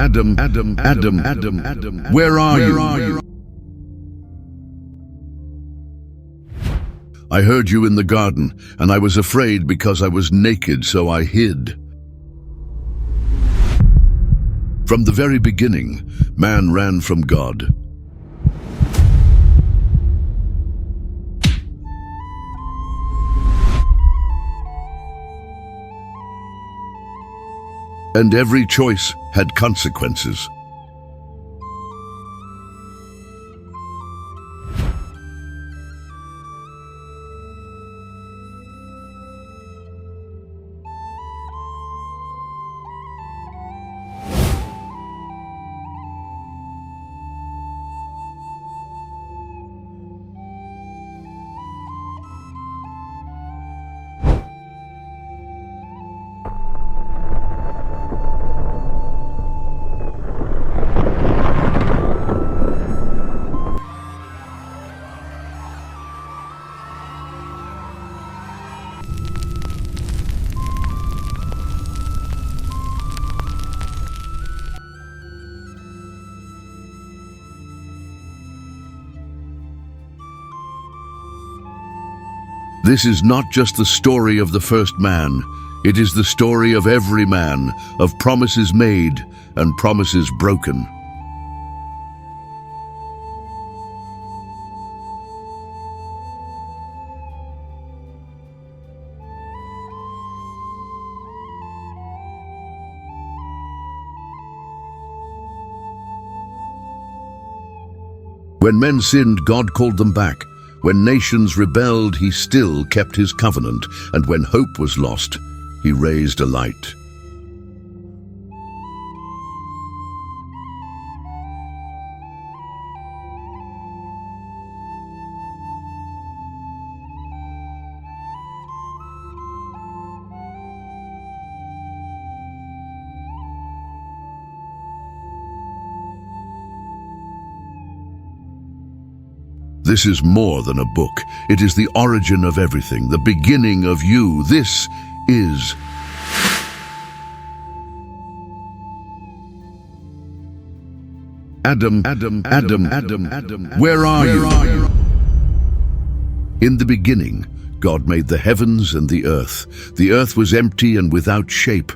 Adam, where are you? I heard you in the garden, and I was afraid because I was naked, so I hid. From the very beginning, man ran from God. And every choice had consequences. This is not just the story of the first man, it is the story of every man, of promises made and promises broken. When men sinned, God called them back. When nations rebelled, he still kept his covenant, and when hope was lost, he raised a light. This is more than a book. It is the origin of everything, the beginning of you. This is Adam, where are you? In the beginning, God made the heavens and the earth. The earth was empty and without shape.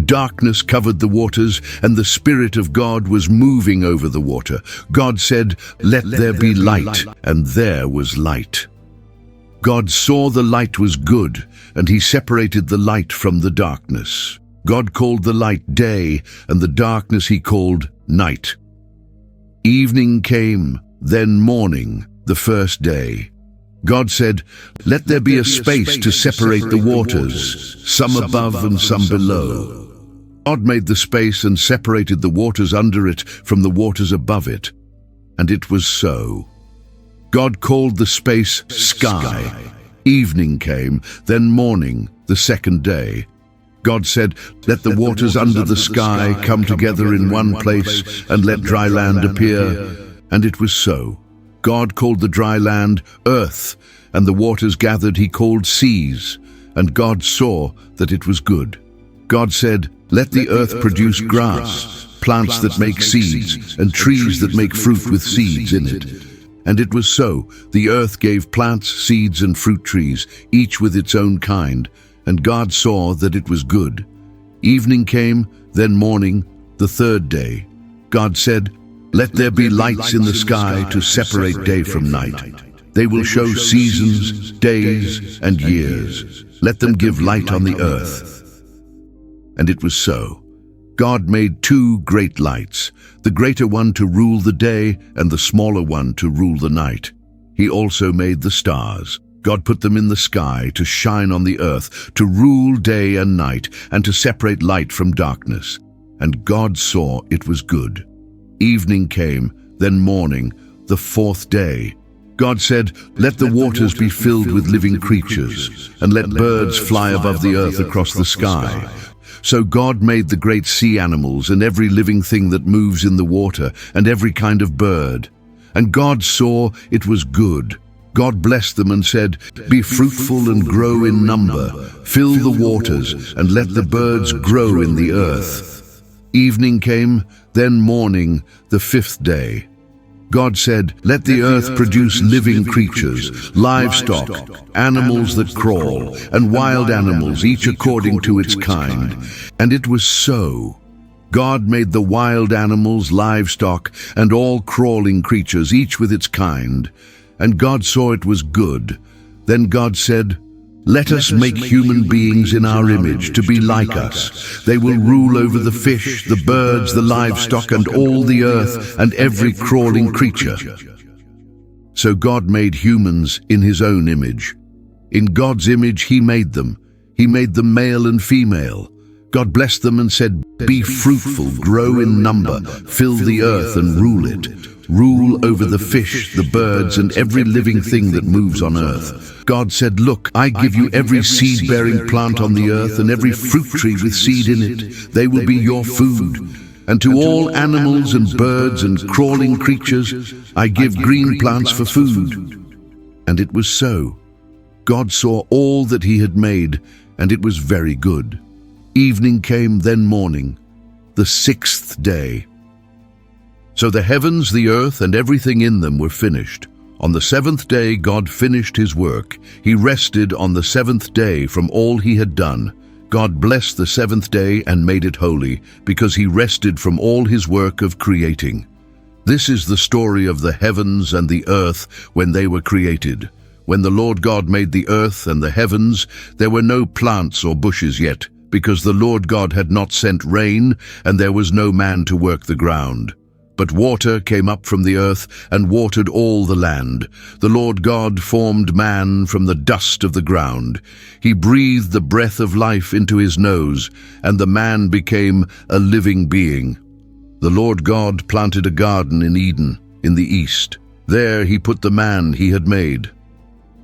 Darkness covered the waters, and the Spirit of God was moving over the water. God said, "Let there be light," and there was light. God saw the light was good, and he separated the light from the darkness. God called the light day, and the darkness he called night. Evening came, then morning, the first day. God said, "Let there be a space to separate the waters, some above and some below." God made the space and separated the waters under it from the waters above it. And it was so. God called the space sky. Evening came, then morning, the second day. God said, "Let the waters under the sky come together in one place, and let dry land appear." And it was so. God called the dry land earth, and the waters gathered he called seas. And God saw that it was good. God said, "Let the earth produce grass, plants that make seeds, and trees that make fruit with seeds in it." And it was so. The earth gave plants, seeds, and fruit trees, each with its own kind. And God saw that it was good. Evening came, then morning, the third day. God said, "Let there be lights in the sky to separate day from night. They will show seasons, days, and years. Let them give light on the earth." And it was so. God made two great lights, the greater one to rule the day and the smaller one to rule the night. He also made the stars. God put them in the sky to shine on the earth, to rule day and night, and to separate light from darkness. And God saw it was good. Evening came, then morning, the fourth day. God said, "Let the waters be filled with living creatures, and let birds fly above the earth across the sky." So God made the great sea animals and every living thing that moves in the water, and every kind of bird. And God saw it was good. God blessed them and said, "Be fruitful and grow in number, fill the waters, and let the birds grow in the earth." Evening came, then morning, the 5th day. God said, "Let the earth produce living creatures, livestock, animals that crawl, and wild animals, each according to its kind." And it was so. God made the wild animals, livestock, and all crawling creatures, each with its kind. And God saw it was good. Then God said, "Let us make human beings in our image, to be like us. They will rule over the fish, the birds, the livestock, and all the earth, and every crawling creature." So God made humans in his own image. In God's image he made them. He made them male and female. God blessed them and said, "Be fruitful, grow in number, fill the earth and rule it. Rule over the fish, the birds, and every living thing that moves on earth." God said, "Look, I give you every seed-bearing plant on the earth and every fruit tree with seed in it. They will be your food. And to all animals and birds and crawling creatures, I give green plants for food." And it was so. God saw all that he had made, and it was very good. Evening came, then morning, the 6th day. So the heavens, the earth, and everything in them were finished. On the 7th day God finished his work. He rested on the 7th day from all he had done. God blessed the 7th day and made it holy, because he rested from all his work of creating. This is the story of the heavens and the earth when they were created. When the Lord God made the earth and the heavens, there were no plants or bushes yet, because the Lord God had not sent rain, and there was no man to work the ground. But water came up from the earth and watered all the land. The Lord God formed man from the dust of the ground. He breathed the breath of life into his nose, and the man became a living being. The Lord God planted a garden in Eden, in the east. There he put the man he had made.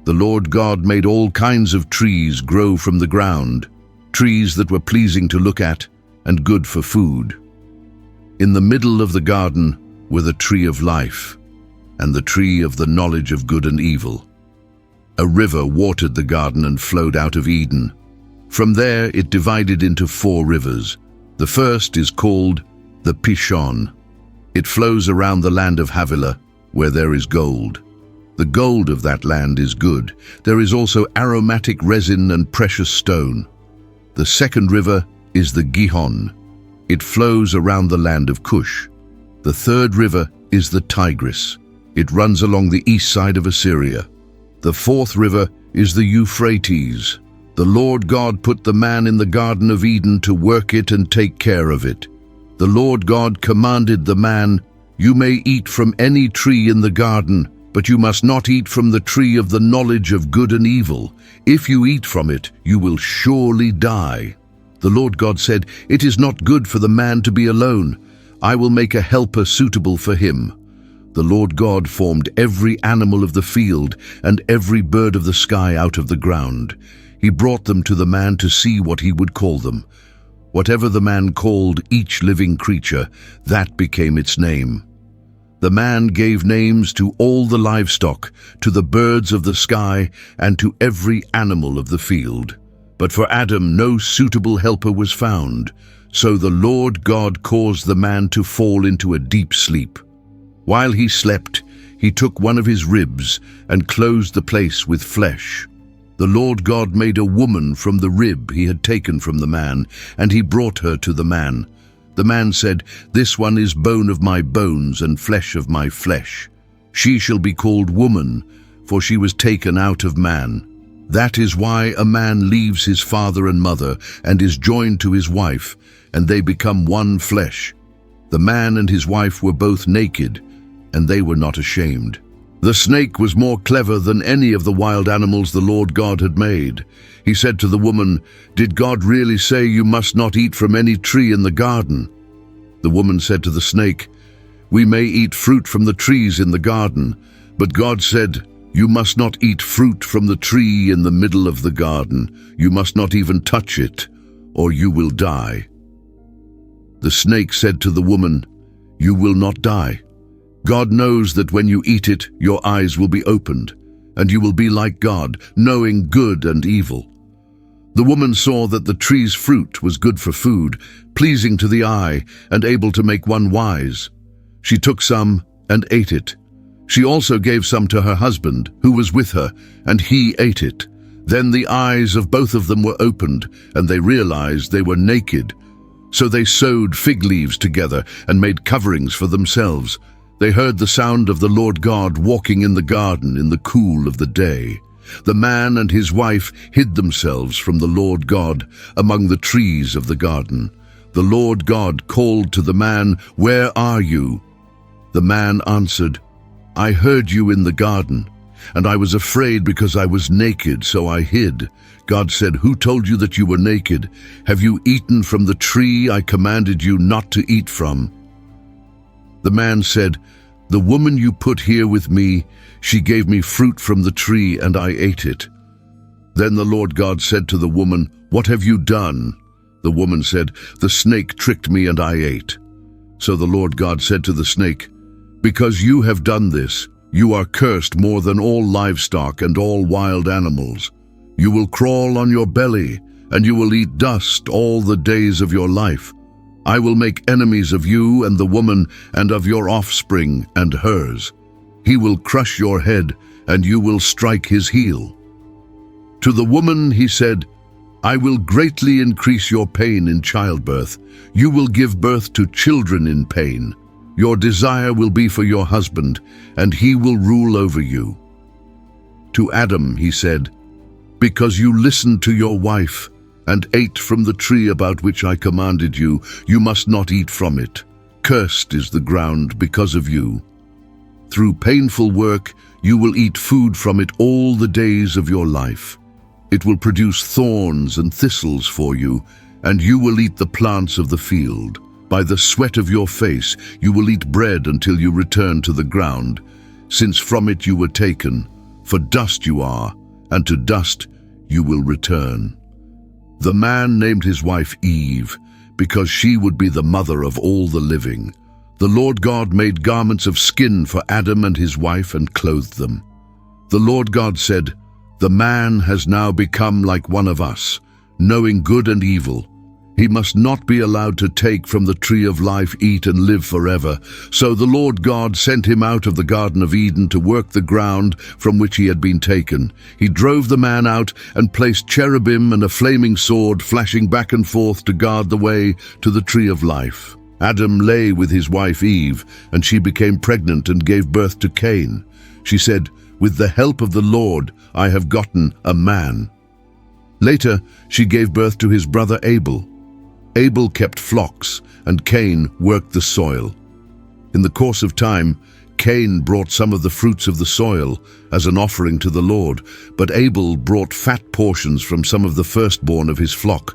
The Lord God made all kinds of trees grow from the ground, trees that were pleasing to look at and good for food. In the middle of the garden were the tree of life and the tree of the knowledge of good and evil. A river watered the garden and flowed out of Eden. From there it divided into 4 rivers. The first is called the Pishon. It flows around the land of Havilah, where there is gold. The gold of that land is good. There is also aromatic resin and precious stone. The second river is the Gihon. It flows around the land of Cush. The third river is the Tigris. It runs along the east side of Assyria. The fourth river is the Euphrates. The Lord God put the man in the Garden of Eden to work it and take care of it. The Lord God commanded the man, "You may eat from any tree in the garden, but you must not eat from the tree of the knowledge of good and evil. If you eat from it, you will surely die." The Lord God said, "It is not good for the man to be alone. I will make a helper suitable for him." The Lord God formed every animal of the field and every bird of the sky out of the ground. He brought them to the man to see what he would call them. Whatever the man called each living creature, that became its name. The man gave names to all the livestock, to the birds of the sky, and to every animal of the field. But for Adam no suitable helper was found, so the Lord God caused the man to fall into a deep sleep. While he slept, he took one of his ribs and closed the place with flesh. The Lord God made a woman from the rib he had taken from the man, and he brought her to the man. The man said, "This one is bone of my bones and flesh of my flesh. She shall be called woman, for she was taken out of man. That is why a man leaves his father and mother and is joined to his wife, and they become one flesh. The man and his wife were both naked, and they were not ashamed." The snake was more clever than any of the wild animals the Lord God had made. He said to the woman, "Did God really say you must not eat from any tree in the garden?" The woman said to the snake, "We may eat fruit from the trees in the garden, but God said, 'You must not eat fruit from the tree in the middle of the garden. You must not even touch it, or you will die.'" The snake said to the woman, "You will not die. God knows that when you eat it, your eyes will be opened, and you will be like God, knowing good and evil." The woman saw that the tree's fruit was good for food, pleasing to the eye, and able to make one wise. She took some and ate it. She also gave some to her husband, who was with her, and he ate it. Then the eyes of both of them were opened, and they realized they were naked. So they sewed fig leaves together and made coverings for themselves. They heard the sound of the Lord God walking in the garden in the cool of the day. The man and his wife hid themselves from the Lord God among the trees of the garden. The Lord God called to the man, "Where are you?" The man answered, "I heard you in the garden, and I was afraid because I was naked, so I hid." God said, "Who told you that you were naked? Have you eaten from the tree I commanded you not to eat from?" The man said, "The woman you put here with me, she gave me fruit from the tree, and I ate it." Then the Lord God said to the woman, "What have you done?" The woman said, "The snake tricked me, and I ate." So the Lord God said to the snake, "Because you have done this, you are cursed more than all livestock and all wild animals. You will crawl on your belly, and you will eat dust all the days of your life. I will make enemies of you and the woman, and of your offspring and hers. He will crush your head, and you will strike his heel." To the woman he said, "I will greatly increase your pain in childbirth. You will give birth to children in pain. Your desire will be for your husband, and he will rule over you." To Adam he said, "Because you listened to your wife and ate from the tree about which I commanded you, you must not eat from it. Cursed is the ground because of you. Through painful work you will eat food from it all the days of your life. It will produce thorns and thistles for you, and you will eat the plants of the field. By the sweat of your face you will eat bread until you return to the ground, since from it you were taken. For dust you are, and to dust you will return." The man named his wife Eve, because she would be the mother of all the living. The Lord God made garments of skin for Adam and his wife and clothed them. The Lord God said, "The man has now become like one of us, knowing good and evil. He must not be allowed to take from the tree of life, eat, and live forever." So the Lord God sent him out of the Garden of Eden to work the ground from which he had been taken. He drove the man out and placed cherubim and a flaming sword flashing back and forth to guard the way to the tree of life. Adam lay with his wife Eve, and she became pregnant and gave birth to Cain. She said, "With the help of the Lord, I have gotten a man." Later, she gave birth to his brother Abel. Abel kept flocks, and Cain worked the soil. In the course of time, Cain brought some of the fruits of the soil as an offering to the Lord, but Abel brought fat portions from some of the firstborn of his flock.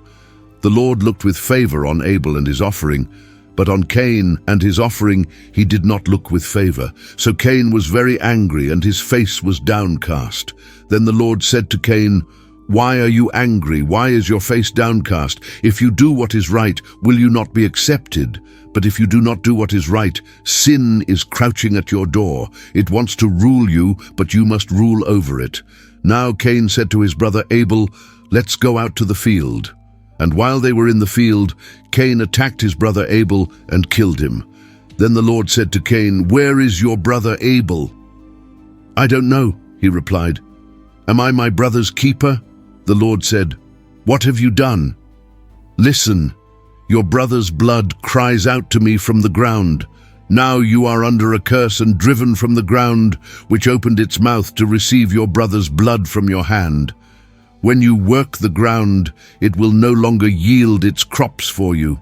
The Lord looked with favor on Abel and his offering, but on Cain and his offering he did not look with favor. So Cain was very angry, and his face was downcast. Then the Lord said to Cain, "Why are you angry? Why is your face downcast? If you do what is right, will you not be accepted? But if you do not do what is right, sin is crouching at your door. It wants to rule you, but you must rule over it." Now Cain said to his brother Abel, "Let's go out to the field." And while they were in the field, Cain attacked his brother Abel and killed him. Then the Lord said to Cain, "Where is your brother Abel?" "I don't know," he replied. "Am I my brother's keeper?" The Lord said, "What have you done?" "Listen, your brother's blood cries out to me from the ground. Now you are under a curse and driven from the ground, which opened its mouth to receive your brother's blood from your hand. When you work the ground, it will no longer yield its crops for you.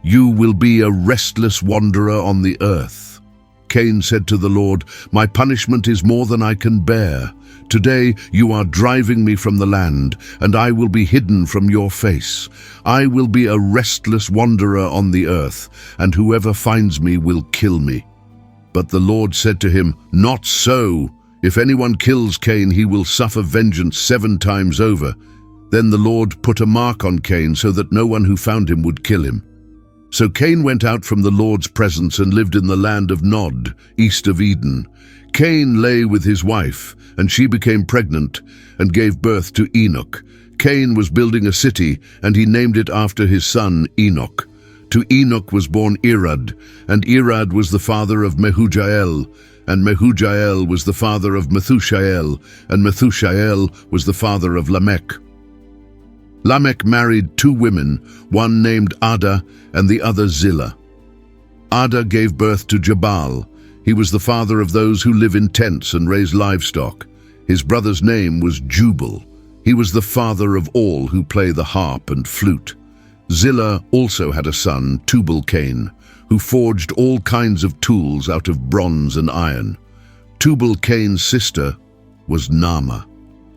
You will be a restless wanderer on the earth." Cain said to the Lord, "My punishment is more than I can bear. Today you are driving me from the land, and I will be hidden from your face. I will be a restless wanderer on the earth, and whoever finds me will kill me." But the Lord said to him, "Not so. If anyone kills Cain, he will suffer vengeance 7 times over." Then the Lord put a mark on Cain so that no one who found him would kill him. So Cain went out from the Lord's presence and lived in the land of Nod, east of Eden. Cain lay with his wife, and she became pregnant and gave birth to Enoch. Cain was building a city, and he named it after his son Enoch. To Enoch was born Irad, and Irad was the father of Mehujael, and Mehujael was the father of Methushael, and Methushael was the father of Lamech. Lamech married 2 women, one named Ada and the other Zillah. Ada gave birth to Jabal. He was the father of those who live in tents and raise livestock. His brother's name was Jubal. He was the father of all who play the harp and flute. Zillah also had a son, Tubal-Cain, who forged all kinds of tools out of bronze and iron. Tubal-Cain's sister was Naamah.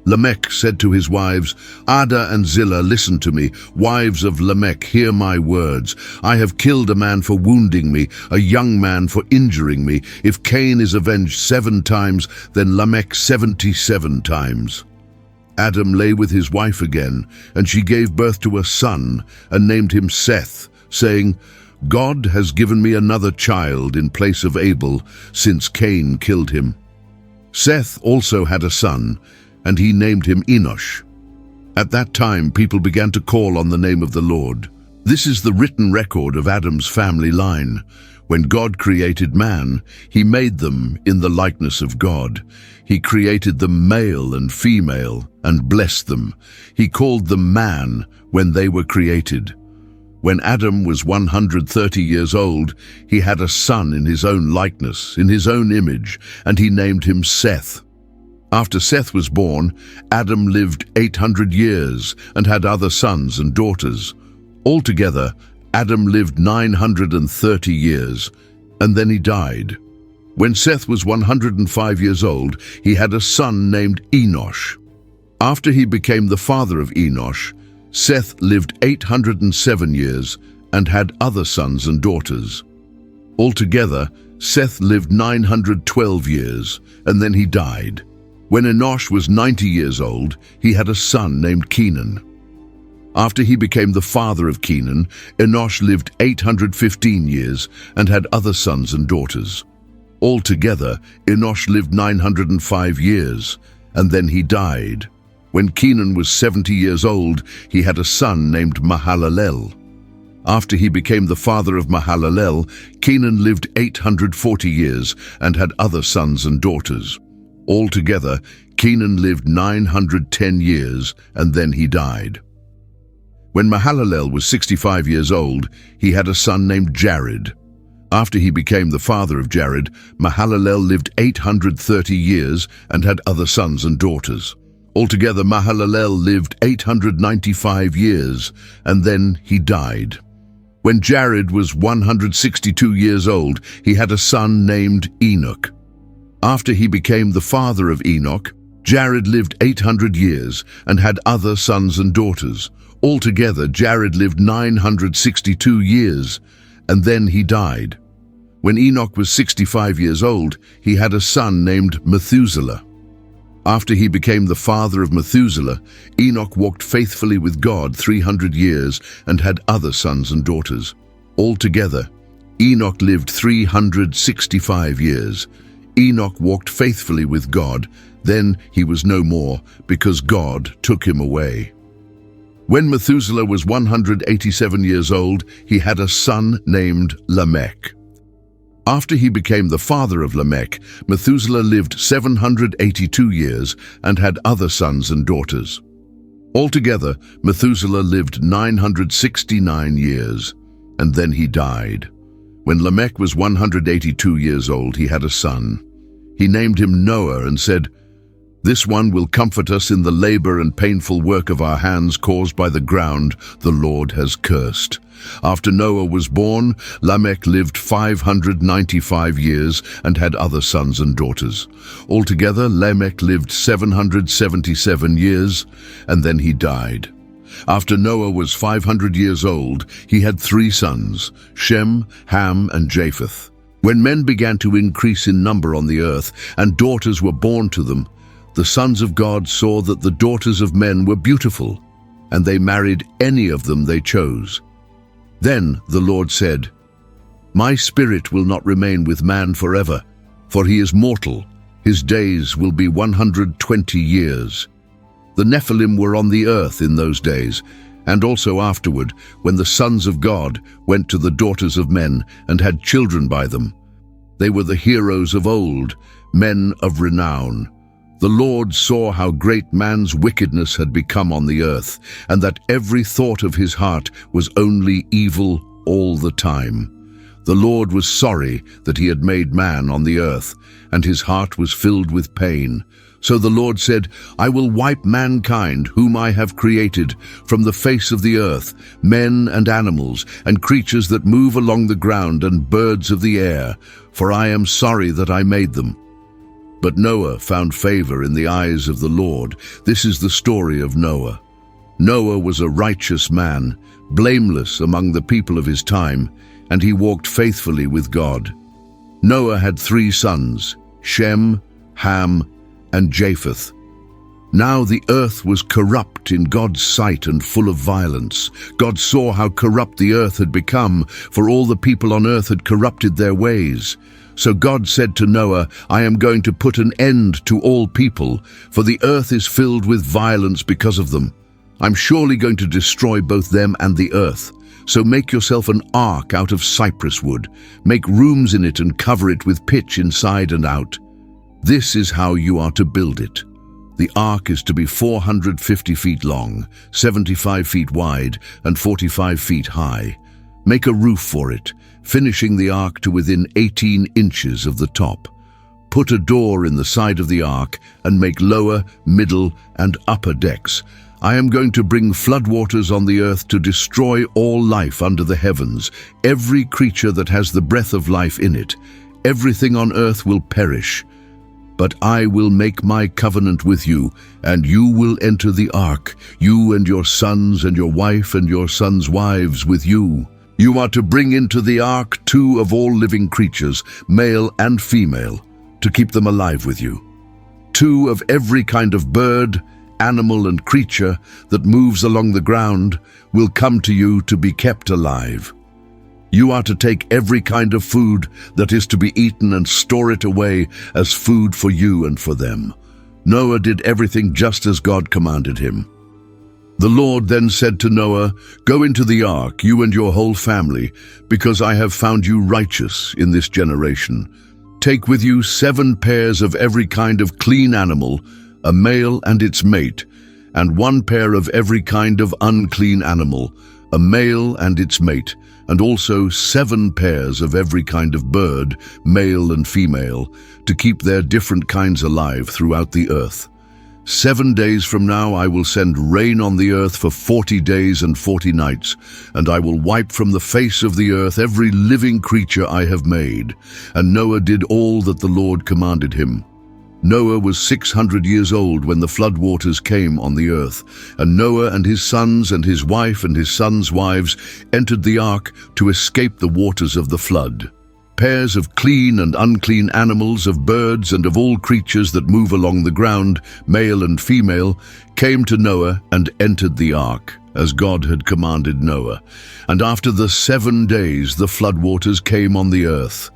Lamech said to his wives, Ada and Zillah, listen to me. Wives of Lamech, hear my words. I have killed a man for wounding me, a young man for injuring me. If Cain is avenged 7 times, then Lamech 77 times. Adam lay with his wife again, and she gave birth to a son, and named him Seth, saying, God has given me another child in place of Abel, since Cain killed him. Seth also had a son, and he named him Enosh. At that time people began to call on the name of the Lord. This is the written record of Adam's family line. When God created man, he made them in the likeness of God. He created them male and female, and blessed them. He called them man when they were created. When Adam was 130 years old, he had a son in his own likeness, in his own image, and he named him Seth. After Seth was born, Adam lived 800 years and had other sons and daughters. Altogether, Adam lived 930 years, and then he died. When Seth was 105 years old, he had a son named Enosh. After he became the father of Enosh, Seth lived 807 years and had other sons and daughters. Altogether, Seth lived 912 years, and then he died. When Enosh was 90 years old, he had a son named Kenan. After he became the father of Kenan, Enosh lived 815 years and had other sons and daughters. Altogether, Enosh lived 905 years, and then he died. When Kenan was 70 years old, he had a son named Mahalalel. After he became the father of Mahalalel, Kenan lived 840 years and had other sons and daughters. Altogether, Kenan lived 910 years, and then he died. When Mahalalel was 65 years old, he had a son named Jared. After he became the father of Jared, Mahalalel lived 830 years and had other sons and daughters. Altogether, Mahalalel lived 895 years, and then he died. When Jared was 162 years old, he had a son named Enoch. After he became the father of Enoch, Jared lived 800 years and had other sons and daughters. Altogether, Jared lived 962 years, and then he died. When Enoch was 65 years old, he had a son named Methuselah. After he became the father of Methuselah, Enoch walked faithfully with God 300 years and had other sons and daughters. Altogether, Enoch lived 365 years. Enoch walked faithfully with God, then he was no more, because God took him away. When Methuselah was 187 years old, he had a son named Lamech. After he became the father of Lamech, Methuselah lived 782 years and had other sons and daughters. Altogether, Methuselah lived 969 years, and then he died. When Lamech was 182 years old, he had a son. He named him Noah and said, "This one will comfort us in the labor and painful work of our hands caused by the ground the Lord has cursed." After Noah was born, Lamech lived 595 years and had other sons and daughters. Altogether, Lamech lived 777 years, and then he died. After Noah was 500 years old, he had 3 sons, Shem, Ham, and Japheth. When men began to increase in number on the earth, and daughters were born to them, the sons of God saw that the daughters of men were beautiful, and they married any of them they chose. Then the Lord said, "My spirit will not remain with man forever, for he is mortal. His days will be 120 years. The Nephilim were on the earth in those days, and also afterward, when the sons of God went to the daughters of men and had children by them. They were the heroes of old, men of renown. The Lord saw how great man's wickedness had become on the earth, and that every thought of his heart was only evil all the time. The Lord was sorry that he had made man on the earth, and his heart was filled with pain. So the Lord said, I will wipe mankind, whom I have created, from the face of the earth, men and animals, and creatures that move along the ground, and birds of the air, for I am sorry that I made them. But Noah found favor in the eyes of the Lord. This is the story of Noah. Noah was a righteous man, blameless among the people of his time, and he walked faithfully with God. Noah had 3 sons, Shem, Ham, and Japheth. Now the earth was corrupt in God's sight and full of violence. God saw how corrupt the earth had become, for all the people on earth had corrupted their ways. So God said to Noah, I am going to put an end to all people, for the earth is filled with violence because of them. I'm surely going to destroy both them and the earth. So make yourself an ark out of cypress wood. Make rooms in it and cover it with pitch inside and out. This is how you are to build it. The ark is to be 450 feet long, 75 feet wide, and 45 feet high. Make a roof for it, finishing the ark to within 18 inches of the top. Put a door in the side of the ark and make lower, middle, and upper decks. I am going to bring floodwaters on the earth to destroy all life under the heavens, every creature that has the breath of life in it. Everything on earth will perish. But I will make my covenant with you, and you will enter the ark, you and your sons and your wife and your sons' wives with you. You are to bring into the ark 2 of all living creatures, male and female, to keep them alive with you. 2 of every kind of bird, animal, and creature that moves along the ground will come to you to be kept alive. You are to take every kind of food that is to be eaten and store it away as food for you and for them. Noah did everything just as God commanded him. The Lord then said to Noah, Go into the ark, you and your whole family, because I have found you righteous in this generation. Take with you 7 pairs of every kind of clean animal, a male and its mate, and 1 pair of every kind of unclean animal, a male and its mate, and also 7 pairs of every kind of bird, male and female, to keep their different kinds alive throughout the earth. 7 days from now I will send rain on the earth for 40 days and 40 nights, and I will wipe from the face of the earth every living creature I have made. And Noah did all that the Lord commanded him. Noah was 600 years old when the floodwaters came on the earth, and Noah and his sons and his wife and his sons' wives entered the ark to escape the waters of the flood. Pairs of clean and unclean animals, of birds and of all creatures that move along the ground, male and female, came to Noah and entered the ark, as God had commanded Noah. And after the 7 days the floodwaters came on the earth.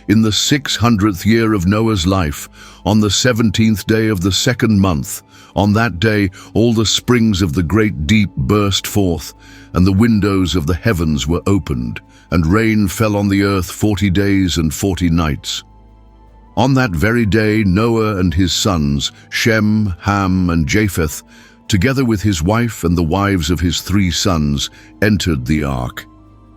In the 600th year of Noah's life, on the 17th day of the 2nd month, on that day all the springs of the great deep burst forth, and the windows of the heavens were opened, and rain fell on the earth 40 days and 40 nights. On that very day Noah and his sons, Shem, Ham, and Japheth, together with his wife and the wives of his 3 sons, entered the ark.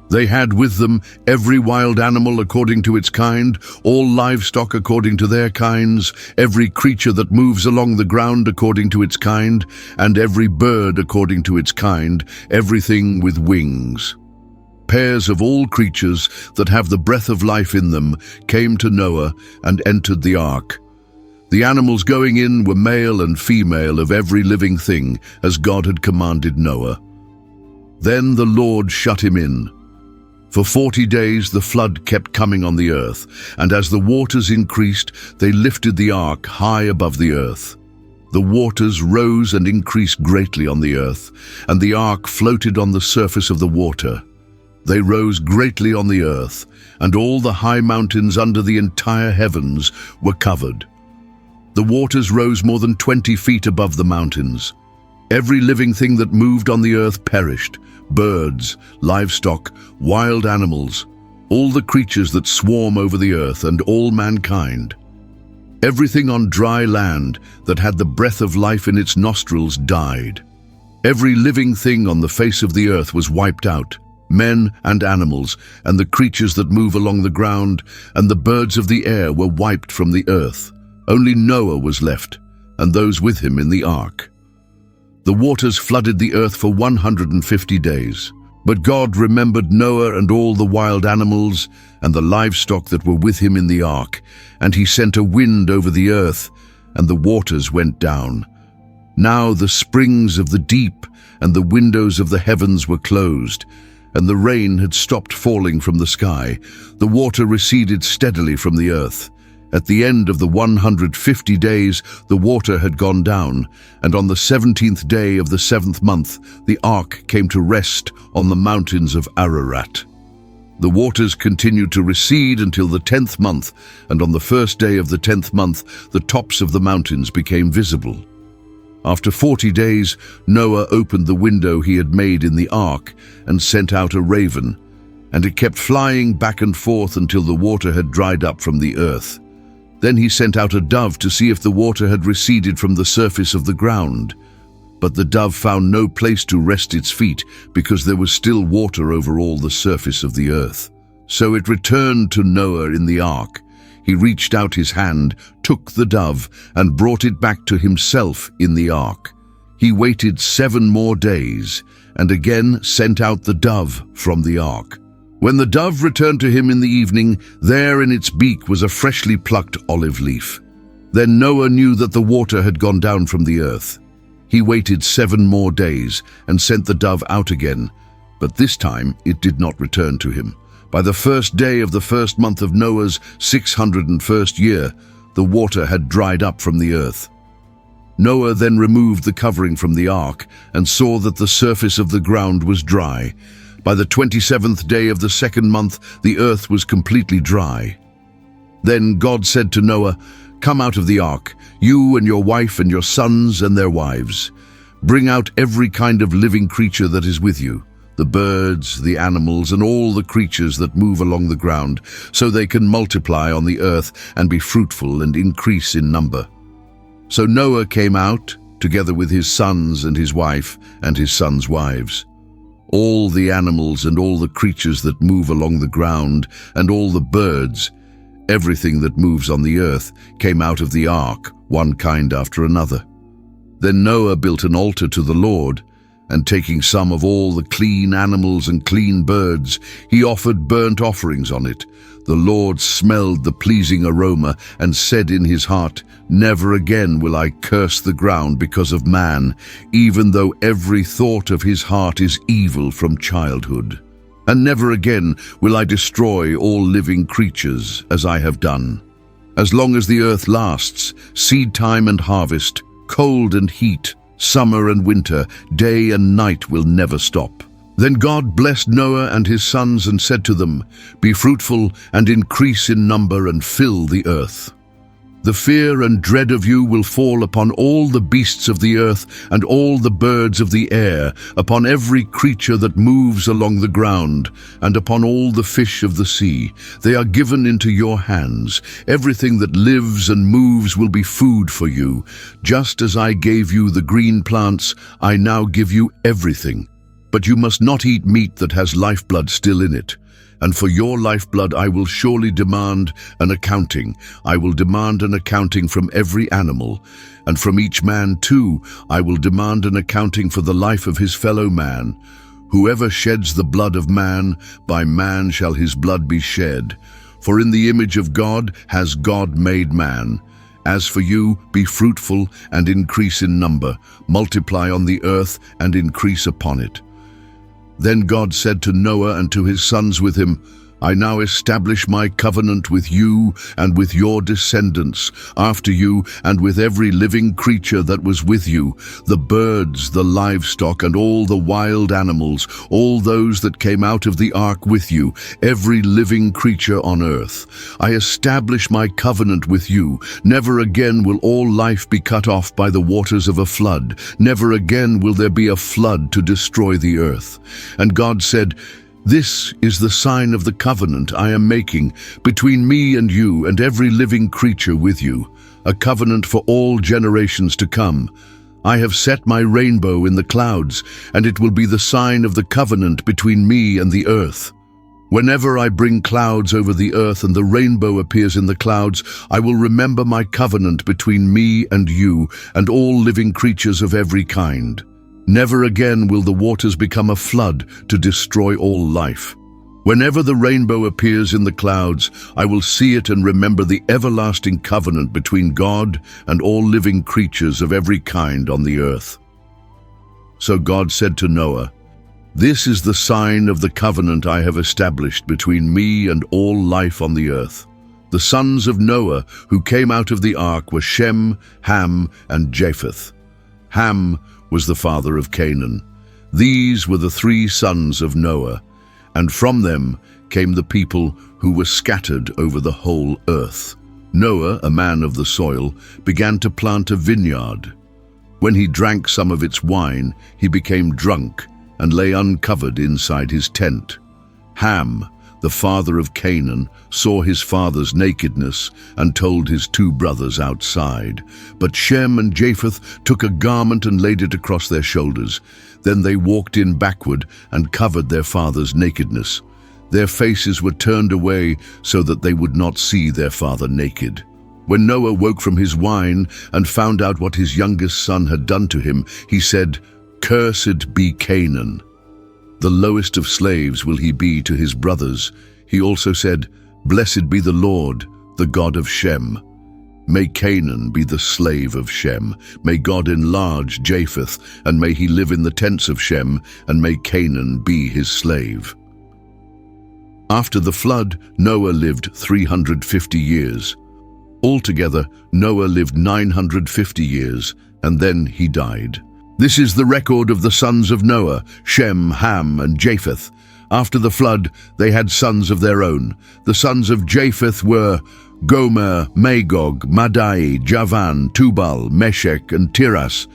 They had with them every wild animal according to its kind, all livestock according to their kinds, every creature that moves along the ground according to its kind, and every bird according to its kind, everything with wings. Pairs of all creatures that have the breath of life in them came to Noah and entered the ark. The animals going in were male and female of every living thing, as God had commanded Noah. Then the Lord shut him in. For 40 days the flood kept coming on the earth, and as the waters increased, they lifted the ark high above the earth. The waters rose and increased greatly on the earth, and the ark floated on the surface of the water. They rose greatly on the earth, and all the high mountains under the entire heavens were covered. The waters rose more than 20 feet above the mountains. Every living thing that moved on the earth perished: birds, livestock, wild animals, all the creatures that swarm over the earth, and all mankind. Everything on dry land that had the breath of life in its nostrils died. Every living thing on the face of the earth was wiped out: men and animals, and the creatures that move along the ground, and the birds of the air were wiped from the earth. Only Noah was left, and those with him in the ark. The waters flooded the earth for 150 days. But God remembered Noah and all the wild animals and the livestock that were with him in the ark, and he sent a wind over the earth, and the waters went down. Now the springs of the deep and the windows of the heavens were closed, and the rain had stopped falling from the sky. The water receded steadily from the earth. At the end of the 150 days, the water had gone down, and on the 17th day of the 7th month, the ark came to rest on the mountains of Ararat. The waters continued to recede until the 10th month, and on the first day of the 10th month, the tops of the mountains became visible. After 40 days, Noah opened the window he had made in the ark and sent out a raven, and it kept flying back and forth until the water had dried up from the earth. Then he sent out a dove to see if the water had receded from the surface of the ground. But the dove found no place to rest its feet, because there was still water over all the surface of the earth. So it returned to Noah in the ark. He reached out his hand, took the dove, and brought it back to himself in the ark. He waited 7 more days, and again sent out the dove from the ark. When the dove returned to him in the evening, there in its beak was a freshly plucked olive leaf. Then Noah knew that the water had gone down from the earth. He waited 7 more days and sent the dove out again, but this time it did not return to him. By the first day of the first month of Noah's 601st year, the water had dried up from the earth. Noah then removed the covering from the ark and saw that the surface of the ground was dry. By the 27th day of the 2nd month, the earth was completely dry. Then God said to Noah, "Come out of the ark, you and your wife and your sons and their wives. Bring out every kind of living creature that is with you, the birds, the animals, and all the creatures that move along the ground, so they can multiply on the earth and be fruitful and increase in number." So Noah came out, together with his sons and his wife and his sons' wives. All the animals and all the creatures that move along the ground and all the birds, everything that moves on the earth, came out of the ark, one kind after another. Then Noah built an altar to the Lord, and taking some of all the clean animals and clean birds, he offered burnt offerings on it. The Lord smelled the pleasing aroma and said in his heart, "Never again will I curse the ground because of man, even though every thought of his heart is evil from childhood. And never again will I destroy all living creatures as I have done. As long as the earth lasts, seed time and harvest, cold and heat, summer and winter, day and night will never stop." Then God blessed Noah and his sons and said to them, "Be fruitful and increase in number and fill the earth. The fear and dread of you will fall upon all the beasts of the earth and all the birds of the air, upon every creature that moves along the ground, and upon all the fish of the sea. They are given into your hands. Everything that lives and moves will be food for you. Just as I gave you the green plants, I now give you everything. But you must not eat meat that has lifeblood still in it. And for your lifeblood I will surely demand an accounting. I will demand an accounting from every animal, and from each man too I will demand an accounting for the life of his fellow man. Whoever sheds the blood of man, by man shall his blood be shed. For in the image of God has God made man. As for you, be fruitful and increase in number, multiply on the earth and increase upon it." Then God said to Noah and to his sons with him, I now establish my covenant with you and with your descendants after you, and with every living creature that was with you, the birds, the livestock, and all the wild animals, all those that came out of the ark with you, every living creature on earth. I establish my covenant with you. Never again will all life be cut off by the waters of a flood. Never again will there be a flood to destroy the earth. And God said, "This is the sign of the covenant I am making between me and you and every living creature with you, a covenant for all generations to come. I have set my rainbow in the clouds, and it will be the sign of the covenant between me and the earth. Whenever I bring clouds over the earth and the rainbow appears in the clouds, I will remember my covenant between me and you and all living creatures of every kind. Never again will the waters become a flood to destroy all life. Whenever the rainbow appears in the clouds, I will see it and remember the everlasting covenant between God and all living creatures of every kind on the earth." So God said to Noah, "This is the sign of the covenant I have established between me and all life on the earth. The sons of Noah who came out of the ark were Shem, Ham, and Japheth. Ham was the father of Canaan. These were the 3 sons of Noah, and from them came the people who were scattered over the whole earth. Noah, a man of the soil, began to plant a vineyard. When he drank some of its wine, he became drunk and lay uncovered inside his tent. Ham, the father of Canaan, saw his father's nakedness and told his 2 brothers outside. But Shem and Japheth took a garment and laid it across their shoulders. Then they walked in backward and covered their father's nakedness. Their faces were turned away so that they would not see their father naked. When Noah woke from his wine and found out what his youngest son had done to him, he said, "Cursed be Canaan. The lowest of slaves will he be to his brothers." He also said, "Blessed be the Lord, the God of Shem. May Canaan be the slave of Shem. May God enlarge Japheth, and may he live in the tents of Shem, and may Canaan be his slave." After the flood, Noah lived 350 years. Altogether, Noah lived 950 years, and then he died. This is the record of the sons of Noah, Shem, Ham, and Japheth. After the flood, they had sons of their own. The sons of Japheth were Gomer, Magog, Madai, Javan, Tubal, Meshech, and Tiras.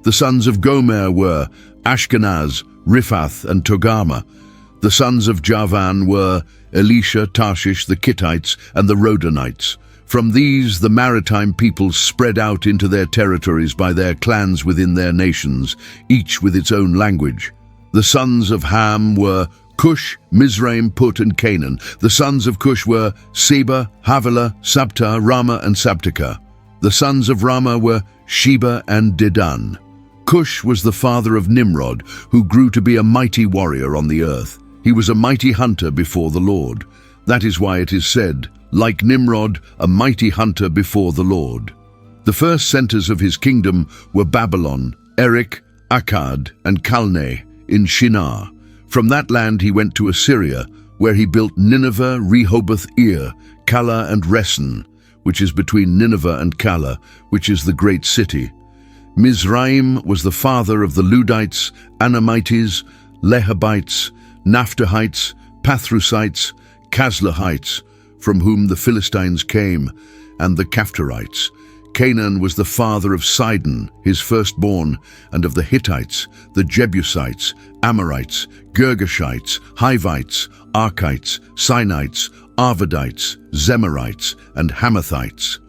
The sons of Gomer were Ashkenaz, Riphath, and Togarmah. The sons of Javan were Elisha, Tarshish, the Kittites, and the Rodanites. From these, the maritime peoples spread out into their territories by their clans within their nations, each with its own language. The sons of Ham were Cush, Mizraim, Put, and Canaan. The sons of Cush were Seba, Havilah, Sabta, Ramah, and Sabteka. The sons of Ramah were Sheba and Dedan. Cush was the father of Nimrod, who grew to be a mighty warrior on the earth. He was a mighty hunter before the Lord. That is why it is said, "Like Nimrod, a mighty hunter before the Lord." The first centers of his kingdom were Babylon, Erech, Akkad, and Calneh in Shinar. From that land he went to Assyria, where he built Nineveh, Rehoboth-ir, Calah, and Resen, which is between Nineveh and Calah, which is the great city. Mizraim was the father of the Ludites, Anamites, Lehabites, Naphtuhites, Pathrusites, Caslahites, from whom the Philistines came, and the Caphtorites. Canaan was the father of Sidon, his firstborn, and of the Hittites, the Jebusites, Amorites, Girgashites, Hivites, Archites, Sinites, Arvadites, Zemarites, and Hamathites.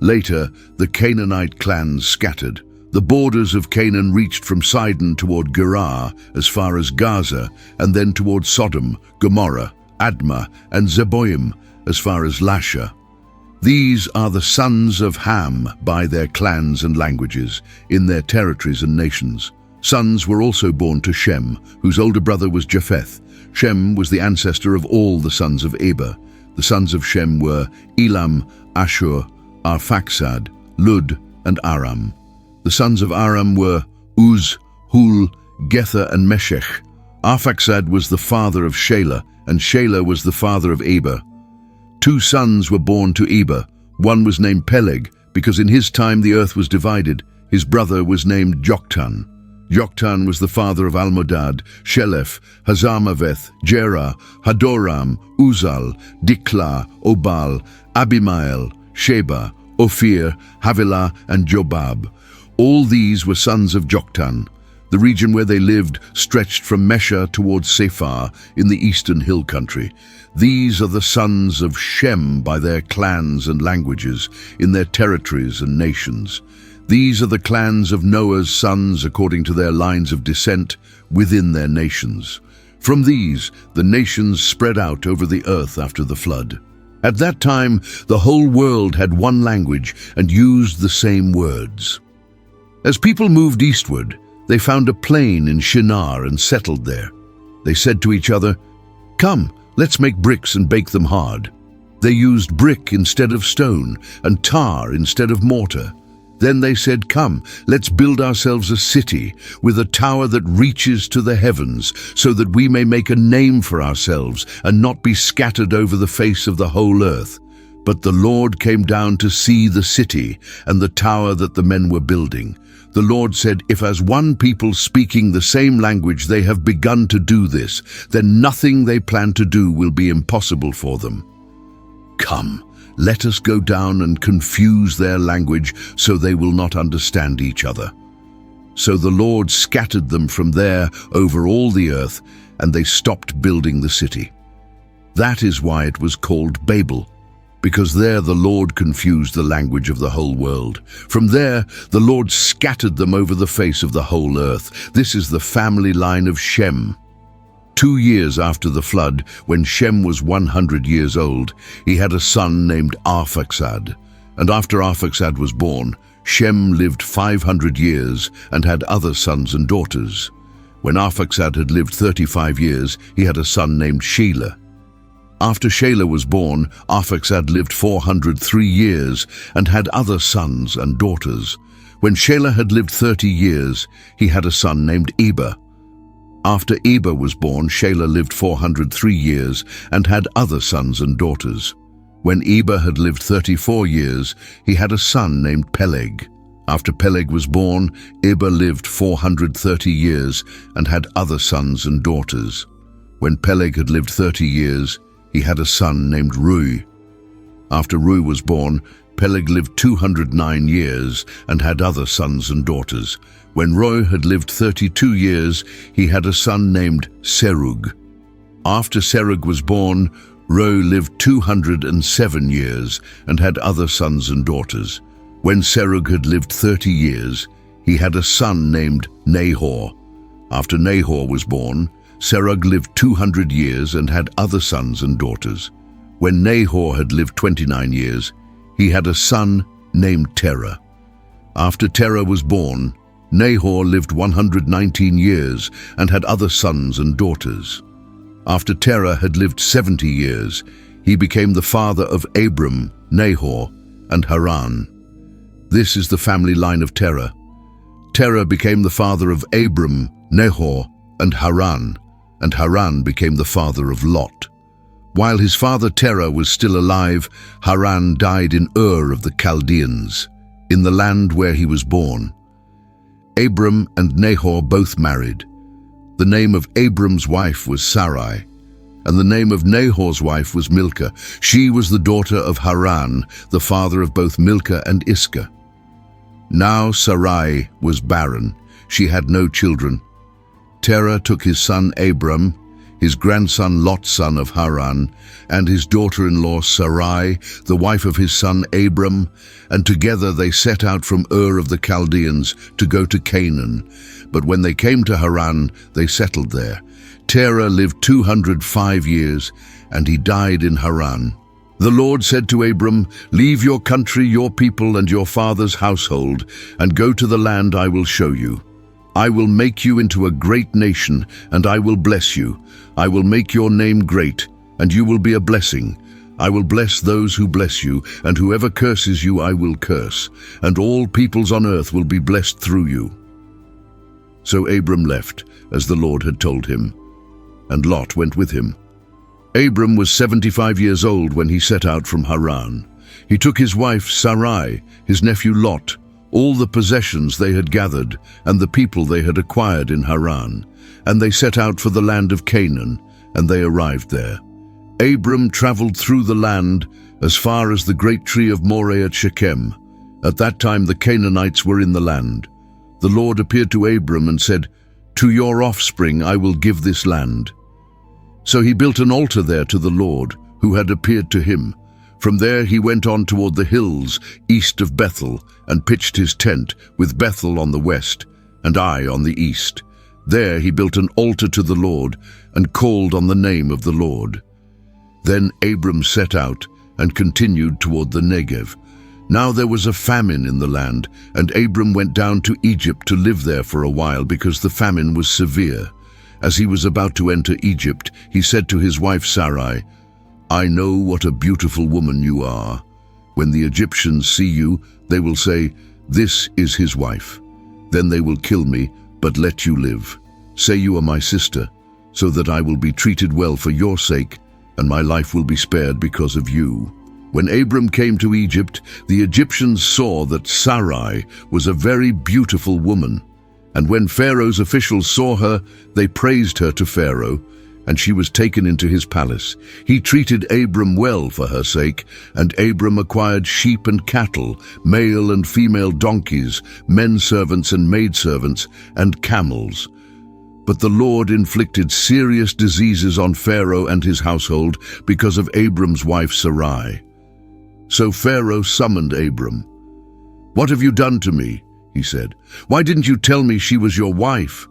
Later, the Canaanite clans scattered. The borders of Canaan reached from Sidon toward Gerar as far as Gaza, and then toward Sodom, Gomorrah, Admah, and Zeboim as far as Lasha. These are the sons of Ham by their clans and languages, in their territories and nations. Sons were also born to Shem, whose older brother was Japheth. Shem was the ancestor of all the sons of Eber. The sons of Shem were Elam, Ashur, Arphaxad, Lud, and Aram. The sons of Aram were Uz, Hul, Gether, and Meshech. Arphaxad was the father of Shelah, and Shelah was the father of Eber. 2 sons were born to Eber. One was named Peleg, because in his time the earth was divided. His brother was named Joktan. Joktan was the father of Almodad, Sheleph, Hazarmaveth, Jerah, Hadoram, Uzal, Diklah, Obal, Abimael, Sheba, Ophir, Havilah, and Jobab. All these were sons of Joktan. The region where they lived stretched from Mesha towards Sephar in the eastern hill country. These are the sons of Shem by their clans and languages, in their territories and nations. These are the clans of Noah's sons according to their lines of descent within their nations. From these, the nations spread out over the earth after the flood. At that time, the whole world had one language and used the same words. As people moved eastward, they found a plain in Shinar and settled there. They said to each other, "Come, let's make bricks and bake them hard." They used brick instead of stone and tar instead of mortar. Then they said, "Come, let's build ourselves a city with a tower that reaches to the heavens, so that we may make a name for ourselves and not be scattered over the face of the whole earth." But the Lord came down to see the city and the tower that the men were building. The Lord said, "If as one people speaking the same language they have begun to do this, then nothing they plan to do will be impossible for them. Come, let us go down and confuse their language so they will not understand each other." So the Lord scattered them from there over all the earth, and they stopped building the city. That is why it was called Babel, because there the Lord confused the language of the whole world. From there, the Lord scattered them over the face of the whole earth. This is the family line of Shem. 2 years after the flood, when Shem was 100 years old, he had a son named Arphaxad. And after Arphaxad was born, Shem lived 500 years and had other sons and daughters. When Arphaxad had lived 35 years, he had a son named Shelah. After Shelah was born, Arphaxad lived 403 years and had other sons and daughters. When Shelah had lived 30 years, he had a son named Eber. After Eber was born, Shelah lived 403 years and had other sons and daughters. When Eber had lived 34 years, he had a son named Peleg. After Peleg was born, Eber lived 430 years and had other sons and daughters. When Peleg had lived 30 years, he had a son named Reu. After Reu was born, Peleg lived 209 years and had other sons and daughters. When Reu had lived 32 years, he had a son named Serug. After Serug was born, Reu lived 207 years and had other sons and daughters. When Serug had lived 30 years, he had a son named Nahor. After Nahor was born, Serug lived 200 years and had other sons and daughters. When Nahor had lived 29 years, he had a son named Terah. After Terah was born, Nahor lived 119 years and had other sons and daughters. After Terah had lived 70 years, he became the father of Abram, Nahor, and Haran. This is the family line of Terah. Terah became the father of Abram, Nahor, and Haran became the father of Lot. While his father Terah was still alive, Haran died in Ur of the Chaldeans, in the land where he was born. Abram and Nahor both married. The name of Abram's wife was Sarai, and the name of Nahor's wife was Milcah. She was the daughter of Haran, the father of both Milcah and Iscah. Now Sarai was barren. She had no children. Terah took his son Abram, his grandson Lot son of Haran, and his daughter-in-law Sarai, the wife of his son Abram, and together they set out from Ur of the Chaldeans to go to Canaan. But when they came to Haran, they settled there. Terah lived 205 years, and he died in Haran. The Lord said to Abram, "Leave your country, your people, and your father's household, and go to the land I will show you. I will make you into a great nation, and I will bless you. I will make your name great, and you will be a blessing. I will bless those who bless you, and whoever curses you I will curse, and all peoples on earth will be blessed through you." So Abram left, as the Lord had told him. and Lot went with him. Abram was 75 years old when he set out from Haran. He took his wife Sarai, his nephew Lot, all the possessions they had gathered, and the people they had acquired in Haran, and they set out for the land of Canaan, and they arrived there. Abram traveled through the land as far as the great tree of Moreh at Shechem. At that time the Canaanites were in the land. The Lord appeared to Abram and said, "To your offspring I will give this land." So he built an altar there to the Lord, who had appeared to him. From there he went on toward the hills east of Bethel, and pitched his tent, with Bethel on the west, and Ai on the east. There he built an altar to the Lord, and called on the name of the Lord. Then Abram set out, and continued toward the Negev. Now there was a famine in the land, and Abram went down to Egypt to live there for a while, because the famine was severe. As he was about to enter Egypt, he said to his wife Sarai, "I know what a beautiful woman you are. When the Egyptians see you, they will say, 'This is his wife.' Then they will kill me, but let you live. Say you are my sister, so that I will be treated well for your sake, and my life will be spared because of you." When Abram came to Egypt, the Egyptians saw that Sarai was a very beautiful woman. And when Pharaoh's officials saw her, they praised her to Pharaoh, and she was taken into his palace. He treated Abram well for her sake, and Abram acquired sheep and cattle, male and female donkeys, men servants and maidservants, and camels. But the Lord inflicted serious diseases on Pharaoh and his household because of Abram's wife Sarai. So Pharaoh summoned Abram. "What have you done to me?" he said. "Why didn't you tell me she was your wife?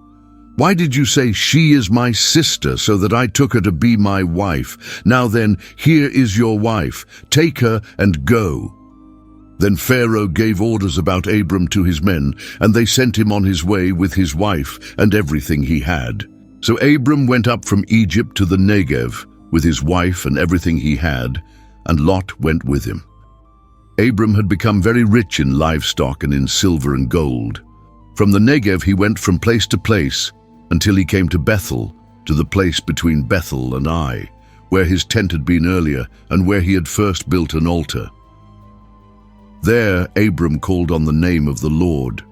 Why did you say, 'She is my sister,' so that I took her to be my wife? Now then, here is your wife. Take her and go." Then Pharaoh gave orders about Abram to his men, and they sent him on his way with his wife and everything he had. So Abram went up from Egypt to the Negev with his wife and everything he had, and Lot went with him. Abram had become very rich in livestock and in silver and gold. From the Negev he went from place to place until he came to Bethel, to the place between Bethel and Ai, where his tent had been earlier and where he had first built an altar. There Abram called on the name of the Lord.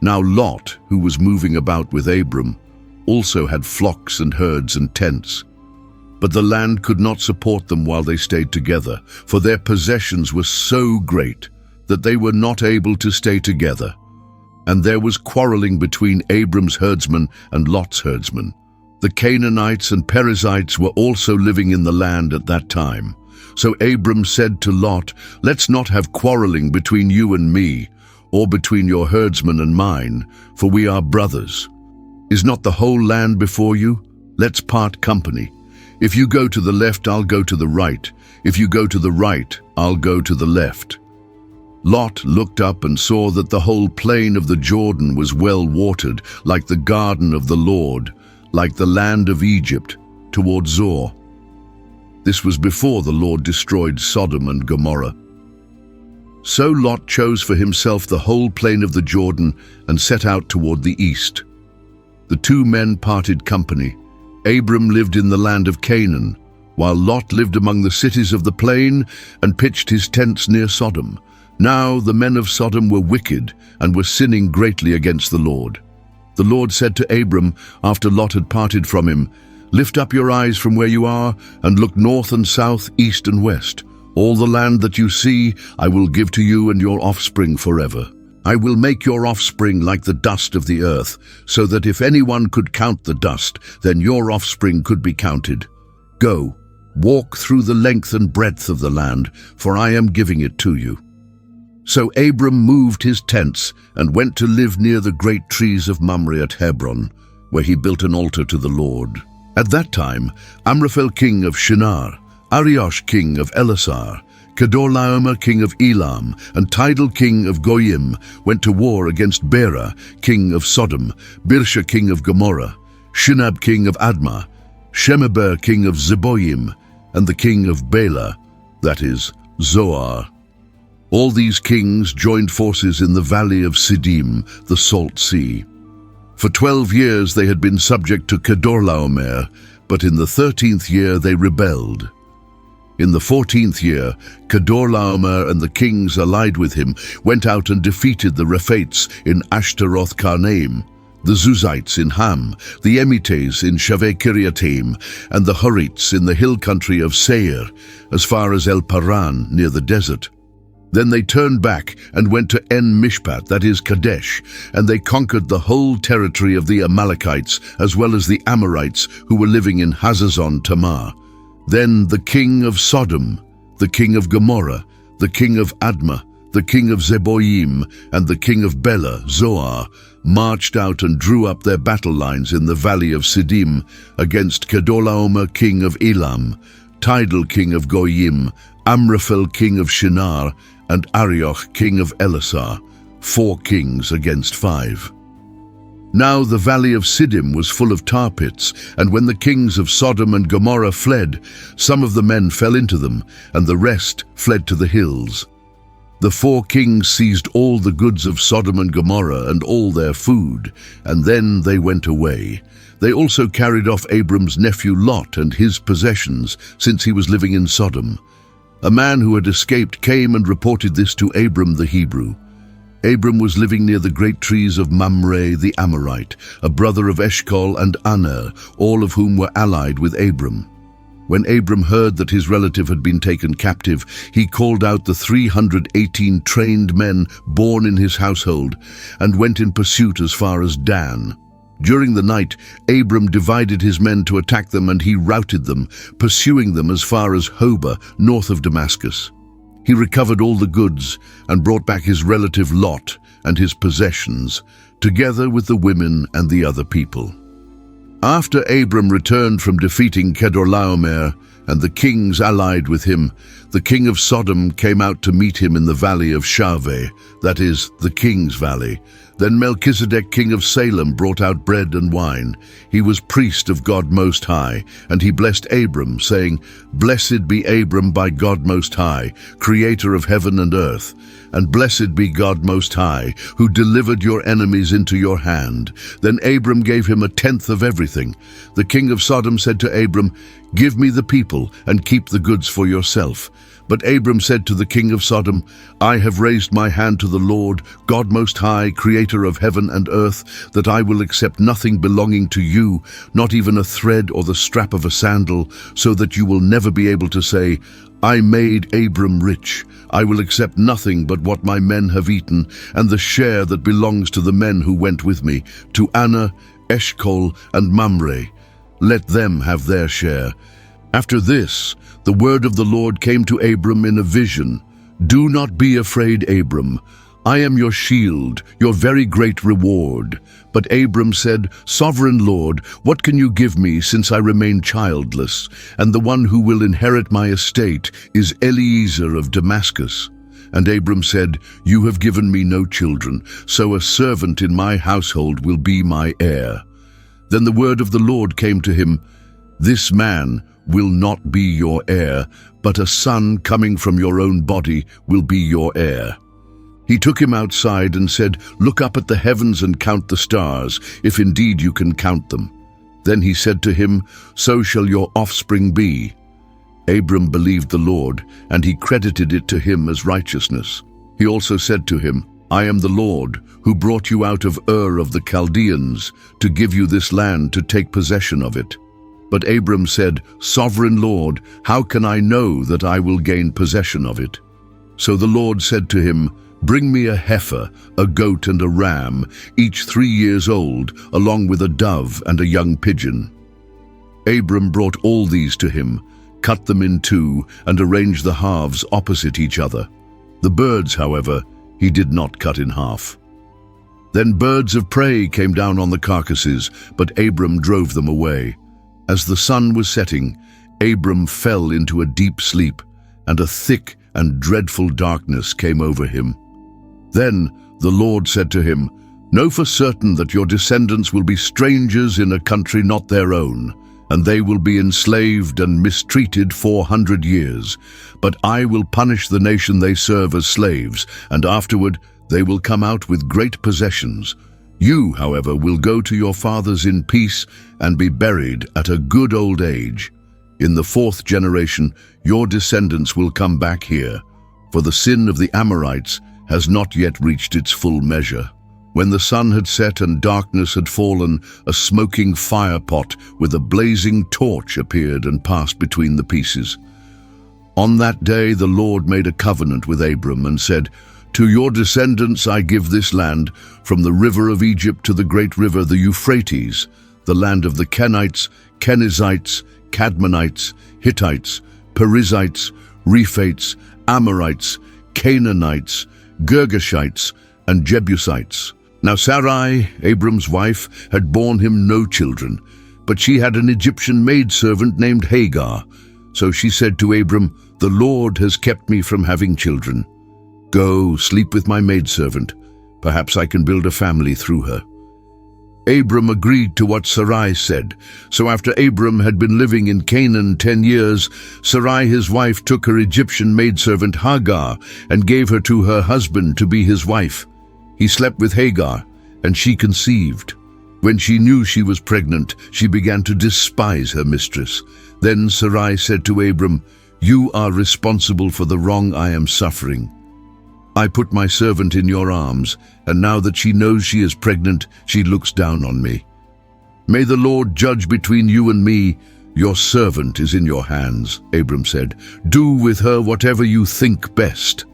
Now Lot, who was moving about with Abram, also had flocks and herds and tents. But the land could not support them while they stayed together, for their possessions were so great that they were not able to stay together. And there was quarreling between Abram's herdsmen and Lot's herdsmen. The Canaanites and Perizzites were also living in the land at that time. So Abram said to Lot, "Let's not have quarreling between you and me, or between your herdsmen and mine, for we are brothers. Is not the whole land before you? Let's part company. If you go to the left, I'll go to the right. If you go to the right, I'll go to the left." Lot looked up and saw that the whole plain of the Jordan was well watered, like the garden of the Lord, like the land of Egypt, toward Zoar. This was before the Lord destroyed Sodom and Gomorrah. So Lot chose for himself the whole plain of the Jordan and set out toward the east. The two men parted company. Abram lived in the land of Canaan, while Lot lived among the cities of the plain and pitched his tents near Sodom. Now the men of Sodom were wicked and were sinning greatly against the Lord. The Lord said to Abram, after Lot had parted from him, "Lift up your eyes from where you are and look north and south, east and west. All the land that you see I will give to you and your offspring forever. I will make your offspring like the dust of the earth, so that if anyone could count the dust, then your offspring could be counted. Go, walk through the length and breadth of the land, for I am giving it to you." So Abram moved his tents and went to live near the great trees of Mamre at Hebron, where he built an altar to the Lord. At that time, Amraphel king of Shinar, Ariosh king of Elasar, Kedorlaomer king of Elam, and Tidal king of Goyim went to war against Bera, king of Sodom, Birsha king of Gomorrah, Shinab king of Admah, Shemeber king of Zeboim, and the king of Bela, that is, Zoar. All these kings joined forces in the valley of Siddim, the Salt Sea. For 12 years they had been subject to Kedorlaomer, but in the 13th year they rebelled. In the 14th year, Kedorlaomer and the kings allied with him went out and defeated the Rephaites in Ashtaroth Karnaim, the Zuzites in Ham, the Emites in Shaveh-Kiriataim, and the Horites in the hill country of Seir, as far as El Paran near the desert. Then they turned back and went to En-Mishpat, that is Kadesh, and they conquered the whole territory of the Amalekites, as well as the Amorites who were living in Hazazon Tamar. Then the king of Sodom, the king of Gomorrah, the king of Admah, the king of Zeboim, and the king of Bela, Zoar, marched out and drew up their battle lines in the valley of Siddim against Kedorlaomer king of Elam, Tidal king of Goyim, Amraphel king of Shinar, and Arioch king of Elasar, 4 kings against 5. Now the valley of Siddim was full of tar pits, and when the kings of Sodom and Gomorrah fled, some of the men fell into them, and the rest fled to the hills. The 4 kings seized all the goods of Sodom and Gomorrah and all their food, and then they went away. They also carried off Abram's nephew Lot and his possessions, since he was living in Sodom. A man who had escaped came and reported this to Abram the Hebrew. Abram was living near the great trees of Mamre the Amorite, a brother of Eshcol and Aner, all of whom were allied with Abram. When Abram heard that his relative had been taken captive, he called out the 318 trained men born in his household and went in pursuit as far as Dan. During the night, Abram divided his men to attack them, and he routed them, pursuing them as far as Hobah, north of Damascus. He recovered all the goods and brought back his relative Lot and his possessions, together with the women and the other people. After Abram returned from defeating Kedorlaomer and the kings allied with him, the king of Sodom came out to meet him in the valley of Shaveh, that is, the king's valley. Then Melchizedek, king of Salem, brought out bread and wine. He was priest of God Most High, and he blessed Abram, saying, "Blessed be Abram by God Most High, creator of heaven and earth. And blessed be God Most High, who delivered your enemies into your hand." Then Abram gave him 1/10 of everything. The king of Sodom said to Abram, "Give me the people, and keep the goods for yourself." But Abram said to the king of Sodom, "I have raised my hand to the Lord, God Most High, creator of heaven and earth, that I will accept nothing belonging to you, not even a thread or the strap of a sandal, so that you will never be able to say, 'I made Abram rich.' I will accept nothing but what my men have eaten, and the share that belongs to the men who went with me, to Anna, Eshcol, and Mamre. Let them have their share." After this, the word of the Lord came to Abram in a vision. "Do not be afraid, Abram. I am your shield, your very great reward." But Abram said, "Sovereign Lord, what can you give me, since I remain childless? And the one who will inherit my estate is Eliezer of Damascus." And Abram said, "You have given me no children, so a servant in my household will be my heir." Then the word of the Lord came to him, "This man will not be your heir, but a son coming from your own body will be your heir." He took him outside and said, "Look up at the heavens and count the stars, if indeed you can count them." Then he said to him, "So shall your offspring be." Abram believed the Lord, and he credited it to him as righteousness. He also said to him, "I am the Lord, who brought you out of Ur of the Chaldeans, to give you this land to take possession of it." But Abram said, "Sovereign Lord, how can I know that I will gain possession of it?" So the Lord said to him, "Bring me a heifer, a goat and a ram, each 3 years old, along with a dove and a young pigeon." Abram brought all these to him, cut them in 2, and arranged the halves opposite each other. The birds, however, he did not cut in half. Then birds of prey came down on the carcasses, but Abram drove them away. As the sun was setting, Abram fell into a deep sleep, and a thick and dreadful darkness came over him. Then the Lord said to him, "Know for certain that your descendants will be strangers in a country not their own, and they will be enslaved and mistreated 400 years. But I will punish the nation they serve as slaves, and afterward they will come out with great possessions. You, however, will go to your fathers in peace and be buried at a good old age. In the 4th generation, your descendants will come back here, for the sin of the Amorites has not yet reached its full measure. When the sun had set and darkness had fallen, a smoking fire pot with a blazing torch appeared and passed between the pieces. On that day the Lord made a covenant with Abram and said, "To your descendants I give this land, from the river of Egypt to the great river the Euphrates, the land of the Kenites, Kenizzites, Cadmonites, Hittites, Perizzites, Rephates, Amorites, Canaanites, Girgashites, and Jebusites." Now Sarai, Abram's wife, had borne him no children, but she had an Egyptian maidservant named Hagar. So she said to Abram, "The Lord has kept me from having children. Go, sleep with my maidservant. Perhaps I can build a family through her." Abram agreed to what Sarai said. So after Abram had been living in Canaan 10 years, Sarai his wife took her Egyptian maidservant Hagar and gave her to her husband to be his wife. He slept with Hagar, and she conceived. When she knew she was pregnant, she began to despise her mistress. Then Sarai said to Abram, "You are responsible for the wrong I am suffering. I put my servant in your arms, and now that she knows she is pregnant, she looks down on me. May the Lord judge between you and me. Your servant is in your hands," Abram said. "Do with her whatever you think best."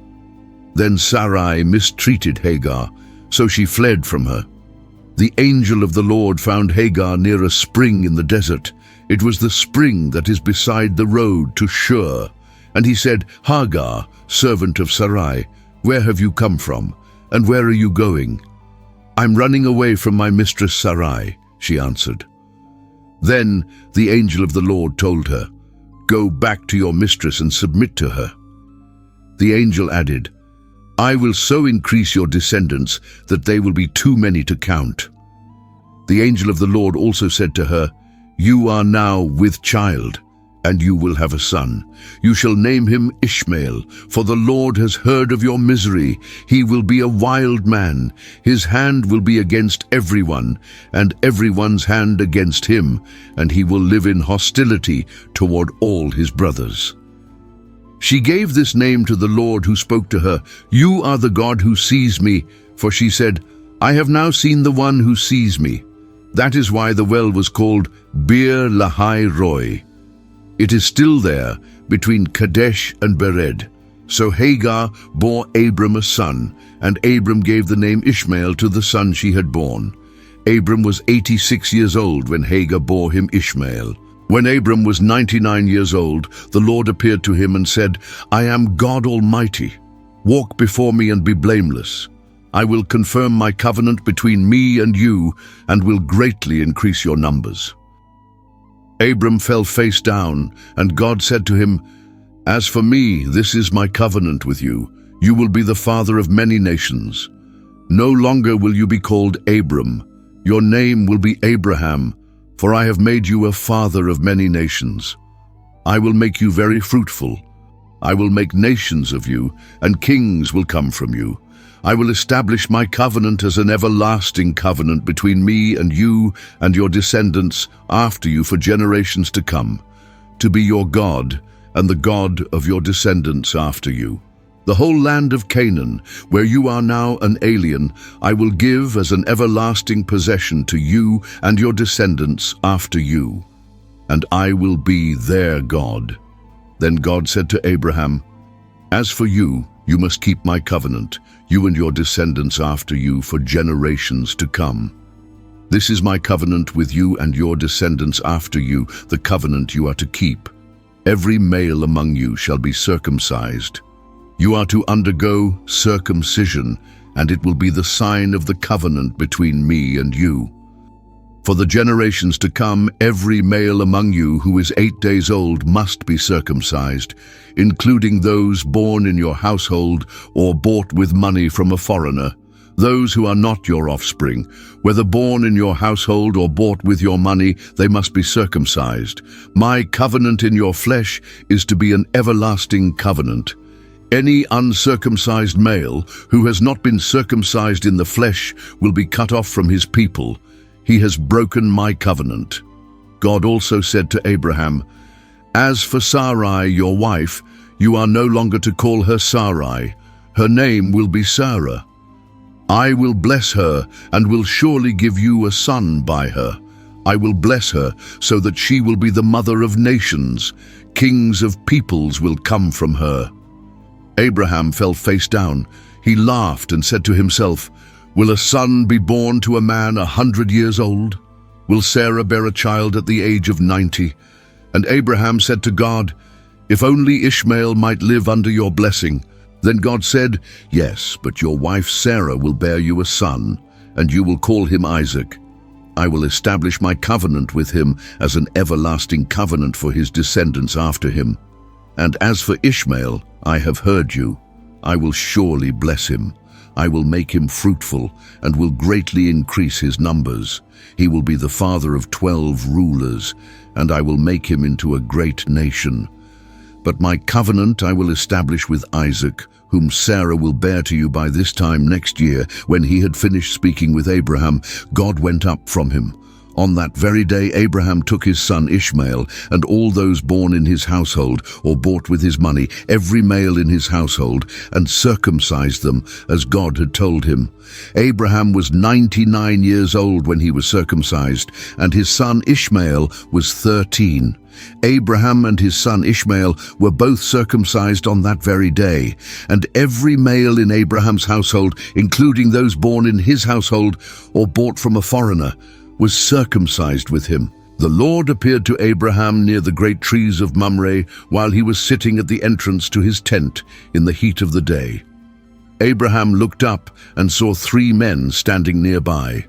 Then Sarai mistreated Hagar, so she fled from her. The angel of the Lord found Hagar near a spring in the desert. It was the spring that is beside the road to Shur. And he said, "Hagar, servant of Sarai, where have you come from, and where are you going?" "I'm running away from my mistress Sarai," she answered. Then the angel of the Lord told her, "Go back to your mistress and submit to her." The angel added, "I will so increase your descendants that they will be too many to count." The angel of the Lord also said to her, "You are now with child, and you will have a son. You shall name him Ishmael, for the Lord has heard of your misery. He will be a wild man. His hand will be against everyone, and everyone's hand against him, and he will live in hostility toward all his brothers." She gave this name to the Lord who spoke to her, "You are the God who sees me," for she said, "I have now seen the one who sees me." That is why the well was called Bir Lahai Roi. It is still there, between Kadesh and Bered. So Hagar bore Abram a son, and Abram gave the name Ishmael to the son she had born. Abram was 86 years old when Hagar bore him Ishmael. When Abram was 99 years old, the Lord appeared to him and said, "I am God Almighty. Walk before me and be blameless. I will confirm my covenant between me and you, and will greatly increase your numbers." Abram fell face down, and God said to him, "As for me, this is my covenant with you. You will be the father of many nations. No longer will you be called Abram. Your name will be Abraham, for I have made you a father of many nations. I will make you very fruitful. I will make nations of you, and kings will come from you. I will establish my covenant as an everlasting covenant between me and you and your descendants after you for generations to come, to be your God and the God of your descendants after you. The whole land of Canaan, where you are now an alien, I will give as an everlasting possession to you and your descendants after you, and I will be their God." Then God said to Abraham, "As for you, you must keep my covenant, you and your descendants after you for generations to come. This is my covenant with you and your descendants after you, the covenant you are to keep. Every male among you shall be circumcised. You are to undergo circumcision, and it will be the sign of the covenant between me and you. For the generations to come, every male among you who is 8 days old must be circumcised, including those born in your household or bought with money from a foreigner. Those who are not your offspring, whether born in your household or bought with your money, they must be circumcised. My covenant in your flesh is to be an everlasting covenant. Any uncircumcised male who has not been circumcised in the flesh will be cut off from his people. He has broken my covenant." God also said to Abraham, "As for Sarai, your wife, you are no longer to call her Sarai. Her name will be Sarah. I will bless her and will surely give you a son by her. I will bless her so that she will be the mother of nations. Kings of peoples will come from her." Abraham fell face down. He laughed and said to himself, "Will a son be born to a man 100 years old? Will Sarah bear a child at the age of 90? And Abraham said to God, "If only Ishmael might live under your blessing." Then God said, "Yes, but your wife Sarah will bear you a son, and you will call him Isaac. I will establish my covenant with him as an everlasting covenant for his descendants after him. And as for Ishmael, I have heard you. I will surely bless him. I will make him fruitful and will greatly increase his numbers. He will be the father of 12 rulers, and I will make him into a great nation. But my covenant I will establish with Isaac, whom Sarah will bear to you by this time next year." When he had finished speaking with Abraham, God went up from him. On that very day Abraham took his son Ishmael, and all those born in his household, or bought with his money, every male in his household, and circumcised them, as God had told him. Abraham was 99 years old when he was circumcised, and his son Ishmael was 13. Abraham and his son Ishmael were both circumcised on that very day, and every male in Abraham's household, including those born in his household or bought from a foreigner, was circumcised with him. The Lord appeared to Abraham near the great trees of Mamre while he was sitting at the entrance to his tent in the heat of the day. Abraham looked up and saw 3 men standing nearby.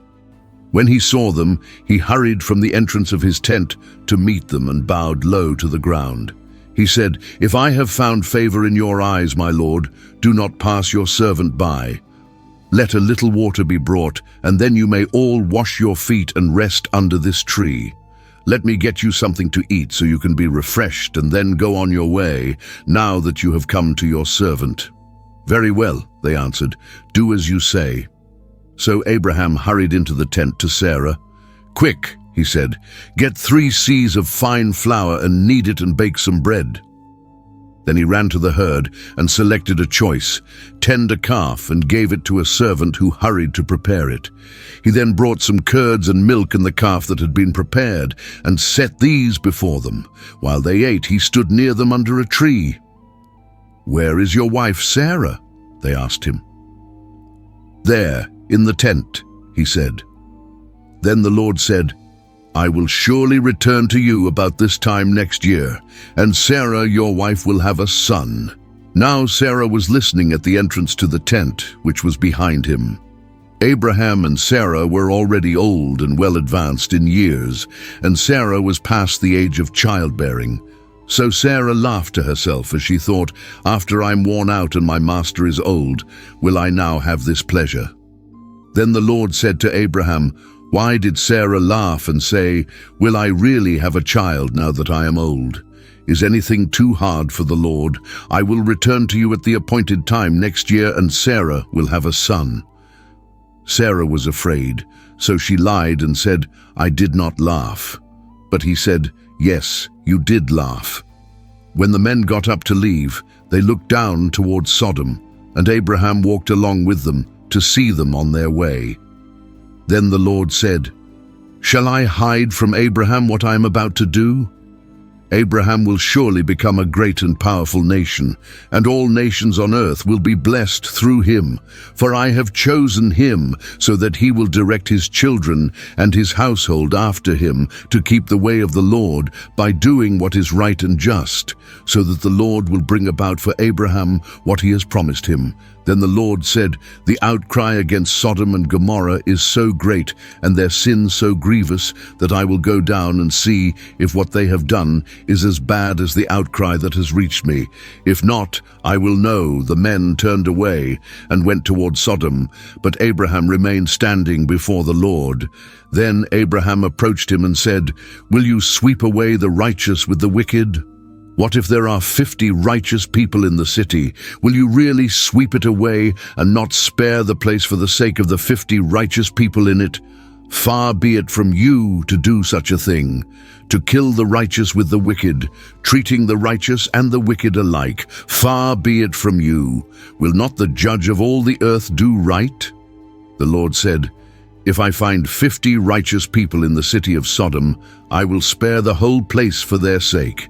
When he saw them, he hurried from the entrance of his tent to meet them and bowed low to the ground. He said, "If I have found favor in your eyes, my lord, do not pass your servant by. Let a little water be brought, and then you may all wash your feet and rest under this tree. Let me get you something to eat so you can be refreshed and then go on your way, now that you have come to your servant." "Very well," they answered, "do as you say." So Abraham hurried into the tent to Sarah. "Quick," he said, "get 3 seahs of fine flour and knead it and bake some bread." Then he ran to the herd and selected a choice, tender calf, and gave it to a servant who hurried to prepare it. He then brought some curds and milk and the calf that had been prepared and set these before them. While they ate, he stood near them under a tree. "Where is your wife Sarah?" they asked him. "There, in the tent," he said. Then the Lord said, "I will surely return to you about this time next year, and Sarah, your wife, will have a son." Now Sarah was listening at the entrance to the tent, which was behind him. Abraham and Sarah were already old and well advanced in years, and Sarah was past the age of childbearing. So Sarah laughed to herself as she thought, "After I'm worn out and my master is old, will I now have this pleasure?" Then the Lord said to Abraham, "Why did Sarah laugh and say, 'Will I really have a child now that I am old?' Is anything too hard for the Lord? I will return to you at the appointed time next year, and Sarah will have a son." Sarah was afraid, so she lied and said, "I did not laugh." But he said, "Yes, you did laugh." When the men got up to leave, they looked down towards Sodom, and Abraham walked along with them to see them on their way. Then the Lord said, "Shall I hide from Abraham what I am about to do? Abraham will surely become a great and powerful nation, and all nations on earth will be blessed through him. For I have chosen him so that he will direct his children and his household after him to keep the way of the Lord by doing what is right and just, so that the Lord will bring about for Abraham what he has promised him." Then the Lord said, "The outcry against Sodom and Gomorrah is so great, and their sin so grievous, that I will go down and see if what they have done is as bad as the outcry that has reached me. If not, I will know." The men turned away and went toward Sodom, but Abraham remained standing before the Lord. Then Abraham approached him and said, "Will you sweep away the righteous with the wicked?" What if there are 50 righteous people in the city? Will you really sweep it away and not spare the place for the sake of the 50 righteous people in it? Far be it from you to do such a thing, to kill the righteous with the wicked, treating the righteous and the wicked alike. Far be it from you. Will not the judge of all the earth do right? The Lord said, if I find 50 righteous people in the city of Sodom, I will spare the whole place for their sake.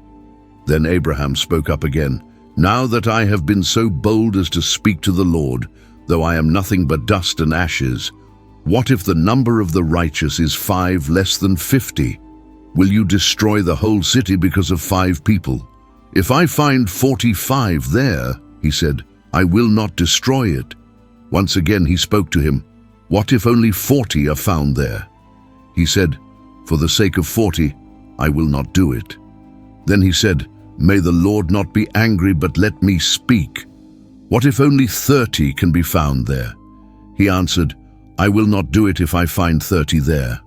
Then Abraham spoke up again, now that I have been so bold as to speak to the Lord, though I am nothing but dust and ashes, what if the number of the righteous is 5 less than 50? Will you destroy the whole city because of 5 people? If I find 45 there, he said, I will not destroy it. Once again he spoke to him, what if only 40 are found there? He said, for the sake of 40, I will not do it. Then he said, may the Lord not be angry, but let me speak. What if only 30 can be found there? He answered, I will not do it if I find 30 there.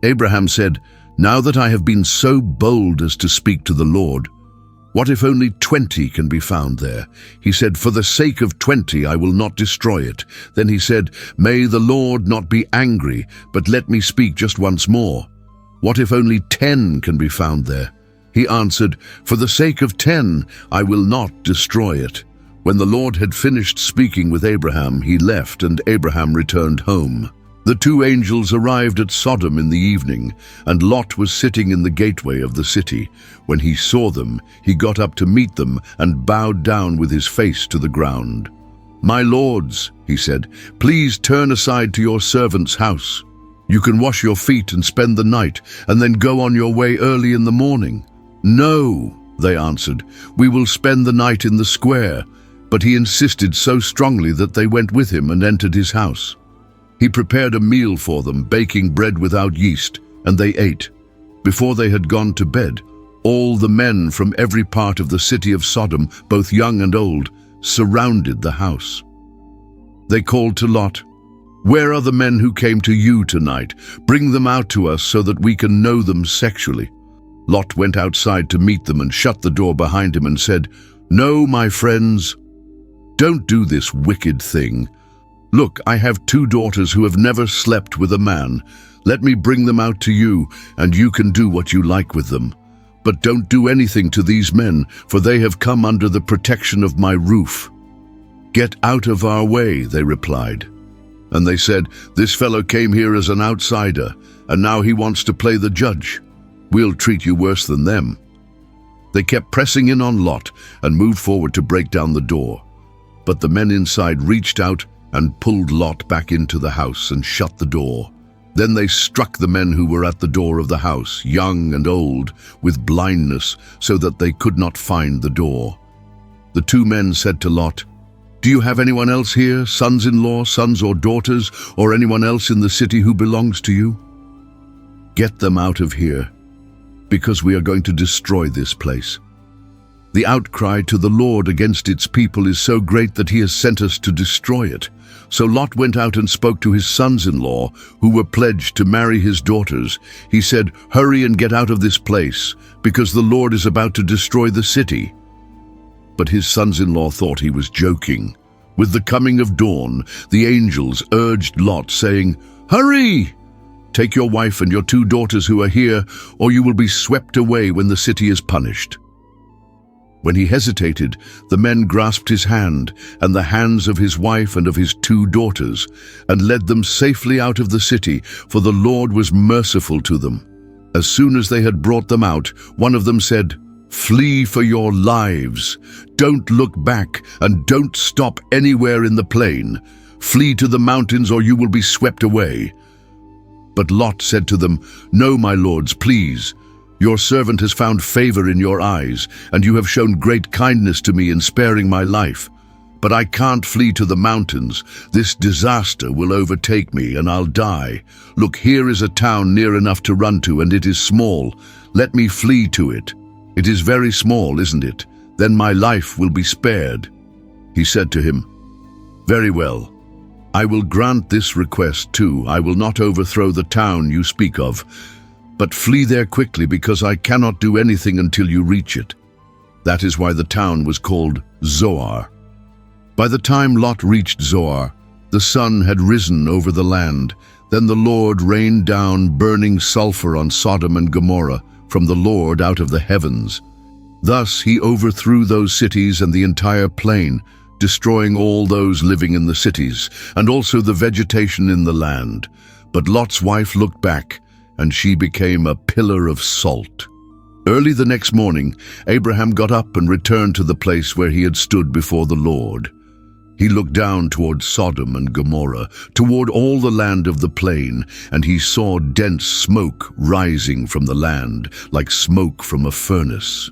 Abraham said, now that I have been so bold as to speak to the Lord, what if only 20 can be found there? He said, for the sake of 20 I will not destroy it. Then he said, may the Lord not be angry, but let me speak just once more. What if only 10 can be found there? He answered, for the sake of 10 I will not destroy it. When the Lord had finished speaking with Abraham, he left, and Abraham returned home. The 2 angels arrived at Sodom in the evening, and Lot was sitting in the gateway of the city. When he saw them, he got up to meet them and bowed down with his face to the ground. My lords, he said, please turn aside to your servant's house. You can wash your feet and spend the night, and then go on your way early in the morning. No, they answered, we will spend the night in the square. But he insisted so strongly that they went with him and entered his house. He prepared a meal for them, baking bread without yeast, and they ate. Before they had gone to bed, all the men from every part of the city of Sodom, both young and old, surrounded the house. They called to Lot, where are the men who came to you tonight? Bring them out to us so that we can know them sexually. Lot went outside to meet them and shut the door behind him and said, no, my friends, don't do this wicked thing. Look, I have 2 daughters who have never slept with a man. Let me bring them out to you, and you can do what you like with them. But don't do anything to these men, for they have come under the protection of my roof. Get out of our way, they replied. And they said, this fellow came here as an outsider, and now he wants to play the judge. We'll treat you worse than them. They kept pressing in on Lot and moved forward to break down the door. But the men inside reached out and pulled Lot back into the house and shut the door. Then they struck the men who were at the door of the house, young and old, with blindness, so that they could not find the door. The 2 men said to Lot, do you have anyone else here, sons-in-law, sons or daughters, or anyone else in the city who belongs to you? Get them out of here, because we are going to destroy this place. The outcry to the Lord against its people is so great that he has sent us to destroy it. So Lot went out and spoke to his sons-in-law, who were pledged to marry his daughters. He said, hurry and get out of this place, because the Lord is about to destroy the city. But his sons-in-law thought he was joking. With the coming of dawn, the angels urged Lot, saying, hurry! Take your wife and your 2 daughters who are here, or you will be swept away when the city is punished. When he hesitated, the men grasped his hand and the hands of his wife and of his 2 daughters, and led them safely out of the city, for the Lord was merciful to them. As soon as they had brought them out, one of them said, flee for your lives. Don't look back and don't stop anywhere in the plain. Flee to the mountains or you will be swept away. But Lot said to them, no, my lords, please. Your servant has found favor in your eyes, and you have shown great kindness to me in sparing my life. But I can't flee to the mountains. This disaster will overtake me, and I'll die. Look, here is a town near enough to run to, and it is small. Let me flee to it. It is very small, isn't it? Then my life will be spared. He said to him, very well. I will grant this request too. I will not overthrow the town you speak of, but flee there quickly, because I cannot do anything until you reach it. That is why the town was called Zoar. By the time Lot reached Zoar, the sun had risen over the land. Then the Lord rained down burning sulfur on Sodom and Gomorrah from the Lord out of the heavens. Thus he overthrew those cities and the entire plain, destroying all those living in the cities, and also the vegetation in the land. But Lot's wife looked back, and she became a pillar of salt. Early the next morning, Abraham got up and returned to the place where he had stood before the Lord. He looked down toward Sodom and Gomorrah, toward all the land of the plain, and he saw dense smoke rising from the land, like smoke from a furnace.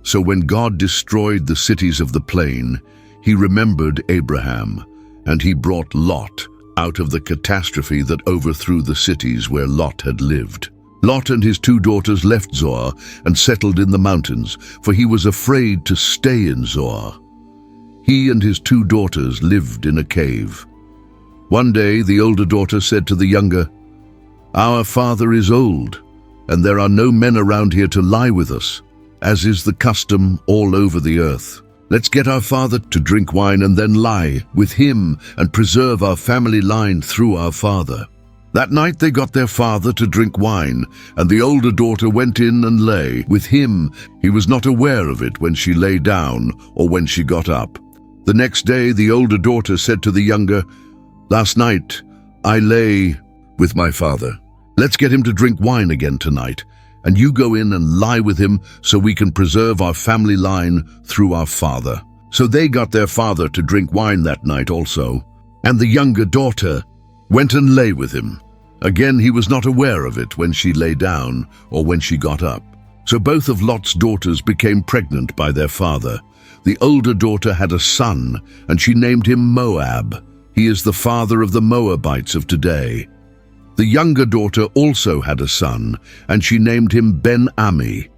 So when God destroyed the cities of the plain, he remembered Abraham, and he brought Lot out of the catastrophe that overthrew the cities where Lot had lived. Lot and his 2 daughters left Zoar and settled in the mountains, for he was afraid to stay in Zoar. He and his 2 daughters lived in a cave. One day the older daughter said to the younger, "Our father is old, and there are no men around here to lie with us, as is the custom all over the earth. Let's get our father to drink wine and then lie with him and preserve our family line through our father." That night they got their father to drink wine, and the older daughter went in and lay with him. He was not aware of it when she lay down or when she got up. The next day the older daughter said to the younger, "Last night I lay with my father. Let's get him to drink wine again tonight, and you go in and lie with him so we can preserve our family line through our father." So they got their father to drink wine that night also, and the younger daughter went and lay with him. Again he was not aware of it when she lay down or when she got up. So both of Lot's daughters became pregnant by their father. The older daughter had a son, and she named him Moab. He is the father of the Moabites of today. The younger daughter also had a son, and she named him Ben-Ami.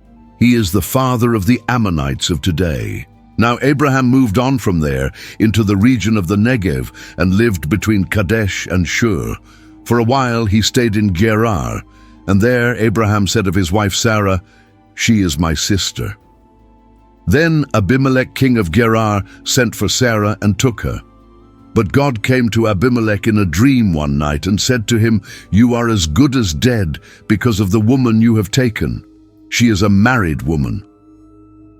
He is the father of the Ammonites of today. Now Abraham moved on from there into the region of the Negev and lived between Kadesh and Shur. For a while he stayed in Gerar, and there Abraham said of his wife Sarah, "She is my sister." Then Abimelek, king of Gerar, sent for Sarah and took her. But God came to Abimelek in a dream one night and said to him, "You are as good as dead because of the woman you have taken. She is a married woman."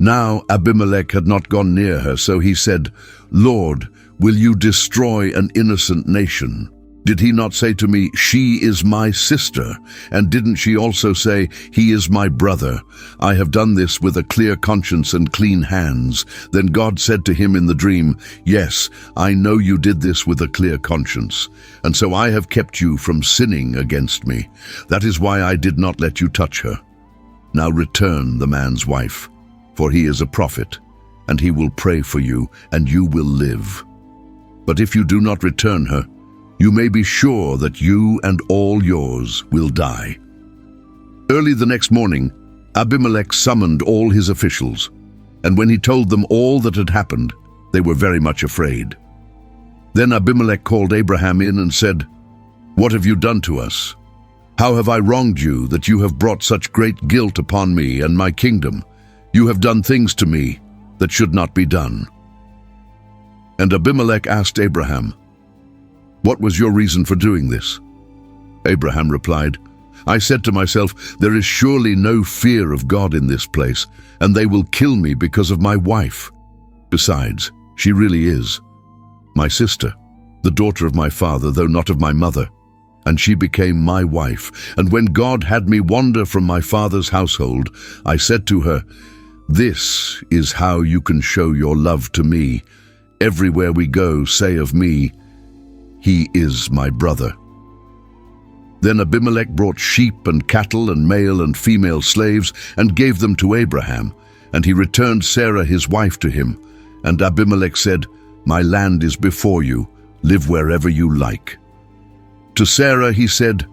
Now Abimelek had not gone near her, so he said, "Lord, will you destroy an innocent nation? Did he not say to me, 'She is my sister'? And didn't she also say, 'He is my brother'? I have done this with a clear conscience and clean hands." Then God said to him in the dream, "Yes, I know you did this with a clear conscience, and so I have kept you from sinning against me. That is why I did not let you touch her. Now return the man's wife, for he is a prophet, and he will pray for you, and you will live. But if you do not return her, you may be sure that you and all yours will die." Early the next morning, Abimelek summoned all his officials, and when he told them all that had happened, they were very much afraid. Then Abimelek called Abraham in and said, "What have you done to us? How have I wronged you that you have brought such great guilt upon me and my kingdom? You have done things to me that should not be done." And Abimelek asked Abraham, "What was your reason for doing this?" Abraham replied, "I said to myself, there is surely no fear of God in this place, and they will kill me because of my wife. Besides, she really is my sister, the daughter of my father, though not of my mother, and she became my wife. And when God had me wander from my father's household, I said to her, 'This is how you can show your love to me. Everywhere we go, say of me, he is my brother.' Then Abimelek brought sheep and cattle and male and female slaves and gave them to Abraham, and he returned Sarah his wife to him. And Abimelek said, 'My land is before you, live wherever you like.' To Sarah he said,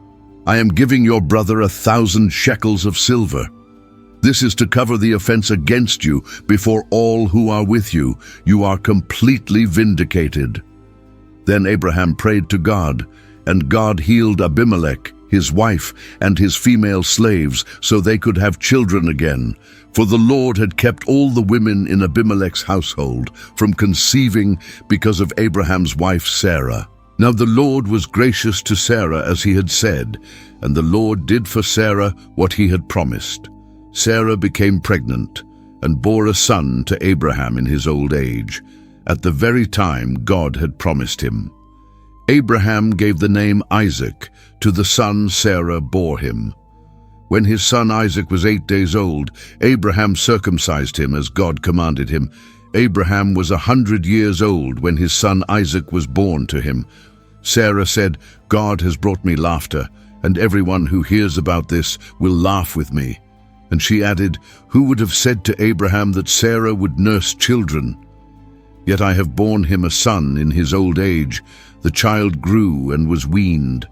'I am giving your brother 1,000 shekels of silver. This is to cover the offense against you before all who are with you. You are completely vindicated.' Then Abraham prayed to God, and God healed Abimelek, his wife, and his female slaves, so they could have children again. For the Lord had kept all the women in Abimelek's household from conceiving because of Abraham's wife Sarah. Now the Lord was gracious to Sarah as he had said, and the Lord did for Sarah what he had promised. Sarah became pregnant and bore a son to Abraham in his old age, at the very time God had promised him. Abraham gave the name Isaac to the son Sarah bore him. When his son Isaac was 8 days old, Abraham circumcised him as God commanded him. Abraham was 100 years old when his son Isaac was born to him. Sarah said, "God has brought me laughter, and everyone who hears about this will laugh with me." And she added, "Who would have said to Abraham that Sarah would nurse children? Yet I have borne him a son in his old age. The child grew and was weaned.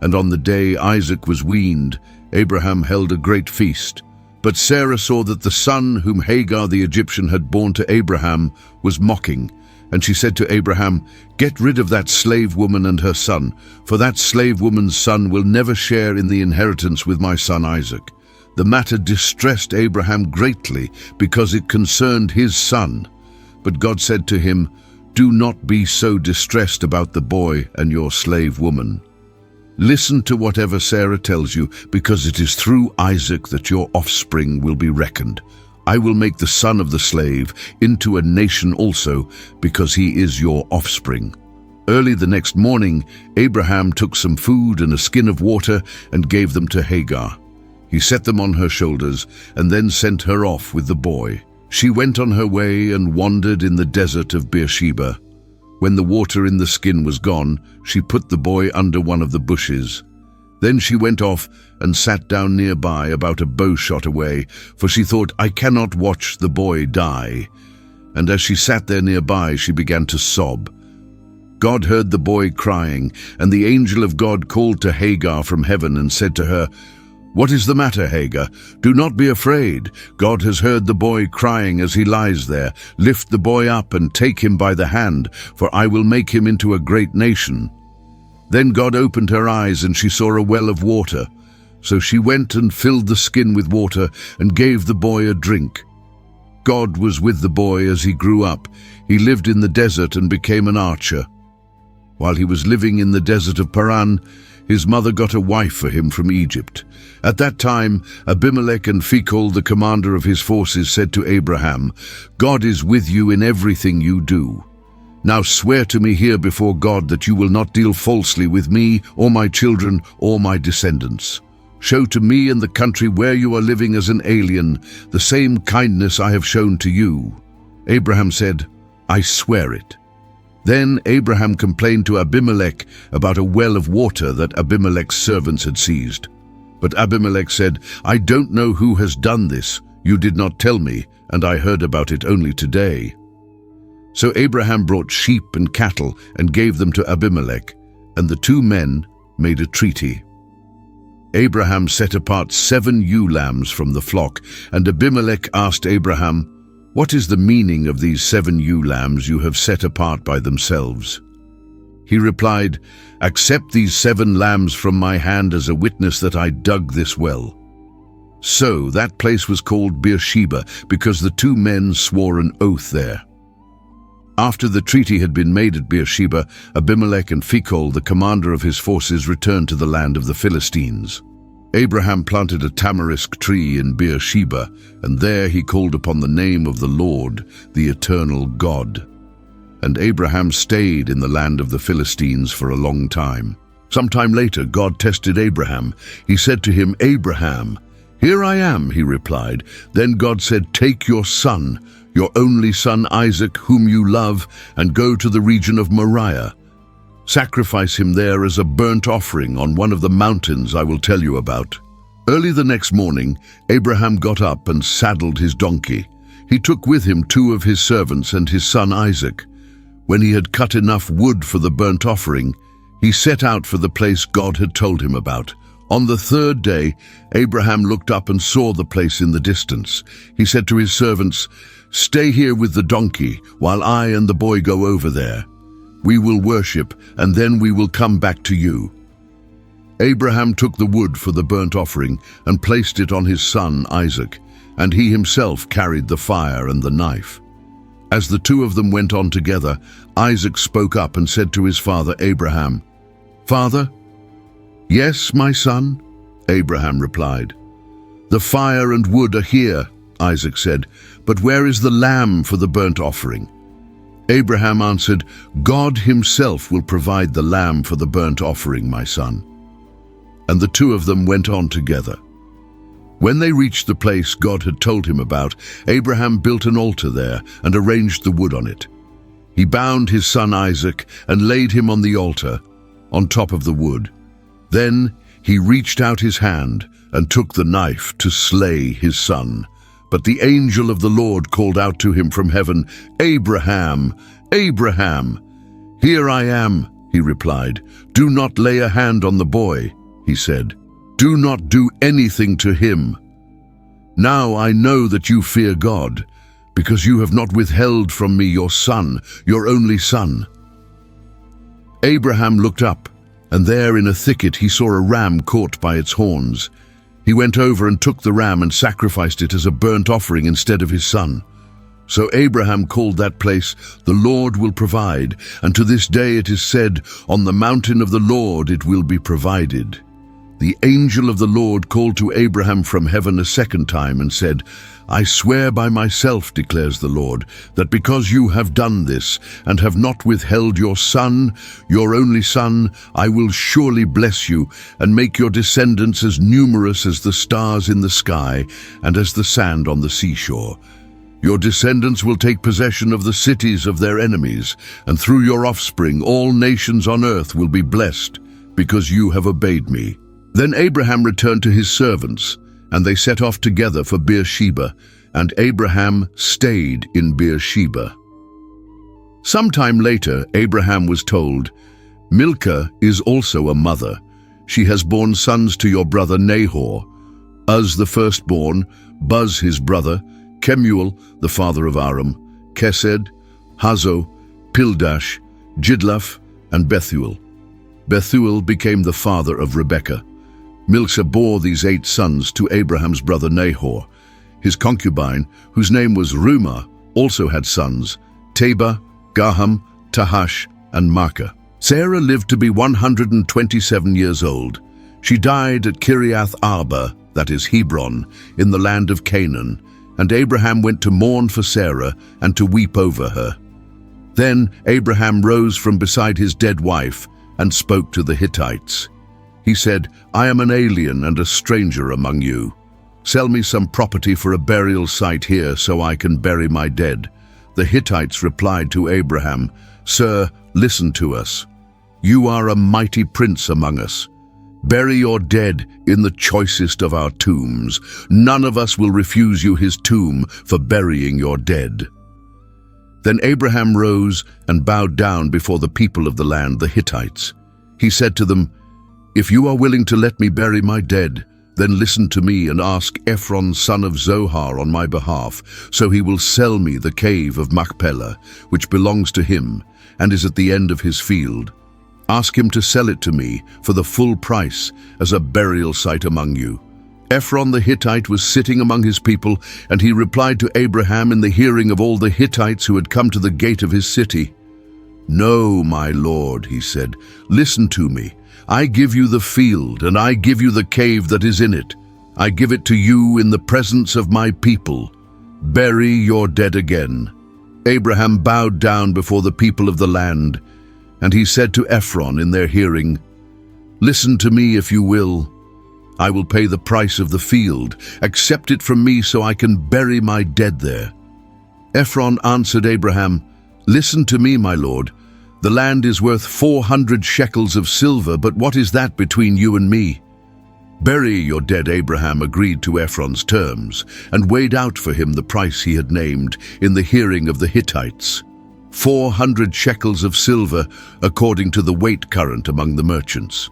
And on the day Isaac was weaned, Abraham held a great feast. But Sarah saw that the son whom Hagar the Egyptian had borne to Abraham was mocking. And she said to Abraham, "Get rid of that slave woman and her son, for that slave woman's son will never share in the inheritance with my son Isaac." The matter distressed Abraham greatly because it concerned his son. But God said to him, "Do not be so distressed about the boy and your slave woman. Listen to whatever Sarah tells you, because it is through Isaac that your offspring will be reckoned. I will make the son of the slave into a nation also, because he is your offspring." Early the next morning, Abraham took some food and a skin of water and gave them to Hagar. He set them on her shoulders and then sent her off with the boy. She went on her way and wandered in the desert of Beersheba. When the water in the skin was gone, she put the boy under one of the bushes. Then she went off and sat down nearby, about a bow shot away, for she thought, "I cannot watch the boy die." And as she sat there nearby, she began to sob. God heard the boy crying, and the angel of God called to Hagar from heaven and said to her, "What is the matter, Hagar? Do not be afraid. God has heard the boy crying as he lies there. Lift the boy up and take him by the hand, for I will make him into a great nation." Then God opened her eyes, and she saw a well of water. So she went and filled the skin with water and gave the boy a drink. God was with the boy as he grew up. He lived in the desert and became an archer. While he was living in the desert of Paran, his mother got a wife for him from Egypt. At that time, Abimelek and Phicol, the commander of his forces, said to Abraham, "God is with you in everything you do. Now swear to me here before God that you will not deal falsely with me or my children or my descendants. Show to me and the country where you are living as an alien the same kindness I have shown to you." Abraham said, "I swear it." Then Abraham complained to Abimelek about a well of water that Abimelek's servants had seized. But Abimelek said, "I don't know who has done this. You did not tell me, and I heard about it only today." So Abraham brought sheep and cattle and gave them to Abimelek, and the two men made a treaty. Abraham set apart 7 ewe lambs from the flock, and Abimelek asked Abraham, "What is the meaning of these 7 ewe lambs you have set apart by themselves?" He replied, "Accept these 7 lambs from my hand as a witness that I dug this well." So that place was called Beersheba, because the two men swore an oath there. After the treaty had been made at Beersheba, Abimelek and Phicol, the commander of his forces, returned to the land of the Philistines. Abraham planted a tamarisk tree in Beersheba, and there he called upon the name of the Lord, the eternal God. And Abraham stayed in the land of the Philistines for a long time. Sometime later, God tested Abraham. He said to him, "Abraham." "Here I am," he replied. Then God said, "Take your son, your only son Isaac, whom you love, and go to the region of Moriah. Sacrifice him there as a burnt offering on one of the mountains I will tell you about." Early the next morning, Abraham got up and saddled his donkey. He took with him 2 of his servants and his son Isaac. When he had cut enough wood for the burnt offering, he set out for the place God had told him about. On the 3rd day, Abraham looked up and saw the place in the distance. He said to his servants, "Stay here with the donkey while I and the boy go over there. We will worship, and then we will come back to you." Abraham took the wood for the burnt offering and placed it on his son Isaac, and he himself carried the fire and the knife. As the two of them went on together, Isaac spoke up and said to his father Abraham, "Father?" "Yes, my son," Abraham replied. "The fire and wood are here," Isaac said, "but where is the lamb for the burnt offering?" Abraham answered, "God himself will provide the lamb for the burnt offering, my son." And the two of them went on together. When they reached the place God had told him about, Abraham built an altar there and arranged the wood on it. He bound his son Isaac and laid him on the altar, on top of the wood. Then he reached out his hand and took the knife to slay his son. But the angel of the Lord called out to him from heaven, "Abraham, Abraham!" "Here I am," he replied. "Do not lay a hand on the boy," he said. "Do not do anything to him. Now I know that you fear God, because you have not withheld from me your son, your only son." Abraham looked up, and there in a thicket he saw a ram caught by its horns. He went over and took the ram and sacrificed it as a burnt offering instead of his son. So Abraham called that place, "The Lord will provide," and to this day it is said, "On the mountain of the Lord it will be provided." The angel of the Lord called to Abraham from heaven a second time and said, "I swear by myself, declares the Lord, that because you have done this and have not withheld your son, your only son, I will surely bless you and make your descendants as numerous as the stars in the sky and as the sand on the seashore. Your descendants will take possession of the cities of their enemies, and through your offspring all nations on earth will be blessed, because you have obeyed me." Then Abraham returned to his servants, and they set off together for Beersheba, and Abraham stayed in Beersheba. Sometime later, Abraham was told, "Milcah is also a mother. She has borne sons to your brother Nahor, Uz the firstborn, Buz his brother, Kemuel the father of Aram, Kesed, Hazo, Pildash, Jidlaph, and Bethuel. Bethuel became the father of Rebekah. Milcah bore these 8 sons to Abraham's brother Nahor. His concubine, whose name was Reumah, also had sons, Teba, Gaham, Tahash, and Maacah. Sarah lived to be 127 years old. She died at Kiriath Arba, that is Hebron, in the land of Canaan, and Abraham went to mourn for Sarah and to weep over her. Then Abraham rose from beside his dead wife and spoke to the Hittites. He said, "I am an alien and a stranger among you. Sell me some property for a burial site here so I can bury my dead." The Hittites replied to Abraham, "Sir, listen to us. You are a mighty prince among us. Bury your dead in the choicest of our tombs. None of us will refuse you his tomb for burying your dead." Then Abraham rose and bowed down before the people of the land, the Hittites. He said to them, "If you are willing to let me bury my dead, then listen to me and ask Ephron son of Zohar on my behalf, so he will sell me the cave of Machpelah, which belongs to him and is at the end of his field. Ask him to sell it to me for the full price as a burial site among you." Ephron the Hittite was sitting among his people, and he replied to Abraham in the hearing of all the Hittites who had come to the gate of his city. "No, my lord," he said, "listen to me. I give you the field, and I give you the cave that is in it. I give it to you in the presence of my people. Bury your dead again." Abraham bowed down before the people of the land, and he said to Ephron in their hearing, "Listen to me if you will. I will pay the price of the field. Accept it from me so I can bury my dead there." Ephron answered Abraham, "Listen to me, my lord. The land is worth 400 shekels of silver, but what is that between you and me?" "Bury your dead," Abraham agreed to Ephron's terms, and weighed out for him the price he had named in the hearing of the Hittites. 400 shekels of silver, according to the weight current among the merchants.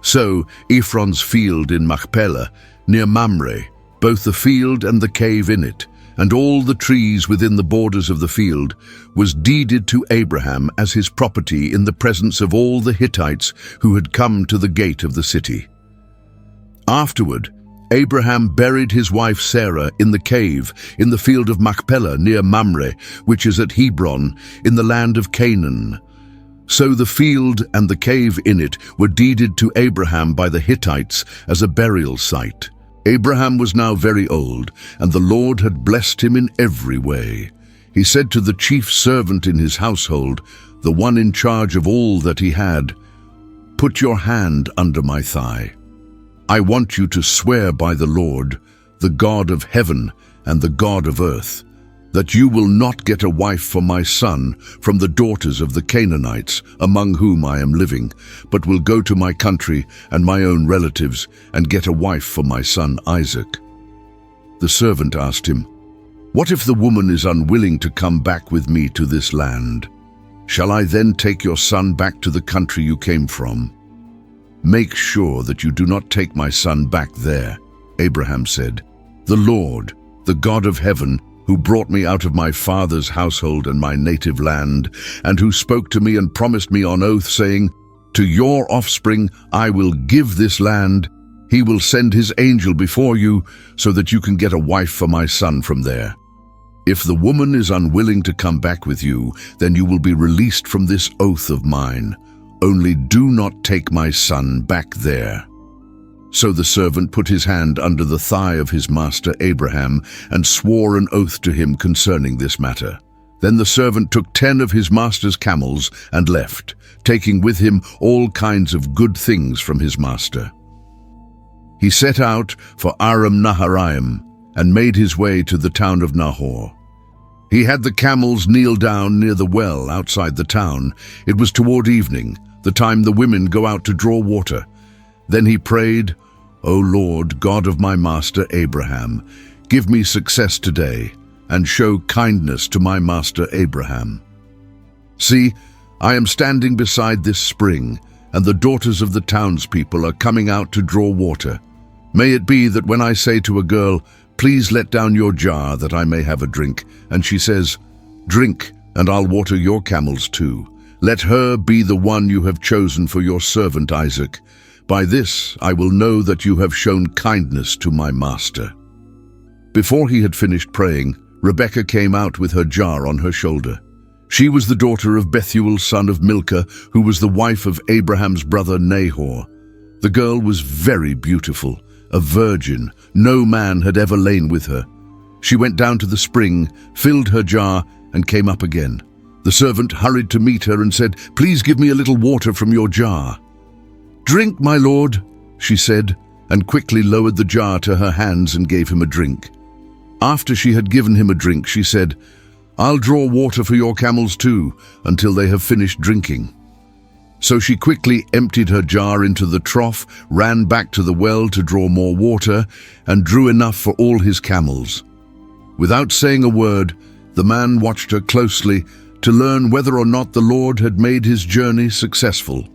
So Ephron's field in Machpelah, near Mamre, both the field and the cave in it, and all the trees within the borders of the field, was deeded to Abraham as his property in the presence of all the Hittites who had come to the gate of the city. Afterward, Abraham buried his wife Sarah in the cave in the field of Machpelah near Mamre, which is at Hebron, in the land of Canaan. So the field and the cave in it were deeded to Abraham by the Hittites as a burial site. Abraham was now very old, and the Lord had blessed him in every way. He said to the chief servant in his household, the one in charge of all that he had, "Put your hand under my thigh. I want you to swear by the Lord, the God of heaven and the God of earth, that you will not get a wife for my son from the daughters of the Canaanites, among whom I am living, but will go to my country and my own relatives and get a wife for my son Isaac." The servant asked him, "What if the woman is unwilling to come back with me to this land? Shall I then take your son back to the country you came from?" "Make sure that you do not take my son back there," Abraham said. "The Lord, the God of heaven, who brought me out of my father's household and my native land, and who spoke to me and promised me on oath, saying, 'To your offspring I will give this land,' he will send his angel before you so that you can get a wife for my son from there. If the woman is unwilling to come back with you, then you will be released from this oath of mine. Only do not take my son back there." So the servant put his hand under the thigh of his master Abraham and swore an oath to him concerning this matter. Then the servant took 10 of his master's camels and left, taking with him all kinds of good things from his master. He set out for Aram Naharaim and made his way to the town of Nahor. He had the camels kneel down near the well outside the town. It was toward evening, the time the women go out to draw water. Then he prayed, "O Lord, God of my master Abraham, give me success today, and show kindness to my master Abraham. See, I am standing beside this spring, and the daughters of the townspeople are coming out to draw water. May it be that when I say to a girl, 'Please let down your jar that I may have a drink,' and she says, 'Drink, and I'll water your camels too,' let her be the one you have chosen for your servant Isaac. By this I will know that you have shown kindness to my master." Before he had finished praying, Rebekah came out with her jar on her shoulder. She was the daughter of Bethuel, son of Milcah, who was the wife of Abraham's brother Nahor. The girl was very beautiful, a virgin. No man had ever lain with her. She went down to the spring, filled her jar, and came up again. The servant hurried to meet her and said, "Please give me a little water from your jar." "Drink, my lord," she said, and quickly lowered the jar to her hands and gave him a drink. After she had given him a drink, she said, "I'll draw water for your camels too, until they have finished drinking." So she quickly emptied her jar into the trough, ran back to the well to draw more water, and drew enough for all his camels. Without saying a word, the man watched her closely to learn whether or not the Lord had made his journey successful.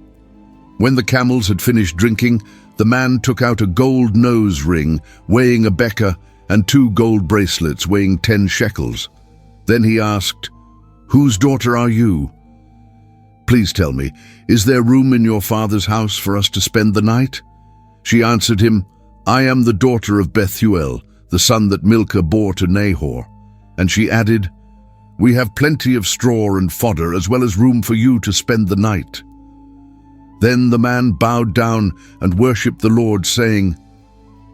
When the camels had finished drinking, the man took out a gold nose ring weighing a becker and 2 gold bracelets weighing 10 shekels. Then he asked, "Whose daughter are you? Please tell me, is there room in your father's house for us to spend the night?" She answered him, "I am the daughter of Bethuel, the son that Milcah bore to Nahor." And she added, "We have plenty of straw and fodder, as well as room for you to spend the night." Then the man bowed down and worshipped the Lord, saying,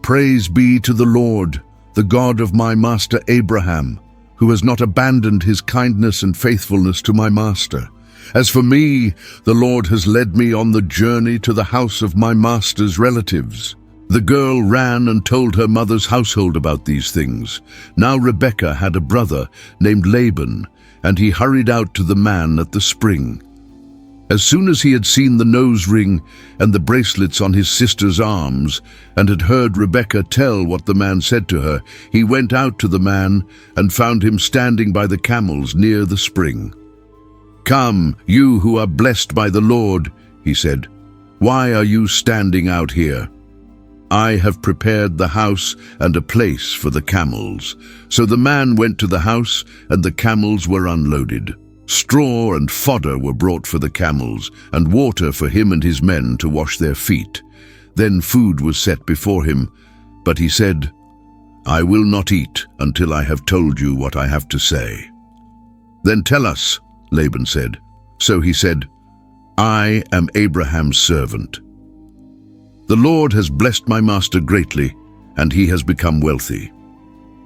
"Praise be to the Lord, the God of my master Abraham, who has not abandoned his kindness and faithfulness to my master. As for me, the Lord has led me on the journey to the house of my master's relatives." The girl ran and told her mother's household about these things. Now Rebekah had a brother named Laban, and he hurried out to the man at the spring. As soon as he had seen the nose ring and the bracelets on his sister's arms, and had heard Rebekah tell what the man said to her, he went out to the man and found him standing by the camels near the spring. "Come, you who are blessed by the Lord," he said. "Why are you standing out here?" I have prepared the house and a place for the camels." So the man went to the house, and the camels were unloaded. Straw and fodder were brought for the camels, and water for him and his men to wash their feet. Then food was set before him, but he said, "I will not eat until I have told you what I have to say." "Then tell us," Laban said. So he said, "I am Abraham's servant. The Lord has blessed my master greatly, and he has become wealthy.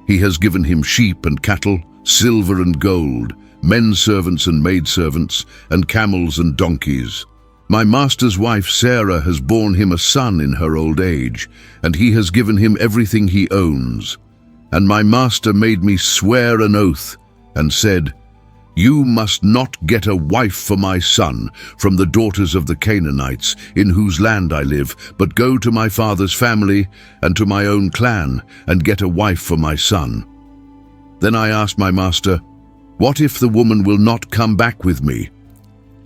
He has given him sheep and cattle, silver and gold, men servants and maidservants, and camels and donkeys. My master's wife Sarah has borne him a son in her old age, and he has given him everything he owns. And my master made me swear an oath, and said, 'You must not get a wife for my son from the daughters of the Canaanites, in whose land I live, but go to my father's family and to my own clan, and get a wife for my son.' Then I asked my master, 'What if the woman will not come back with me?'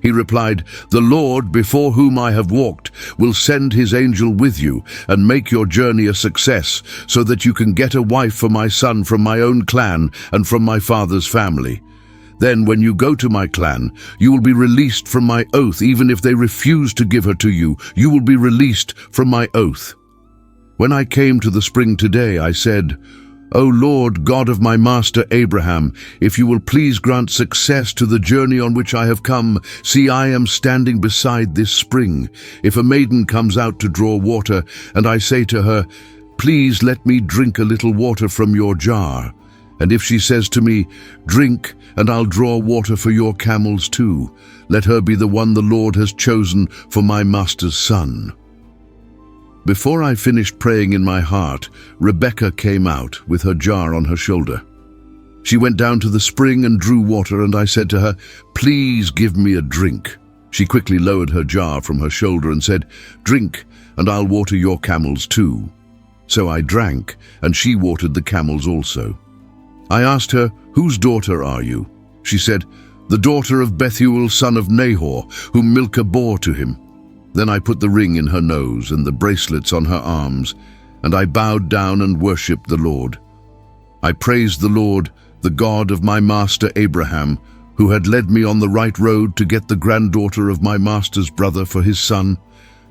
He replied, 'The Lord, before whom I have walked, will send his angel with you and make your journey a success, so that you can get a wife for my son from my own clan and from my father's family. Then when you go to my clan, you will be released from my oath. Even if they refuse to give her to you, you will be released from my oath.' When I came to the spring today, I said, 'O Lord, God of my master Abraham, if you will please grant success to the journey on which I have come, see, I am standing beside this spring. If a maiden comes out to draw water, and I say to her, "Please let me drink a little water from your jar," and if she says to me, "Drink, and I'll draw water for your camels too," let her be the one the Lord has chosen for my master's son." Before I finished praying in my heart, Rebekah came out with her jar on her shoulder. She went down to the spring and drew water, and I said to her, "Please give me a drink." She quickly lowered her jar from her shoulder and said, "Drink, and I'll water your camels too." So I drank, and she watered the camels also. I asked her, "Whose daughter are you?" She said, "The daughter of Bethuel, son of Nahor, whom Milcah bore to him." Then I put the ring in her nose and the bracelets on her arms, and I bowed down and worshipped the Lord. I praised the Lord, the God of my master Abraham, who had led me on the right road to get the granddaughter of my master's brother for his son.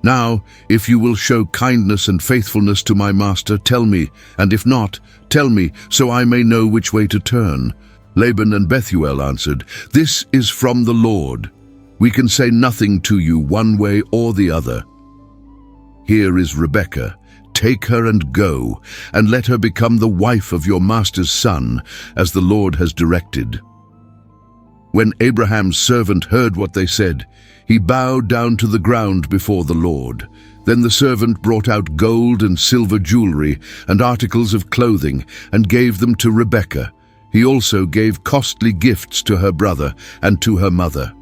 Now, if you will show kindness and faithfulness to my master, tell me, and if not, tell me, so I may know which way to turn." Laban and Bethuel answered, "This is from the Lord. We can say nothing to you one way or the other. Here is Rebekah. Take her and go, and let her become the wife of your master's son, as the Lord has directed." When Abraham's servant heard what they said, he bowed down to the ground before the Lord. Then the servant brought out gold and silver jewelry and articles of clothing and gave them to Rebekah. He also gave costly gifts to her brother and to her mother.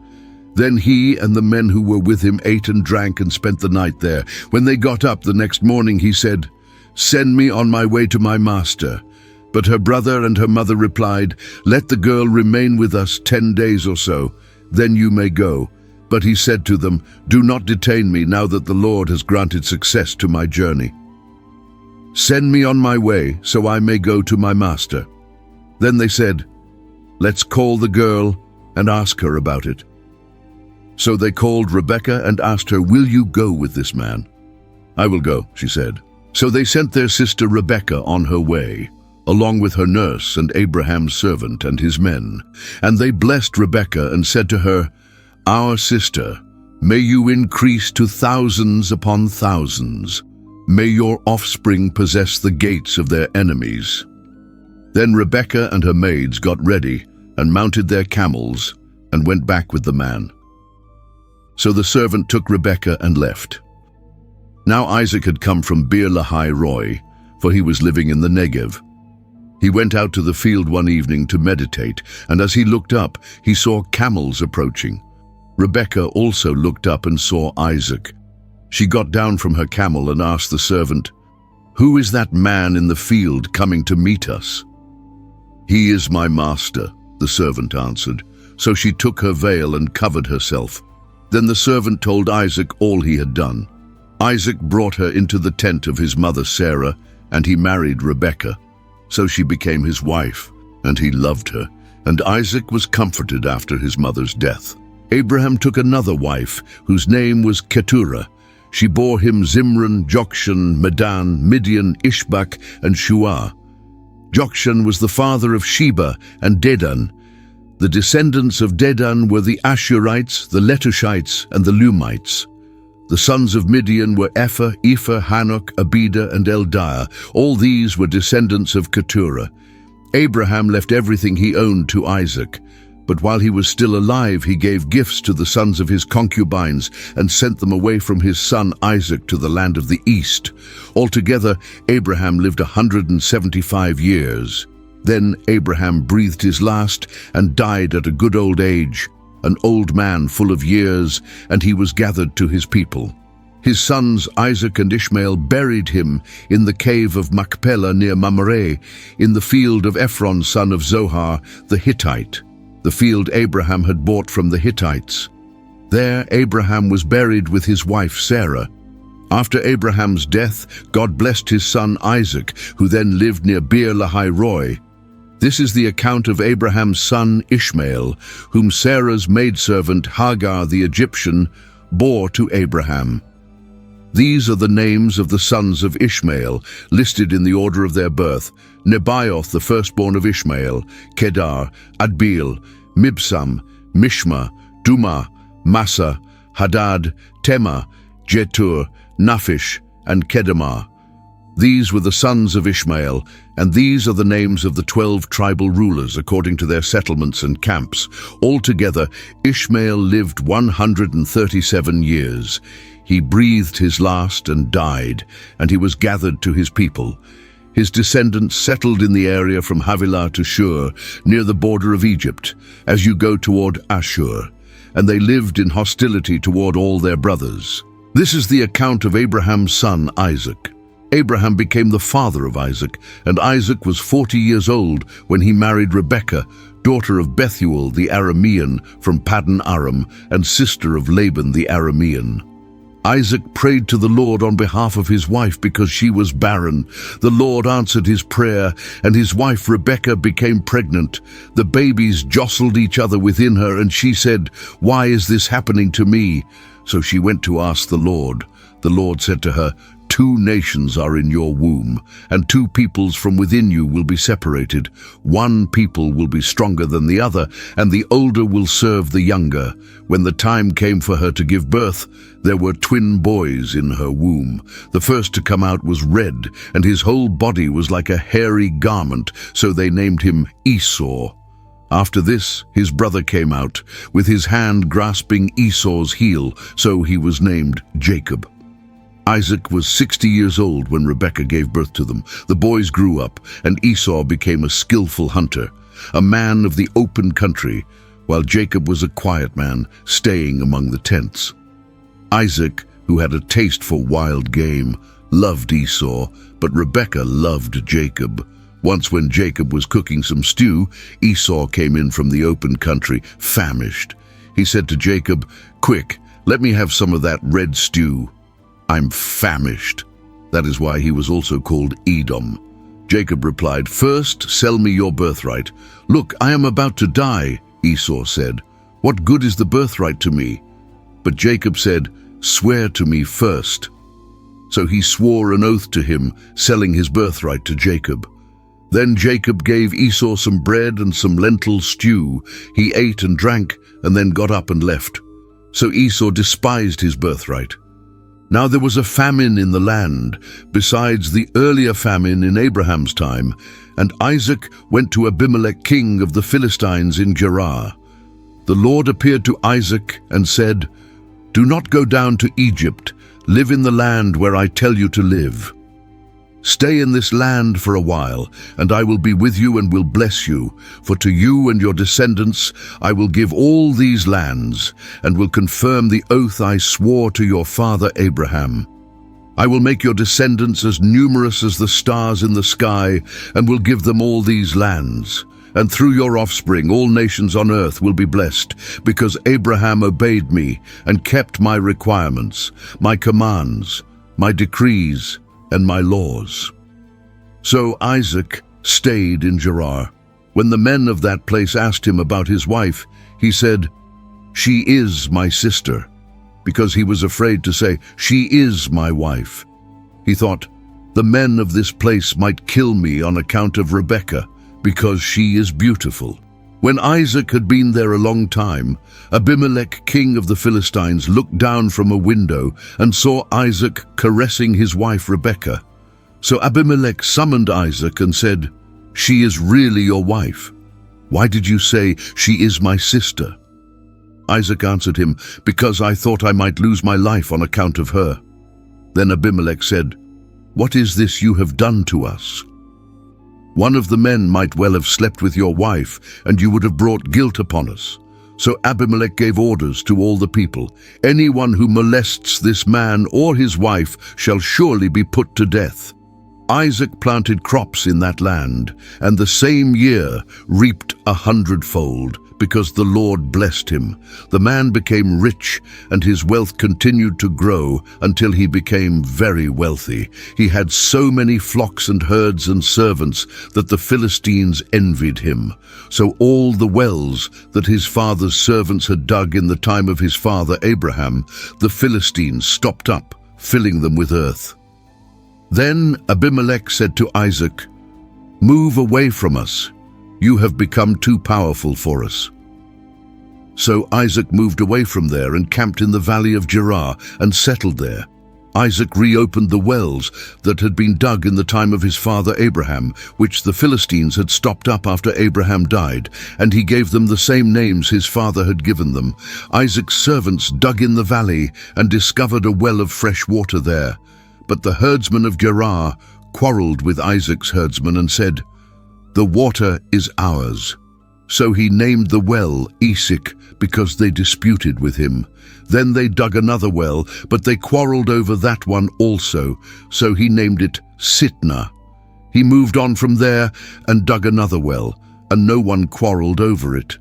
Then he and the men who were with him ate and drank and spent the night there. When they got up the next morning, he said, "Send me on my way to my master." But her brother and her mother replied, "Let the girl remain with us 10 days or so, then you may go." But he said to them, "Do not detain me now that the Lord has granted success to my journey. Send me on my way so I may go to my master." Then they said, "Let's call the girl and ask her about it." So they called Rebekah and asked her, "Will you go with this man?" "I will go," she said. So they sent their sister Rebekah on her way, along with her nurse and Abraham's servant and his men. And they blessed Rebekah and said to her, "Our sister, may you increase to thousands upon thousands. May your offspring possess the gates of their enemies." Then Rebekah and her maids got ready and mounted their camels and went back with the man. So the servant took Rebekah and left. Now Isaac had come from Beer-lahai-roi, for he was living in the Negev. He went out to the field one evening to meditate, and as he looked up, he saw camels approaching. Rebekah also looked up and saw Isaac. She got down from her camel and asked the servant, "Who is that man in the field coming to meet us?" "He is my master," the servant answered. So she took her veil and covered herself. Then the servant told Isaac all he had done. Isaac brought her into the tent of his mother Sarah, and he married Rebekah. So she became his wife, and he loved her. And Isaac was comforted after his mother's death. Abraham took another wife, whose name was Keturah. She bore him Zimran, Jokshan, Medan, Midian, Ishbak, and Shuah. Jokshan was the father of Sheba and Dedan. The descendants of Dedan were the Ashurites, the Letushites, and the Lumites. The sons of Midian were Ephah, Hanok, Abida, and Eldiah. All these were descendants of Keturah. Abraham left everything he owned to Isaac. But while he was still alive, he gave gifts to the sons of his concubines and sent them away from his son Isaac to the land of the east. Altogether, Abraham lived 175 years. Then Abraham breathed his last and died at a good old age, an old man full of years, and he was gathered to his people. His sons Isaac and Ishmael buried him in the cave of Machpelah near Mamre, in the field of Ephron son of Zohar the Hittite, the field Abraham had bought from the Hittites. There Abraham was buried with his wife Sarah. After Abraham's death, God blessed his son Isaac, who then lived near Beer Lahai Roi. This is the account of Abraham's son Ishmael, whom Sarah's maidservant Hagar the Egyptian bore to Abraham. These are the names of the sons of Ishmael, listed in the order of their birth: Nebaioth, the firstborn of Ishmael, Kedar, Adbeel, Mibsam, Mishma, Dumah, Massa, Hadad, Tema, Jetur, Naphish, and Kedemah. These were the sons of Ishmael, and these are the names of the 12 tribal rulers according to their settlements and camps. Altogether, Ishmael lived 137 years. He breathed his last and died, and he was gathered to his people. His descendants settled in the area from Havilah to Shur, near the border of Egypt, as you go toward Ashur, and they lived in hostility toward all their brothers. This is the account of Abraham's son Isaac. Abraham became the father of Isaac, and Isaac was 40 years old when he married Rebekah, daughter of Bethuel the Aramean from Paddan Aram, and sister of Laban the Aramean. Isaac prayed to the Lord on behalf of his wife because she was barren. The Lord answered his prayer, and his wife Rebekah became pregnant. The babies jostled each other within her, and she said, "Why is this happening to me?" So she went to ask the Lord. The Lord said to her, "2 nations are in your womb, and 2 peoples from within you will be separated. 1 people will be stronger than the other, and the older will serve the younger." When the time came for her to give birth, there were twin boys in her womb. The first to come out was red, and his whole body was like a hairy garment, so they named him Esau. After this, his brother came out, with his hand grasping Esau's heel, so he was named Jacob. Isaac was 60 years old when Rebekah gave birth to them. The boys grew up, and Esau became a skillful hunter, a man of the open country, while Jacob was a quiet man, staying among the tents. Isaac, who had a taste for wild game, loved Esau, but Rebekah loved Jacob. Once when Jacob was cooking some stew, Esau came in from the open country, famished. He said to Jacob, "Quick, let me have some of that red stew. I'm famished." That is why he was also called Edom. Jacob replied, "First, sell me your birthright." "Look, I am about to die," Esau said. "What good is the birthright to me?" But Jacob said, "Swear to me first." So he swore an oath to him, selling his birthright to Jacob. Then Jacob gave Esau some bread and some lentil stew. He ate and drank, and then got up and left. So Esau despised his birthright. Now there was a famine in the land, besides the earlier famine in Abraham's time, and Isaac went to Abimelek, king of the Philistines in Gerar. The Lord appeared to Isaac and said, "Do not go down to Egypt. Live in the land where I tell you to live. Stay in this land for a while, and I will be with you and will bless you. For to you and your descendants I will give all these lands, and will confirm the oath I swore to your father Abraham. I will make your descendants as numerous as the stars in the sky, and will give them all these lands. And through your offspring all nations on earth will be blessed, because Abraham obeyed me and kept my requirements, my commands, my decrees, and my laws." So Isaac stayed in Gerar. When the men of that place asked him about his wife, he said, "She is my sister," because he was afraid to say, "She is my wife." He thought, "The men of this place might kill me on account of Rebekah, because she is beautiful." When Isaac had been there a long time, Abimelek, king of the Philistines, looked down from a window and saw Isaac caressing his wife Rebekah. So Abimelek summoned Isaac and said, "She is really your wife. Why did you say, 'She is my sister'?" Isaac answered him, "Because I thought I might lose my life on account of her." Then Abimelek said, "What is this you have done to us? One of the men might well have slept with your wife, and you would have brought guilt upon us." So Abimelek gave orders to all the people, "Anyone who molests this man or his wife shall surely be put to death." Isaac planted crops in that land, and the same year reaped 100-fold, because the Lord blessed him. The man became rich, and his wealth continued to grow until he became very wealthy. He had so many flocks and herds and servants that the Philistines envied him. So all the wells that his father's servants had dug in the time of his father Abraham, the Philistines stopped up, filling them with earth. Then Abimelek said to Isaac, "Move away from us. You have become too powerful for us." So Isaac moved away from there and camped in the valley of Gerar and settled there. Isaac reopened the wells that had been dug in the time of his father Abraham, which the Philistines had stopped up after Abraham died, and he gave them the same names his father had given them. Isaac's servants dug in the valley and discovered a well of fresh water there. But the herdsmen of Gerar quarreled with Isaac's herdsmen and said, "The water is ours." So he named the well Esek, because they disputed with him. Then they dug another well, but they quarreled over that one also, so he named it Sitnah. He moved on from there and dug another well, and no one quarreled over it.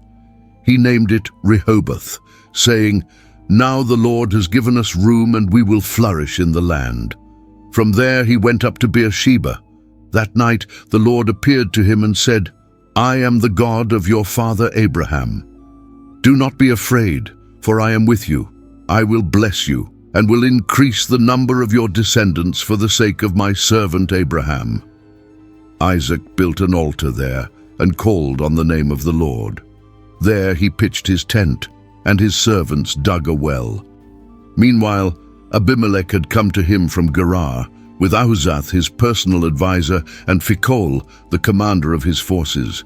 He named it Rehoboth, saying, "Now the Lord has given us room, and we will flourish in the land." From there he went up to Beersheba. That night the Lord appeared to him and said, "I am the God of your father Abraham. Do not be afraid, for I am with you. I will bless you, and will increase the number of your descendants for the sake of my servant Abraham." Isaac built an altar there and called on the name of the Lord. There he pitched his tent, and his servants dug a well. Meanwhile, Abimelek had come to him from Gerar, with Ahuzath his personal advisor and Phicol the commander of his forces.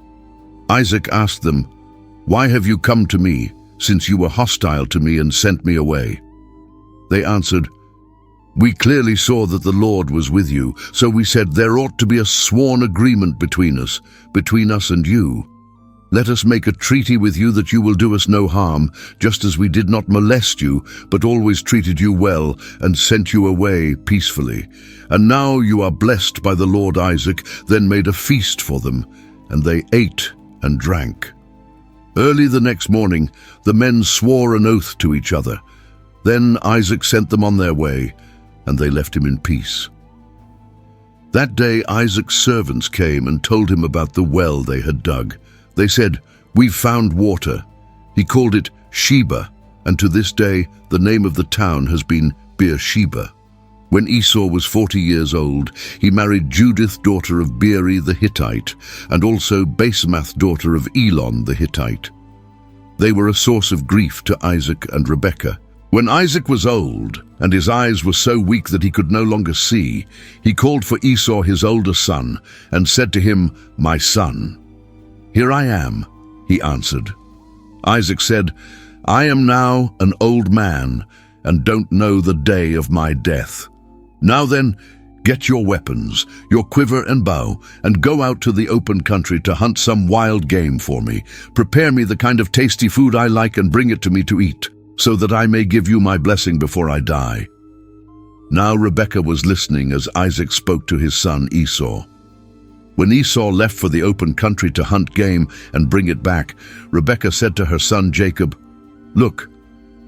Isaac asked them, "Why have you come to me, since you were hostile to me and sent me away?" They answered, "We clearly saw that the Lord was with you, so we said there ought to be a sworn agreement between us and you. Let us make a treaty with you that you will do us no harm, just as we did not molest you, but always treated you well and sent you away peacefully. And now you are blessed by the Lord." Isaac then made a feast for them, and they ate and drank. Early the next morning, the men swore an oath to each other. Then Isaac sent them on their way, and they left him in peace. That day Isaac's servants came and told him about the well they had dug. They said, "We've found water." He called it Sheba, and to this day the name of the town has been Beersheba. When Esau was 40 years old, he married Judith, daughter of Beeri the Hittite, and also Basemath, daughter of Elon the Hittite. They were a source of grief to Isaac and Rebekah. When Isaac was old, and his eyes were so weak that he could no longer see, he called for Esau his older son, and said to him, "My son." "Here I am," he answered. Isaac said, "I am now an old man, and don't know the day of my death. Now then, get your weapons, your quiver and bow, and go out to the open country to hunt some wild game for me. Prepare me the kind of tasty food I like and bring it to me to eat, so that I may give you my blessing before I die." Now Rebekah was listening as Isaac spoke to his son Esau. When Esau left for the open country to hunt game and bring it back, Rebekah said to her son Jacob, "Look,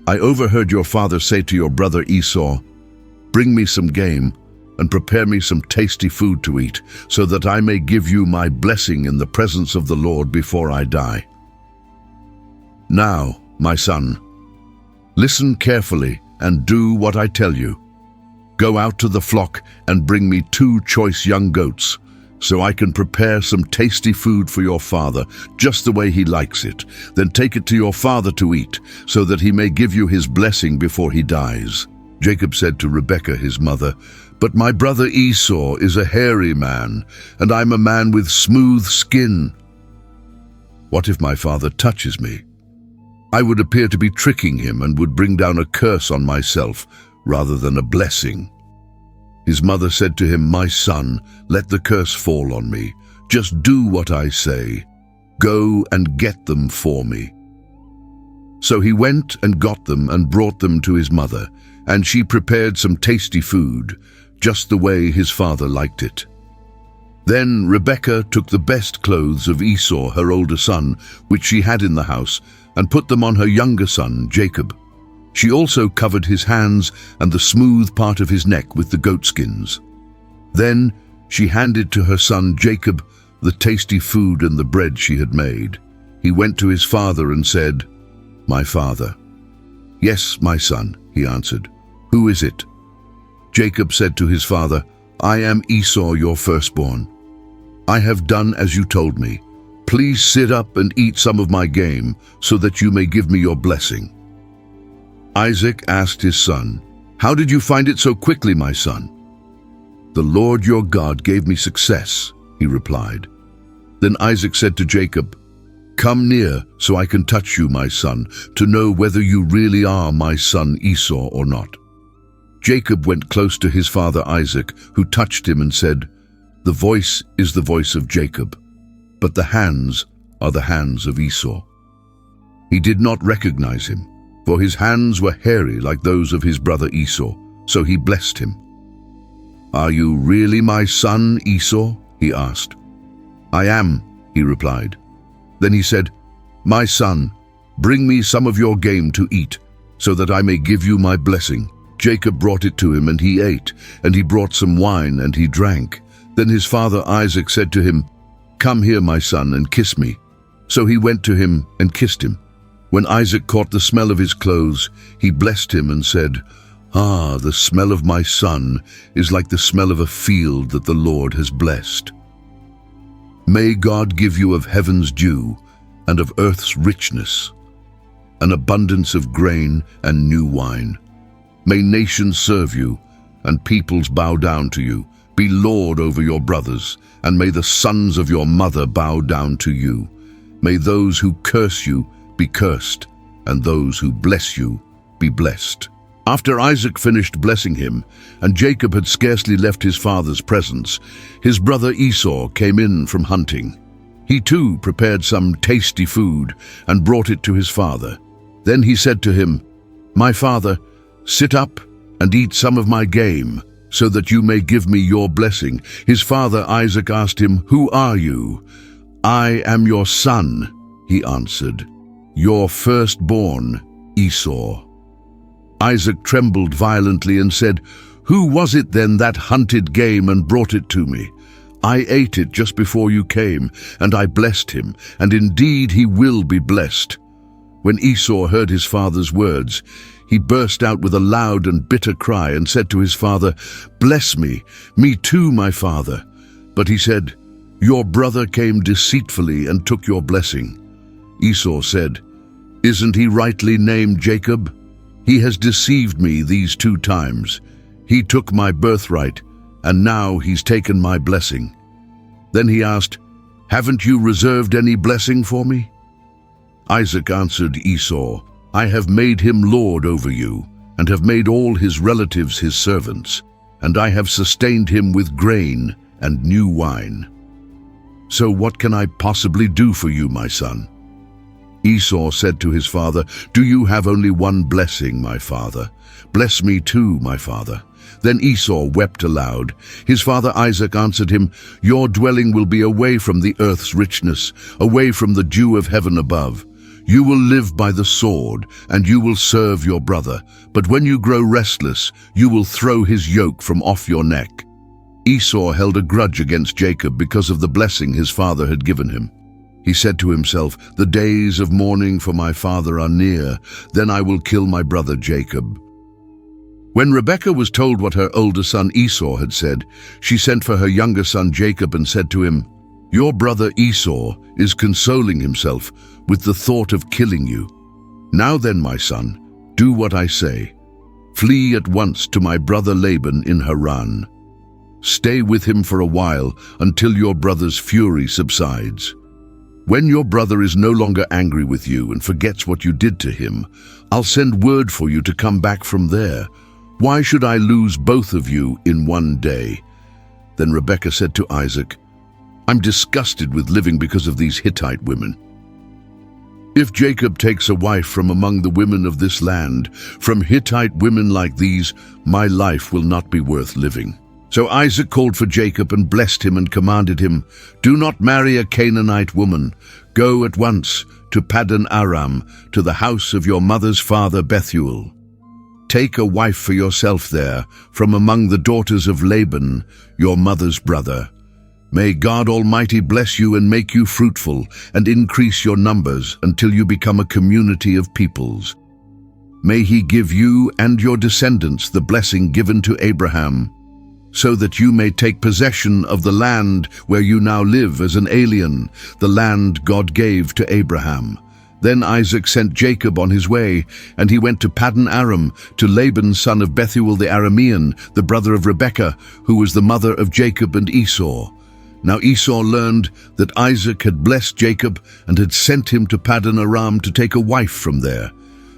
I overheard your father say to your brother Esau, Bring me some game, and prepare me some tasty food to eat, so that I may give you my blessing in the presence of the Lord before I die. Now, my son, listen carefully and do what I tell you. Go out to the flock and bring me 2 choice young goats, so I can prepare some tasty food for your father, just the way he likes it. Then take it to your father to eat, so that he may give you his blessing before he dies." Jacob said to Rebekah his mother, "But my brother Esau is a hairy man, and I'm a man with smooth skin. What if my father touches me? I would appear to be tricking him and would bring down a curse on myself rather than a blessing." His mother said to him, "My son, let the curse fall on me. Just do what I say. Go and get them for me." So he went and got them and brought them to his mother, and she prepared some tasty food, just the way his father liked it. Then Rebekah took the best clothes of Esau, her older son, which she had in the house, and put them on her younger son, Jacob. She also covered his hands and the smooth part of his neck with the goatskins. Then she handed to her son Jacob the tasty food and the bread she had made. He went to his father and said, "My father." "Yes, my son," he answered. "Who is it?" Jacob said to his father, "I am Esau, your firstborn. I have done as you told me. Please sit up and eat some of my game, so that you may give me your blessing." Isaac asked his son, "How did you find it so quickly, my son?" "The Lord your God gave me success," he replied. Then Isaac said to Jacob, "Come near so I can touch you, my son, to know whether you really are my son Esau or not." Jacob went close to his father Isaac, who touched him and said, "The voice is the voice of Jacob, but the hands are the hands of Esau." He did not recognize him, for his hands were hairy like those of his brother Esau, so he blessed him. "Are you really my son, Esau?" he asked. "I am," he replied. Then he said, "My son, bring me some of your game to eat, so that I may give you my blessing." Jacob brought it to him, and he ate, and he brought some wine, and he drank. Then his father Isaac said to him, "Come here, my son, and kiss me." So he went to him and kissed him. When Isaac caught the smell of his clothes, he blessed him and said, "Ah, the smell of my son is like the smell of a field that the Lord has blessed. May God give you of heaven's dew and of earth's richness, an abundance of grain and new wine. May nations serve you and peoples bow down to you. Be Lord over your brothers, and may the sons of your mother bow down to you. May those who curse you be cursed, and those who bless you be blessed." After Isaac finished blessing him, and Jacob had scarcely left his father's presence, his brother Esau came in from hunting. He too prepared some tasty food and brought it to his father. Then he said to him, "My father, sit up and eat some of my game, so that you may give me your blessing." His father Isaac asked him, "Who are you?" "I am your son," he answered, "your firstborn, Esau." Isaac trembled violently and said, "Who was it then that hunted game and brought it to me? I ate it just before you came, and I blessed him, and indeed he will be blessed." When Esau heard his father's words, he burst out with a loud and bitter cry and said to his father, "Bless me too, my father." But he said, "Your brother came deceitfully and took your blessing." Esau said, "Isn't he rightly named Jacob? He has deceived me these 2 times. He took my birthright, and now he's taken my blessing." Then he asked, "Haven't you reserved any blessing for me?" Isaac answered Esau, "I have made him lord over you, and have made all his relatives his servants, and I have sustained him with grain and new wine. So what can I possibly do for you, my son?" Esau said to his father, "Do you have only one blessing, my father? Bless me too, my father." Then Esau wept aloud. His father Isaac answered him, "Your dwelling will be away from the earth's richness, away from the dew of heaven above. You will live by the sword, and you will serve your brother. But when you grow restless, you will throw his yoke from off your neck." Esau held a grudge against Jacob because of the blessing his father had given him. He said to himself, "The days of mourning for my father are near. Then I will kill my brother Jacob." When Rebekah was told what her older son Esau had said, she sent for her younger son Jacob and said to him, "Your brother Esau is consoling himself with the thought of killing you. Now then, my son, do what I say. Flee at once to my brother Laban in Haran. Stay with him for a while until your brother's fury subsides. When your brother is no longer angry with you and forgets what you did to him, I'll send word for you to come back from there. Why should I lose both of you in one day?" Then Rebekah said to Isaac, "I'm disgusted with living because of these Hittite women. If Jacob takes a wife from among the women of this land, from Hittite women like these, my life will not be worth living." So Isaac called for Jacob and blessed him and commanded him, "Do not marry a Canaanite woman. Go at once to Paddan Aram, to the house of your mother's father Bethuel. Take a wife for yourself there, from among the daughters of Laban, your mother's brother. May God Almighty bless you and make you fruitful, and increase your numbers until you become a community of peoples. May he give you and your descendants the blessing given to Abraham, so that you may take possession of the land where you now live as an alien, the land God gave to Abraham." Then Isaac sent Jacob on his way, and he went to Paddan Aram, to Laban son of Bethuel the Aramean, the brother of Rebekah, who was the mother of Jacob and Esau. Now Esau learned that Isaac had blessed Jacob and had sent him to Paddan Aram to take a wife from there,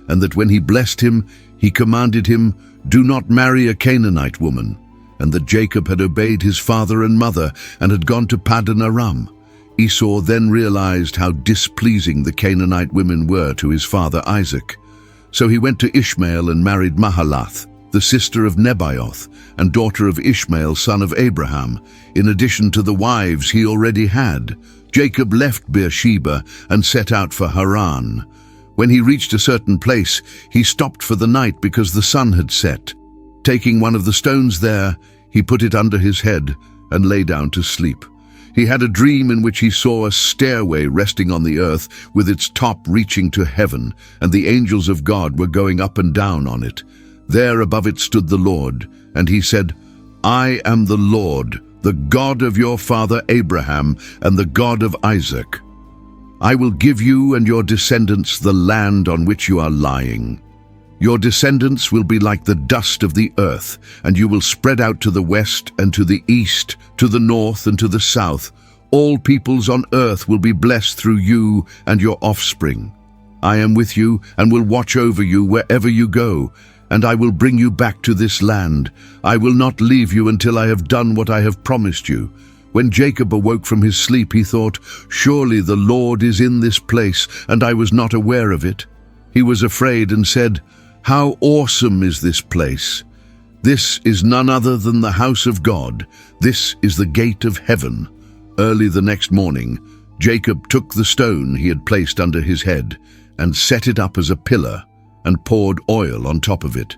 and that when he blessed him, he commanded him, "Do not marry a Canaanite woman," and that Jacob had obeyed his father and mother and had gone to Paddan Aram. Esau then realized how displeasing the Canaanite women were to his father Isaac. So he went to Ishmael and married Mahalath, the sister of Nebaioth, and daughter of Ishmael, son of Abraham, in addition to the wives he already had. Jacob left Beersheba and set out for Haran. When he reached a certain place, he stopped for the night because the sun had set. Taking one of the stones there, he put it under his head and lay down to sleep. He had a dream in which he saw a stairway resting on the earth with its top reaching to heaven, and the angels of God were going up and down on it. There above it stood the Lord, and he said, "I am the Lord, the God of your father Abraham and the God of Isaac. I will give you and your descendants the land on which you are lying. Your descendants will be like the dust of the earth, and you will spread out to the west and to the east, to the north and to the south. All peoples on earth will be blessed through you and your offspring. I am with you and will watch over you wherever you go, and I will bring you back to this land. I will not leave you until I have done what I have promised you." When Jacob awoke from his sleep, he thought, "Surely the Lord is in this place, and I was not aware of it." He was afraid and said, "How awesome is this place! This is none other than the house of God. This is the gate of heaven." Early the next morning, Jacob took the stone he had placed under his head and set it up as a pillar and poured oil on top of it.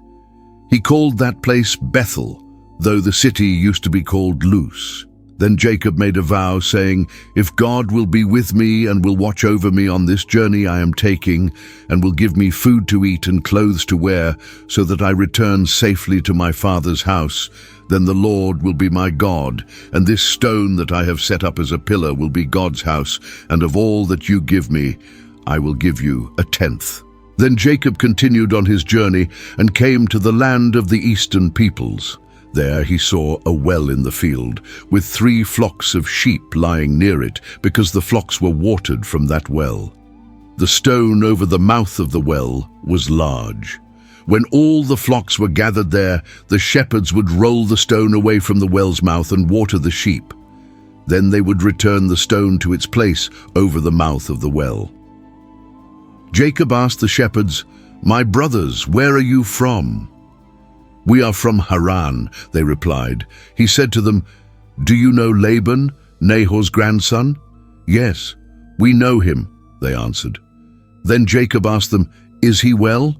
He called that place Bethel, though the city used to be called Luz. Then Jacob made a vow, saying, "If God will be with me and will watch over me on this journey I am taking, and will give me food to eat and clothes to wear, so that I return safely to my father's house, then the Lord will be my God, and this stone that I have set up as a pillar will be God's house, and of all that you give me, I will give you a tenth." Then Jacob continued on his journey and came to the land of the eastern peoples. There he saw a well in the field, with 3 flocks of sheep lying near it, because the flocks were watered from that well. The stone over the mouth of the well was large. When all the flocks were gathered there, the shepherds would roll the stone away from the well's mouth and water the sheep. Then they would return the stone to its place over the mouth of the well. Jacob asked the shepherds, "My brothers, where are you from?" "We are from Haran," they replied. He said to them, "Do you know Laban, Nahor's grandson?" "Yes, we know him," they answered. Then Jacob asked them, "Is he well?"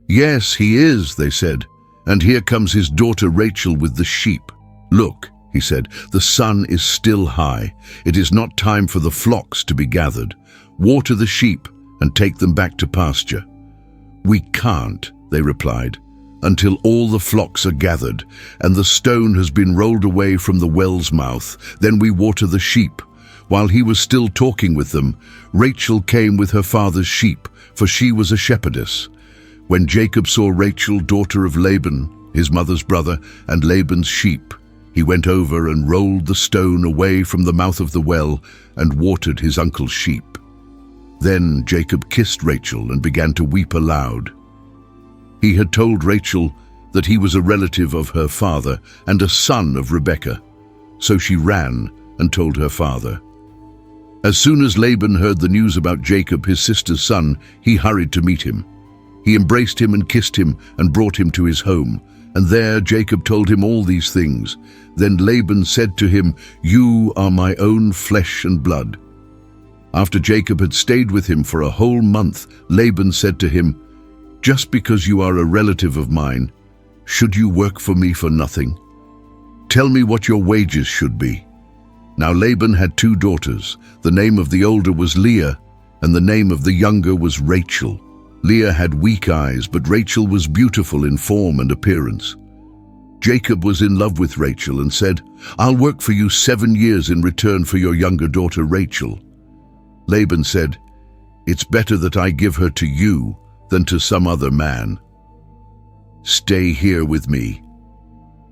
"Yes, he is," they said, "and here comes his daughter Rachel with the sheep." "Look," he said, "the sun is still high. It is not time for the flocks to be gathered. Water the sheep and take them back to pasture." "We can't," they replied, "until all the flocks are gathered and the stone has been rolled away from the well's mouth. Then we water the sheep." While he was still talking with them, Rachel came with her father's sheep, for she was a shepherdess. When Jacob saw Rachel, daughter of Laban, his mother's brother, and Laban's sheep, he went over and rolled the stone away from the mouth of the well and watered his uncle's sheep. Then Jacob kissed Rachel and began to weep aloud. He had told Rachel that he was a relative of her father and a son of Rebekah, so she ran and told her father. As soon as Laban heard the news about Jacob, his sister's son, he hurried to meet him. He embraced him and kissed him and brought him to his home, and there Jacob told him all these things. Then Laban said to him, "You are my own flesh and blood." After Jacob had stayed with him for a whole month, Laban said to him, "Just because you are a relative of mine, should you work for me for nothing? Tell me what your wages should be." Now Laban had 2 daughters. The name of the older was Leah, and the name of the younger was Rachel. Leah had weak eyes, but Rachel was beautiful in form and appearance. Jacob was in love with Rachel and said, "I'll work for you 7 years in return for your younger daughter Rachel." Laban said, "It's better that I give her to you than to some other man. Stay here with me."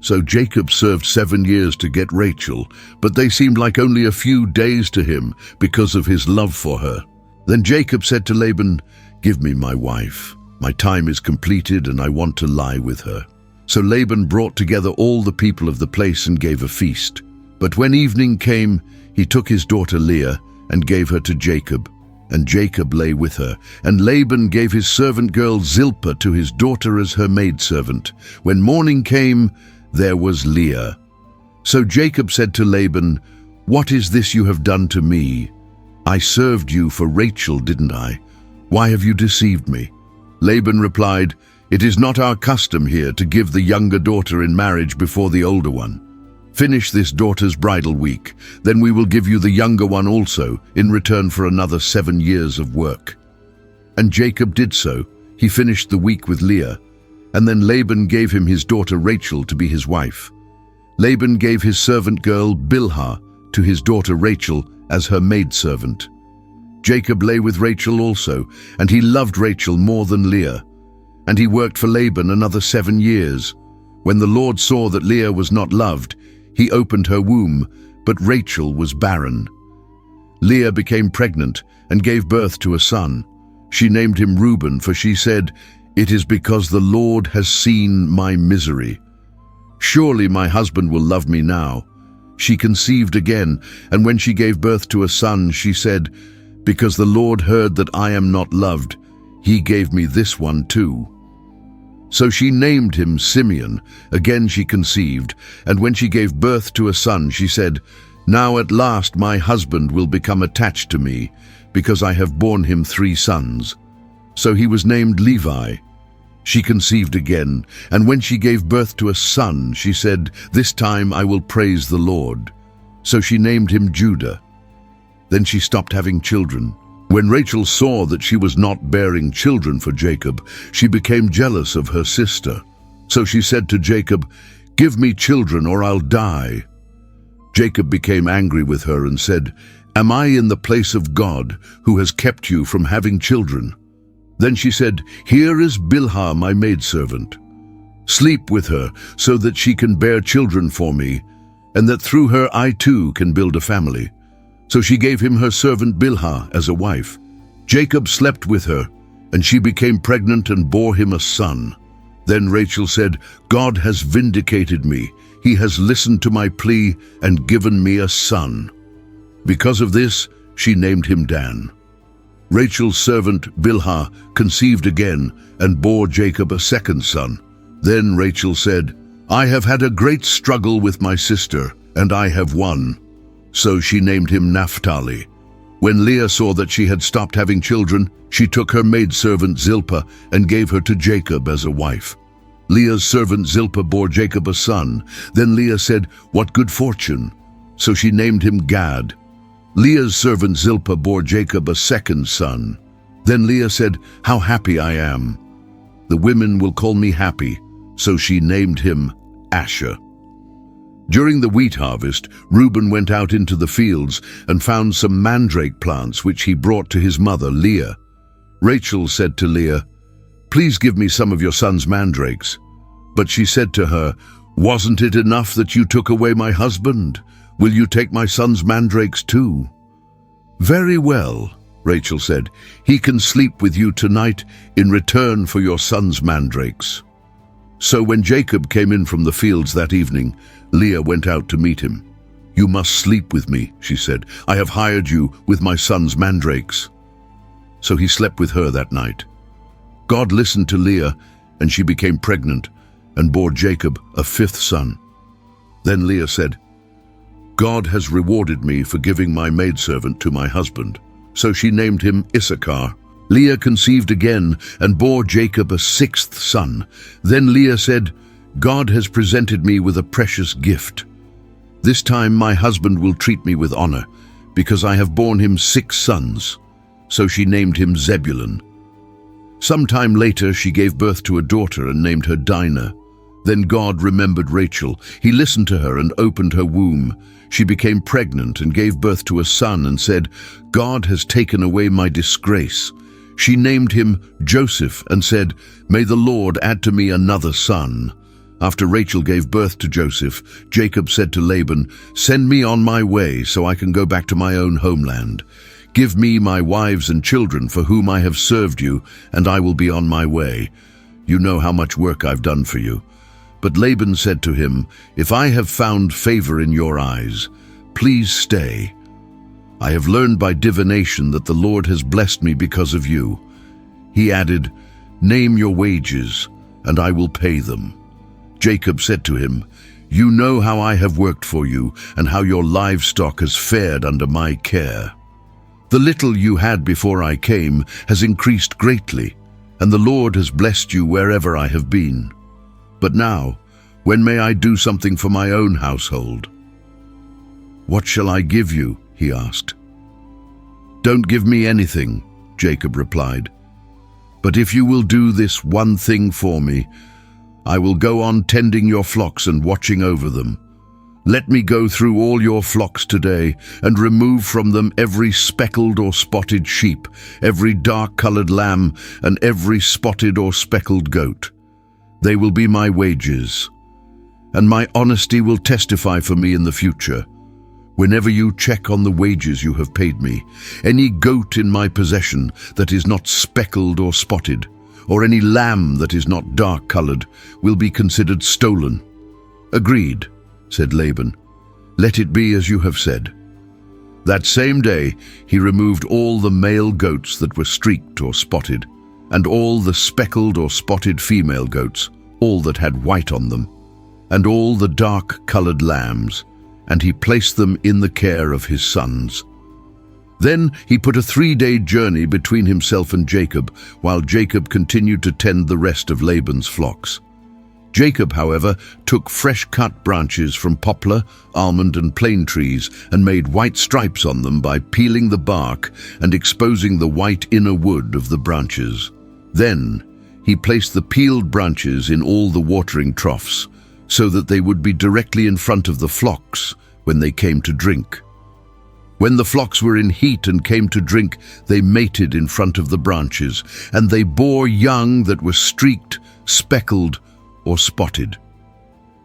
So Jacob served 7 years to get Rachel, but they seemed like only a few days to him because of his love for her. Then Jacob said to Laban, "Give me my wife. My time is completed and I want to lie with her." So Laban brought together all the people of the place and gave a feast. But when evening came, he took his daughter Leah and gave her to Jacob, and Jacob lay with her. And Laban gave his servant girl Zilpah to his daughter as her maidservant. When morning came, there was Leah. So Jacob said to Laban, "What is this you have done to me? I served you for Rachel, didn't I? Why have you deceived me?" Laban replied, "It is not our custom here to give the younger daughter in marriage before the older one. Finish this daughter's bridal week, then we will give you the younger one also in return for another 7 years of work." And Jacob did so. He finished the week with Leah, and then Laban gave him his daughter Rachel to be his wife. Laban gave his servant girl Bilhah to his daughter Rachel as her maidservant. Jacob lay with Rachel also, and he loved Rachel more than Leah. And he worked for Laban another 7 years. When the Lord saw that Leah was not loved, he opened her womb, but Rachel was barren. Leah became pregnant and gave birth to a son. She named him Reuben, for she said, "It is because the Lord has seen my misery. Surely my husband will love me now." She conceived again, and when she gave birth to a son, she said, "Because the Lord heard that I am not loved, he gave me this one too." So she named him Simeon. Again she conceived, and when she gave birth to a son, she said, "Now at last my husband will become attached to me, because I have borne him 3 sons." So he was named Levi. She conceived again, and when she gave birth to a son, she said, "This time I will praise the Lord." So she named him Judah. Then she stopped having children. When Rachel saw that she was not bearing children for Jacob, she became jealous of her sister. So she said to Jacob, "Give me children or I'll die." Jacob became angry with her and said, "Am I in the place of God, who has kept you from having children?" Then she said, "Here is Bilhah, my maidservant. Sleep with her, so that she can bear children for me, and that through her I too can build a family." So she gave him her servant Bilhah as a wife. Jacob slept with her, and she became pregnant and bore him a son. Then Rachel said, "God has vindicated me. He has listened to my plea and given me a son." Because of this, she named him Dan. Rachel's servant Bilhah conceived again and bore Jacob a second son. Then Rachel said, "I have had a great struggle with my sister, and I have won." So she named him Naphtali. When Leah saw that she had stopped having children, she took her maidservant Zilpah and gave her to Jacob as a wife. Leah's servant Zilpah bore Jacob a son. Then Leah said, "What good fortune!" So she named him Gad. Leah's servant Zilpah bore Jacob a second son. Then Leah said, "How happy I am! The women will call me happy." So she named him Asher. During the wheat harvest, Reuben went out into the fields and found some mandrake plants which he brought to his mother Leah. Rachel said to Leah, "Please give me some of your son's mandrakes." But she said to her, "Wasn't it enough that you took away my husband? Will you take my son's mandrakes too?" "Very well," Rachel said, "he can sleep with you tonight in return for your son's mandrakes." So when Jacob came in from the fields that evening, Leah went out to meet him. "You must sleep with me," she said. "I have hired you with my son's mandrakes." So he slept with her that night. God listened to Leah, and she became pregnant and bore Jacob a fifth son. Then Leah said, "God has rewarded me for giving my maidservant to my husband." So she named him Issachar. Leah conceived again and bore Jacob a sixth son. Then Leah said, "God has presented me with a precious gift. This time my husband will treat me with honor, because I have borne him 6 sons." So she named him Zebulun. Some time later she gave birth to a daughter and named her Dinah. Then God remembered Rachel. He listened to her and opened her womb. She became pregnant and gave birth to a son and said, "God has taken away my disgrace." She named him Joseph and said, "May the Lord add to me another son." After Rachel gave birth to Joseph, Jacob said to Laban, "Send me on my way so I can go back to my own homeland. Give me my wives and children for whom I have served you, and I will be on my way. You know how much work I've done for you." But Laban said to him, "If I have found favor in your eyes, please stay. I have learned by divination that the Lord has blessed me because of you." He added, "Name your wages, and I will pay them." Jacob said to him, "You know how I have worked for you, and how your livestock has fared under my care. The little you had before I came has increased greatly, and the Lord has blessed you wherever I have been. But now, when may I do something for my own household?" "What shall I give you?" he asked. "Don't give me anything," Jacob replied. "But if you will do this one thing for me, I will go on tending your flocks and watching over them. Let me go through all your flocks today and remove from them every speckled or spotted sheep, every dark-colored lamb, and every spotted or speckled goat. They will be my wages, and my honesty will testify for me in the future. Whenever you check on the wages you have paid me, any goat in my possession that is not speckled or spotted, or any lamb that is not dark-colored, will be considered stolen." "Agreed," said Laban. "Let it be as you have said." That same day he removed all the male goats that were streaked or spotted, and all the speckled or spotted female goats, all that had white on them, and all the dark-colored lambs, and he placed them in the care of his sons. Then he put a 3-day journey between himself and Jacob, while Jacob continued to tend the rest of Laban's flocks. Jacob, however, took fresh-cut branches from poplar, almond, and plane trees and made white stripes on them by peeling the bark and exposing the white inner wood of the branches. Then he placed the peeled branches in all the watering troughs, so that they would be directly in front of the flocks when they came to drink. When the flocks were in heat and came to drink, they mated in front of the branches, and they bore young that were streaked, speckled, or spotted.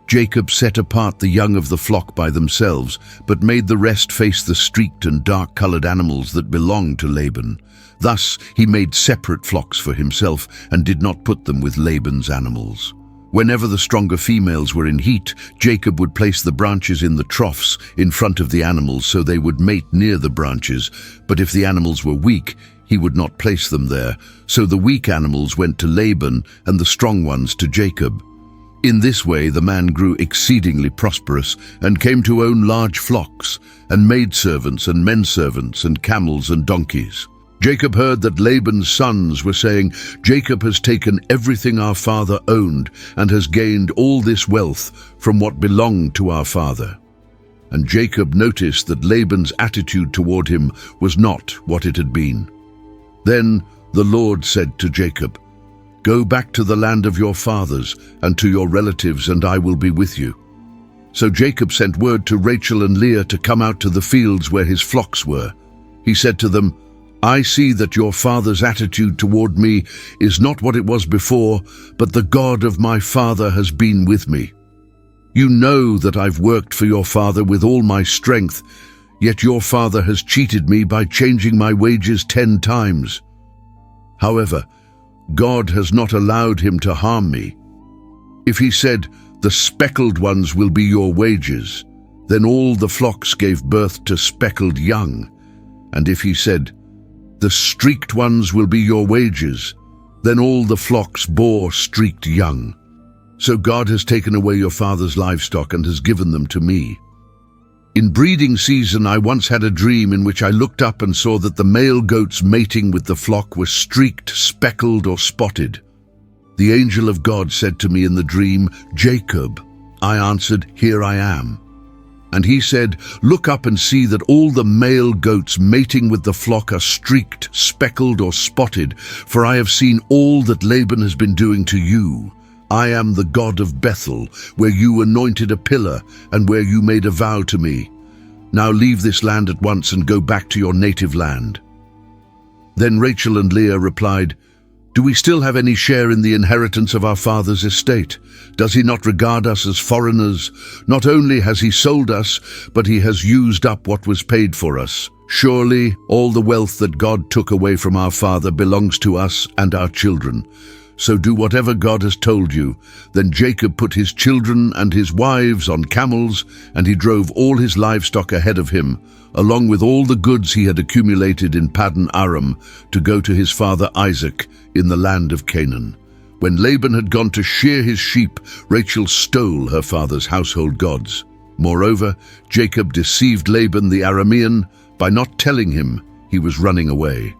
Jacob set apart the young of the flock by themselves, but made the rest face the streaked and dark-colored animals that belonged to Laban. Thus he made separate flocks for himself and did not put them with Laban's animals. Whenever the stronger females were in heat, Jacob would place the branches in the troughs in front of the animals so they would mate near the branches, but if the animals were weak, he would not place them there. So the weak animals went to Laban and the strong ones to Jacob. In this way the man grew exceedingly prosperous, and came to own large flocks, and maidservants and menservants, and camels and donkeys. Jacob heard that Laban's sons were saying, "Jacob has taken everything our father owned, and has gained all this wealth from what belonged to our father." And Jacob noticed that Laban's attitude toward him was not what it had been. Then the Lord said to Jacob, "Go back to the land of your fathers and to your relatives, and I will be with you." So Jacob sent word to Rachel and Leah to come out to the fields where his flocks were. He said to them, "I see that your father's attitude toward me is not what it was before, but the God of my father has been with me. You know that I've worked for your father with all my strength, yet your father has cheated me by changing my wages 10 times. However, God has not allowed him to harm me. If he said, 'The speckled ones will be your wages,' then all the flocks gave birth to speckled young. And if he said, 'The streaked ones will be your wages,' then all the flocks bore streaked young. So God has taken away your father's livestock and has given them to me. In breeding season I once had a dream in which I looked up and saw that the male goats mating with the flock were streaked, speckled, or spotted. The angel of God said to me in the dream, 'Jacob.' I answered, 'Here I am.' And he said, 'Look up and see that all the male goats mating with the flock are streaked, speckled, or spotted, for I have seen all that Laban has been doing to you. I am the God of Bethel, where you anointed a pillar and where you made a vow to me. Now leave this land at once and go back to your native land.' Then Rachel and Leah replied, 'Do we still have any share in the inheritance of our father's estate? Does he not regard us as foreigners? Not only has he sold us, but he has used up what was paid for us. Surely all the wealth that God took away from our father belongs to us and our children. So do whatever God has told you.' Then Jacob put his children and his wives on camels, and he drove all his livestock ahead of him, along with all the goods he had accumulated in Paddan Aram, to go to his father Isaac in the land of Canaan. When Laban had gone to shear his sheep, Rachel stole her father's household gods. Moreover, Jacob deceived Laban the Aramean by not telling him he was running away.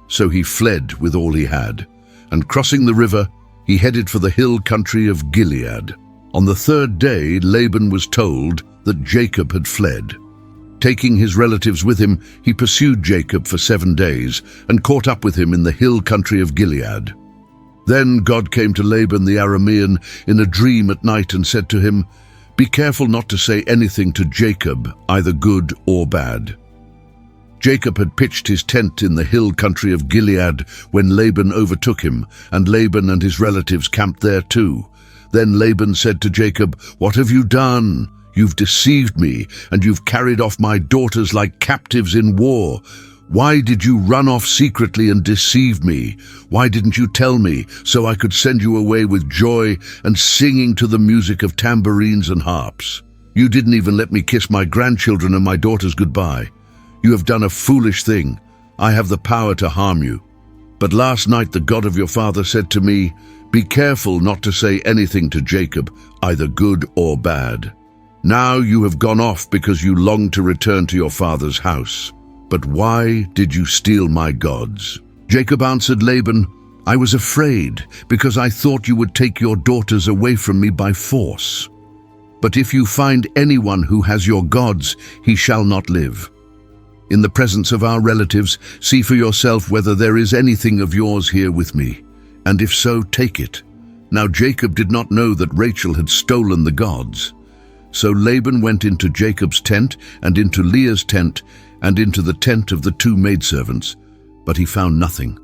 So he fled with all he had. And crossing the river, he headed for the hill country of Gilead. On the 3rd day, Laban was told that Jacob had fled. Taking his relatives with him, he pursued Jacob for 7 days and caught up with him in the hill country of Gilead. Then God came to Laban the Aramean in a dream at night and said to him, "Be careful not to say anything to Jacob, either good or bad." Jacob had pitched his tent in the hill country of Gilead when Laban overtook him, and Laban and his relatives camped there too. Then Laban said to Jacob, "What have you done? You've deceived me, and you've carried off my daughters like captives in war. Why did you run off secretly and deceive me? Why didn't you tell me, so I could send you away with joy and singing to the music of tambourines and harps? You didn't even let me kiss my grandchildren and my daughters goodbye. You have done a foolish thing. I have the power to harm you. But last night the God of your father said to me, 'Be careful not to say anything to Jacob, either good or bad.' Now you have gone off because you long to return to your father's house. But why did you steal my gods?" Jacob answered Laban, "I was afraid because I thought you would take your daughters away from me by force. But if you find anyone who has your gods, he shall not live. In the presence of our relatives, see for yourself whether there is anything of yours here with me, and if so, take it." Now Jacob did not know that Rachel had stolen the gods. So Laban went into Jacob's tent and into Leah's tent and into the tent of the 2 maidservants, but he found nothing.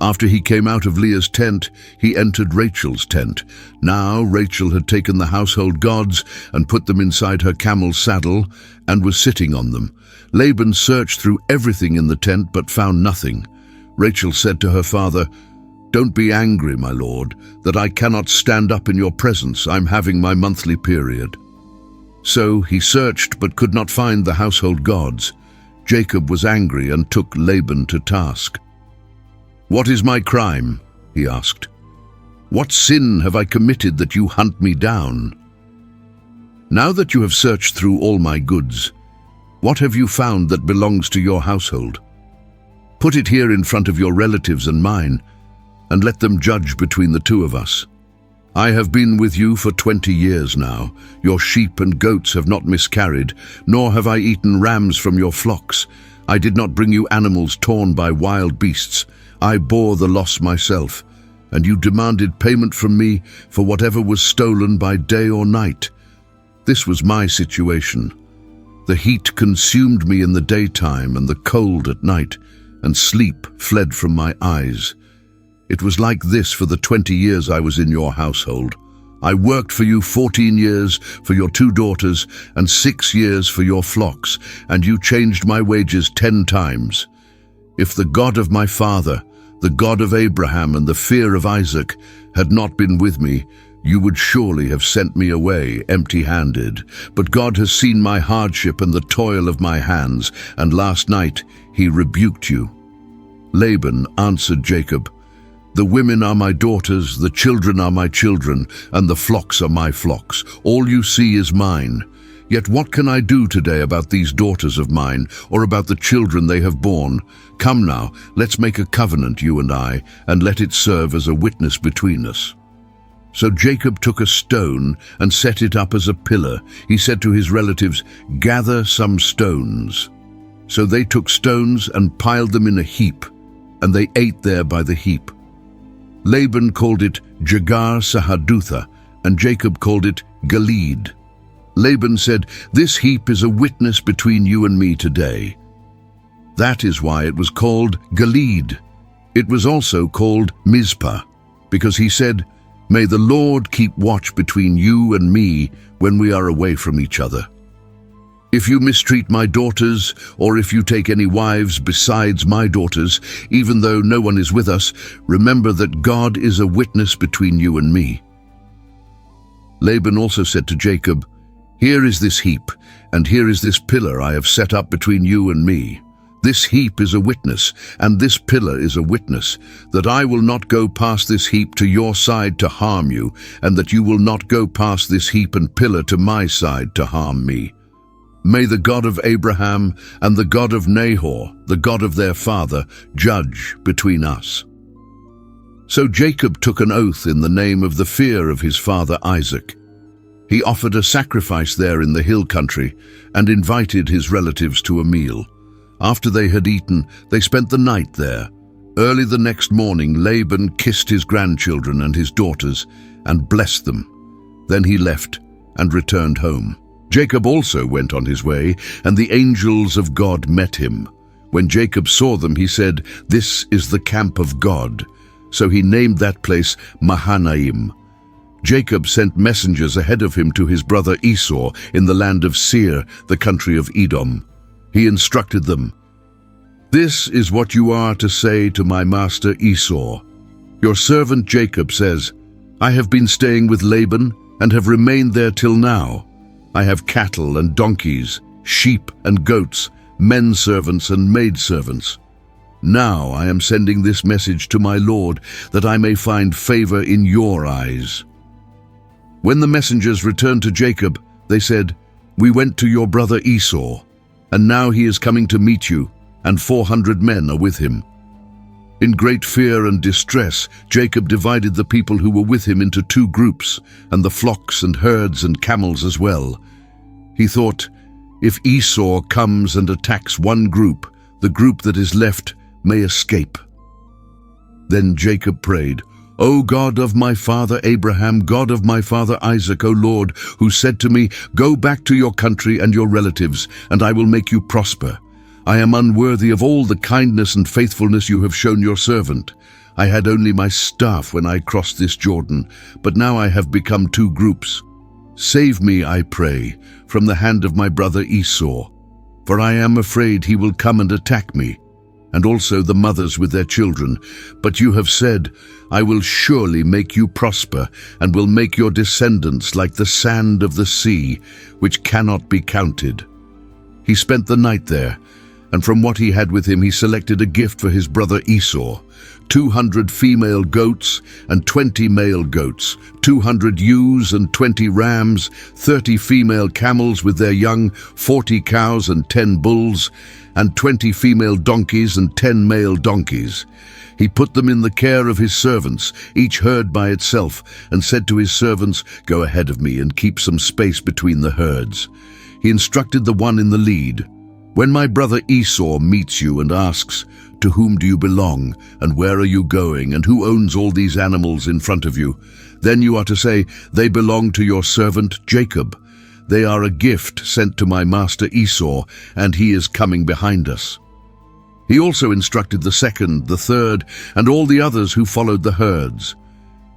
After he came out of Leah's tent, he entered Rachel's tent. Now Rachel had taken the household gods and put them inside her camel's saddle and was sitting on them. Laban searched through everything in the tent but found nothing. Rachel said to her father, "Don't be angry, my lord, that I cannot stand up in your presence. I'm having my monthly period." So he searched but could not find the household gods. Jacob was angry and took Laban to task. "What is my crime?" he asked. What sin have I committed that you hunt me down? Now that you have searched through all my goods, what have you found that belongs to your household? Put it here in front of your relatives and mine, and let them judge between the two of us. I have been with you for 20 years now. Your sheep and goats have not miscarried, nor have I eaten rams from your flocks. I did not bring you animals torn by wild beasts. I bore the loss myself, and you demanded payment from me for whatever was stolen by day or night. This was my situation. The heat consumed me in the daytime and the cold at night, and sleep fled from my eyes. It was like this for the 20 years I was in your household. I worked for you 14 years for your 2 daughters and 6 years for your flocks, and you changed my wages 10 times. If the God of my father, the God of Abraham and the fear of Isaac, had not been with me, you would surely have sent me away empty-handed. But God has seen my hardship and the toil of my hands, and last night he rebuked you. Laban answered Jacob, "The women are my daughters, the children are my children, and the flocks are my flocks. All you see is mine. Yet what can I do today about these daughters of mine, or about the children they have borne? Come now, let's make a covenant, you and I, and let it serve as a witness between us." So Jacob took a stone and set it up as a pillar. He said to his relatives, "Gather some stones." So they took stones and piled them in a heap, and they ate there by the heap. Laban called it Jegar-Sahadutha, and Jacob called it Gilead. Laban said, "This heap is a witness between you and me today." That is why it was called Gilead. It was also called Mizpah, because he said, "May the Lord keep watch between you and me when we are away from each other. If you mistreat my daughters, or if you take any wives besides my daughters, even though no one is with us, remember that God is a witness between you and me." Laban also said to Jacob, "Here is this heap, and here is this pillar I have set up between you and me. This heap is a witness, and this pillar is a witness, that I will not go past this heap to your side to harm you, and that you will not go past this heap and pillar to my side to harm me. May the God of Abraham and the God of Nahor, the God of their father, judge between us." So Jacob took an oath in the name of the fear of his father Isaac. He offered a sacrifice there in the hill country and invited his relatives to a meal. After they had eaten, they spent the night there. Early the next morning, Laban kissed his grandchildren and his daughters and blessed them. Then he left and returned home. Jacob also went on his way, and the angels of God met him. When Jacob saw them, he said, "This is the camp of God." So he named that place Mahanaim. Jacob sent messengers ahead of him to his brother Esau in the land of Seir, the country of Edom. He instructed them, "This is what you are to say to my master Esau. Your servant Jacob says, I have been staying with Laban and have remained there till now. I have cattle and donkeys, sheep and goats, men servants and maid servants. Now I am sending this message to my Lord, that I may find favor in your eyes." When the messengers returned to Jacob, they said, "We went to your brother Esau, and now he is coming to meet you, and 400 men are with him." In great fear and distress, Jacob divided the people who were with him into 2 groups, and the flocks and herds and camels as well. He thought, if Esau comes and attacks one group, the group that is left may escape. Then Jacob prayed, "O God of my father Abraham, God of my father Isaac, O Lord, who said to me, 'Go back to your country and your relatives, and I will make you prosper.' I am unworthy of all the kindness and faithfulness you have shown your servant. I had only my staff when I crossed this Jordan, but now I have become 2 groups. Save me, I pray, from the hand of my brother Esau, for I am afraid he will come and attack me, and also the mothers with their children. But you have said, I will surely make you prosper, and will make your descendants like the sand of the sea, which cannot be counted." He spent the night there, and from what he had with him he selected a gift for his brother Esau, 200 female goats and 20 male goats, 200 ewes and 20 rams, 30 female camels with their young, 40 cows and 10 bulls, and 20 female donkeys and 10 male donkeys. He put them in the care of his servants, each herd by itself, and said to his servants, "Go ahead of me and keep some space between the herds." He instructed the one in the lead, "When my brother Esau meets you and asks, 'To whom do you belong, and where are you going, and who owns all these animals in front of you?' then you are to say, 'They belong to your servant Jacob. They are a gift sent to my master Esau, and he is coming behind us.'" He also instructed the second, the third, and all the others who followed the herds,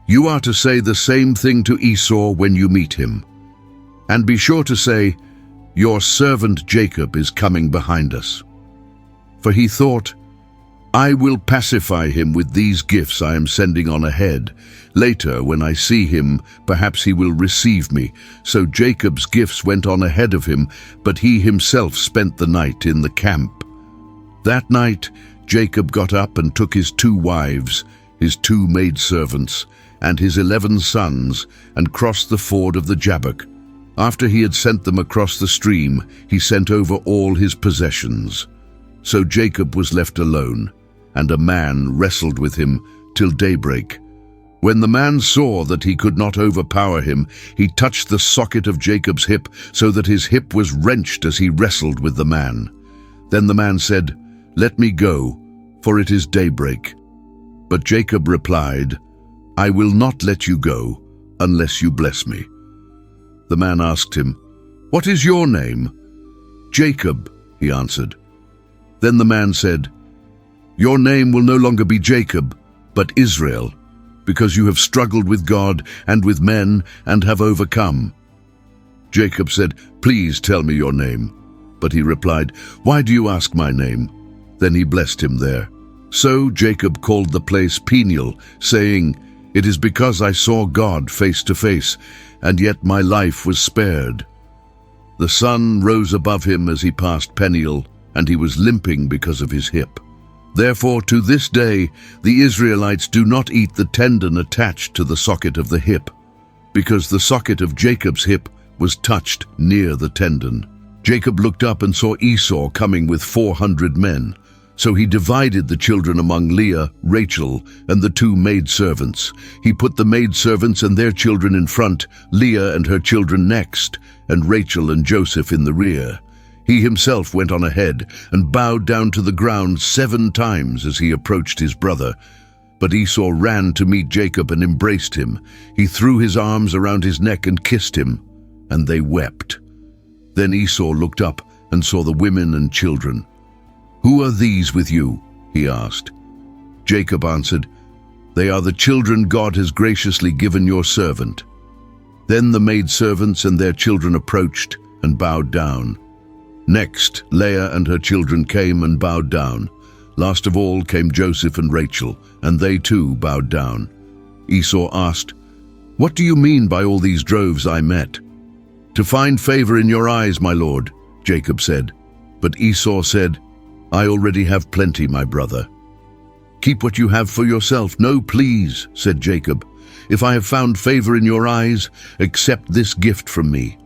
"You are to say the same thing to Esau when you meet him. And be sure to say, 'Your servant Jacob is coming behind us.'" For he thought, "I will pacify him with these gifts I am sending on ahead. Later, when I see him, perhaps he will receive me." So Jacob's gifts went on ahead of him, but he himself spent the night in the camp. That night, Jacob got up and took his 2 wives, his 2 maidservants, and his 11 sons, and crossed the ford of the Jabbok. After he had sent them across the stream, he sent over all his possessions. So Jacob was left alone, and a man wrestled with him till daybreak. When the man saw that he could not overpower him, he touched the socket of Jacob's hip, so that his hip was wrenched as he wrestled with the man. Then the man said, "Let me go, for it is daybreak." But Jacob replied, "I will not let you go unless you bless me." The man asked him, "What is your name?" "Jacob," he answered. Then the man said, "Your name will no longer be Jacob, but Israel, because you have struggled with God and with men and have overcome." Jacob said, "Please tell me your name." But he replied, "Why do you ask my name?" Then he blessed him there. So Jacob called the place Peniel, saying, "It is because I saw God face to face, and yet my life was spared." The sun rose above him as he passed Peniel, and he was limping because of his hip. Therefore, to this day, the Israelites do not eat the tendon attached to the socket of the hip, because the socket of Jacob's hip was touched near the tendon. Jacob looked up and saw Esau coming with 400 men. So he divided the children among Leah, Rachel, and the 2 maidservants. He put the maidservants and their children in front, Leah and her children next, and Rachel and Joseph in the rear. He himself went on ahead and bowed down to the ground 7 times as he approached his brother. But Esau ran to meet Jacob and embraced him. He threw his arms around his neck and kissed him, and they wept. Then Esau looked up and saw the women and children. "Who are these with you?" he asked. Jacob answered, "They are the children God has graciously given your servant." Then the maidservants and their children approached and bowed down. Next, Leah and her children came and bowed down. Last of all came Joseph and Rachel, and they too bowed down. Esau asked, "What do you mean by all these droves I met?" "To find favor in your eyes, my lord," Jacob said. But Esau said, "I already have plenty, my brother." "Keep what you have for yourself." "No, please," said Jacob. "If I have found favor in your eyes, accept this gift from me.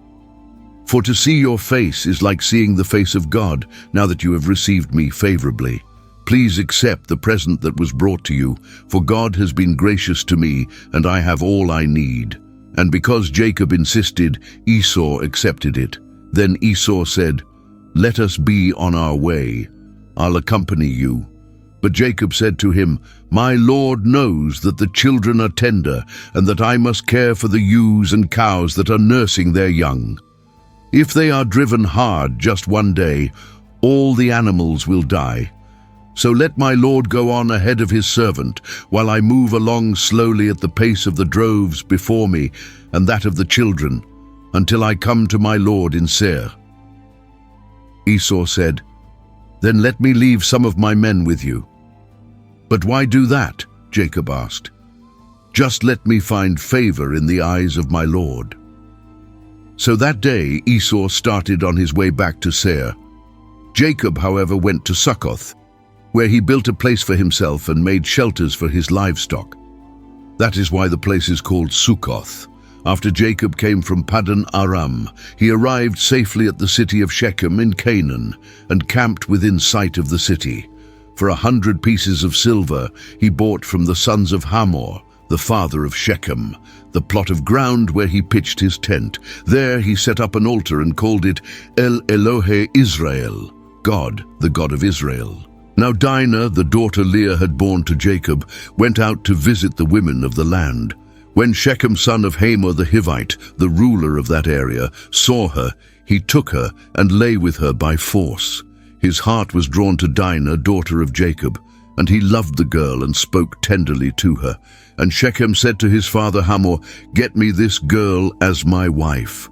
For to see your face is like seeing the face of God, now that you have received me favorably. Please accept the present that was brought to you, for God has been gracious to me, and I have all I need." And because Jacob insisted, Esau accepted it. Then Esau said, "Let us be on our way. I'll accompany you." But Jacob said to him, "My Lord knows that the children are tender, and that I must care for the ewes and cows that are nursing their young. If they are driven hard just one day, all the animals will die. So let my Lord go on ahead of his servant, while I move along slowly at the pace of the droves before me and that of the children, until I come to my Lord in Seir." Esau said, "Then let me leave some of my men with you." "But why do that?" Jacob asked. "Just let me find favor in the eyes of my Lord." So that day Esau started on his way back to Seir. Jacob, however, went to Succoth, where he built a place for himself and made shelters for his livestock. That is why the place is called Succoth. After Jacob came from Paddan Aram, he arrived safely at the city of Shechem in Canaan and camped within sight of the city. For 100 pieces of silver he bought from the sons of Hamor, the father of Shechem, the plot of ground where he pitched his tent. There he set up an altar and called it El Elohe Israel, God, the God of Israel. Now Dinah, the daughter Leah had borne to Jacob, went out to visit the women of the land. When Shechem, son of Hamor the Hivite, the ruler of that area, saw her, he took her and lay with her by force. His heart was drawn to Dinah, daughter of Jacob, and he loved the girl and spoke tenderly to her. And Shechem said to his father Hamor, "Get me this girl as my wife."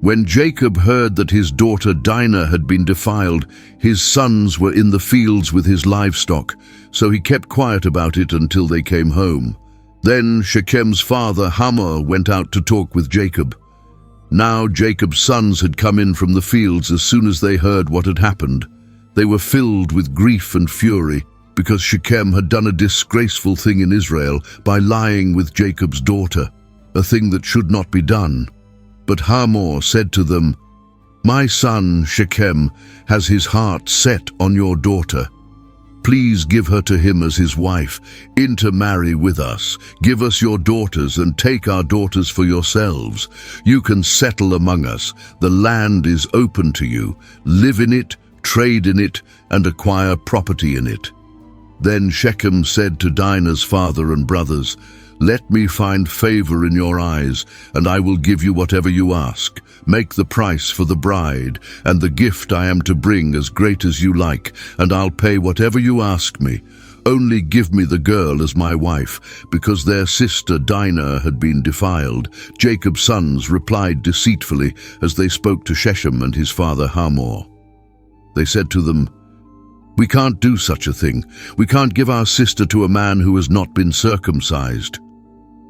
When Jacob heard that his daughter Dinah had been defiled, his sons were in the fields with his livestock, so he kept quiet about it until they came home. Then Shechem's father Hamor went out to talk with Jacob. Now Jacob's sons had come in from the fields as soon as they heard what had happened. They were filled with grief and fury, because Shechem had done a disgraceful thing in Israel by lying with Jacob's daughter, a thing that should not be done. But Hamor said to them, "My son Shechem has his heart set on your daughter. Please give her to him as his wife, intermarry with us. Give us your daughters and take our daughters for yourselves. You can settle among us. The land is open to you. Live in it, trade in it, and acquire property in it." Then Shechem said to Dinah's father and brothers, "Let me find favor in your eyes, and I will give you whatever you ask. Make the price for the bride, and the gift I am to bring as great as you like, and I'll pay whatever you ask me. Only give me the girl as my wife," because their sister Dinah had been defiled. Jacob's sons replied deceitfully as they spoke to Shechem and his father Hamor. They said to them, "We can't do such a thing. We can't give our sister to a man who has not been circumcised.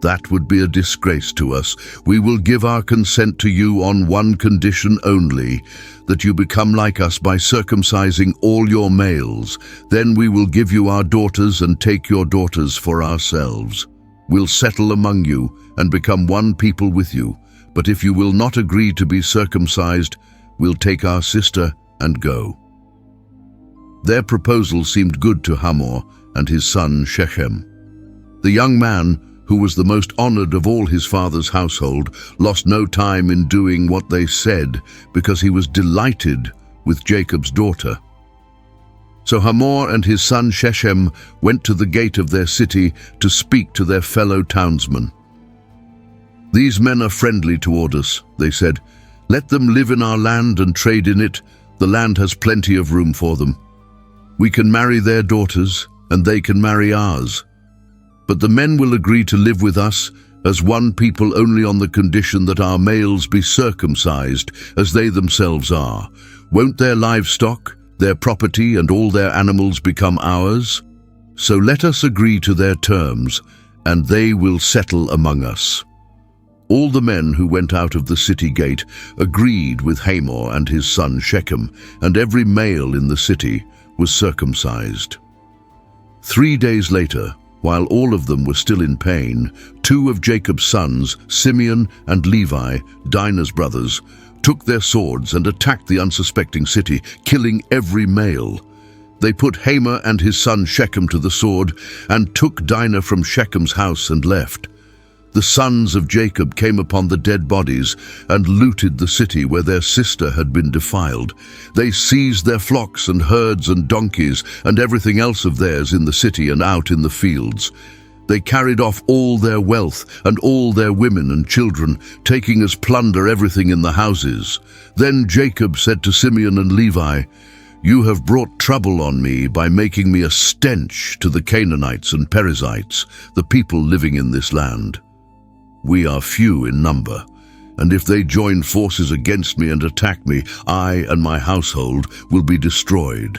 That would be a disgrace to us. We will give our consent to you on one condition only, that you become like us by circumcising all your males. Then we will give you our daughters and take your daughters for ourselves. We'll settle among you and become one people with you. But if you will not agree to be circumcised, we'll take our sister and go." Their proposal seemed good to Hamor and his son Shechem. The young man, who was the most honored of all his father's household, lost no time in doing what they said, because he was delighted with Jacob's daughter. So Hamor and his son Shechem went to the gate of their city to speak to their fellow townsmen. "These men are friendly toward us," they said. "Let them live in our land and trade in it. The land has plenty of room for them. We can marry their daughters, and they can marry ours. But the men will agree to live with us as one people only on the condition that our males be circumcised, as they themselves are. Won't their livestock, their property, and all their animals become ours? So let us agree to their terms, and they will settle among us." All the men who went out of the city gate agreed with Hamor and his son Shechem, and every male in the city was circumcised. 3 days later, while all of them were still in pain, 2 of Jacob's sons, Simeon and Levi, Dinah's brothers, took their swords and attacked the unsuspecting city, killing every male. They put Hamor and his son Shechem to the sword and took Dinah from Shechem's house and left. The sons of Jacob came upon the dead bodies and looted the city where their sister had been defiled. They seized their flocks and herds and donkeys and everything else of theirs in the city and out in the fields. They carried off all their wealth and all their women and children, taking as plunder everything in the houses. Then Jacob said to Simeon and Levi, "You have brought trouble on me by making me a stench to the Canaanites and Perizzites, the people living in this land. We are few in number, and if they join forces against me and attack me, I and my household will be destroyed."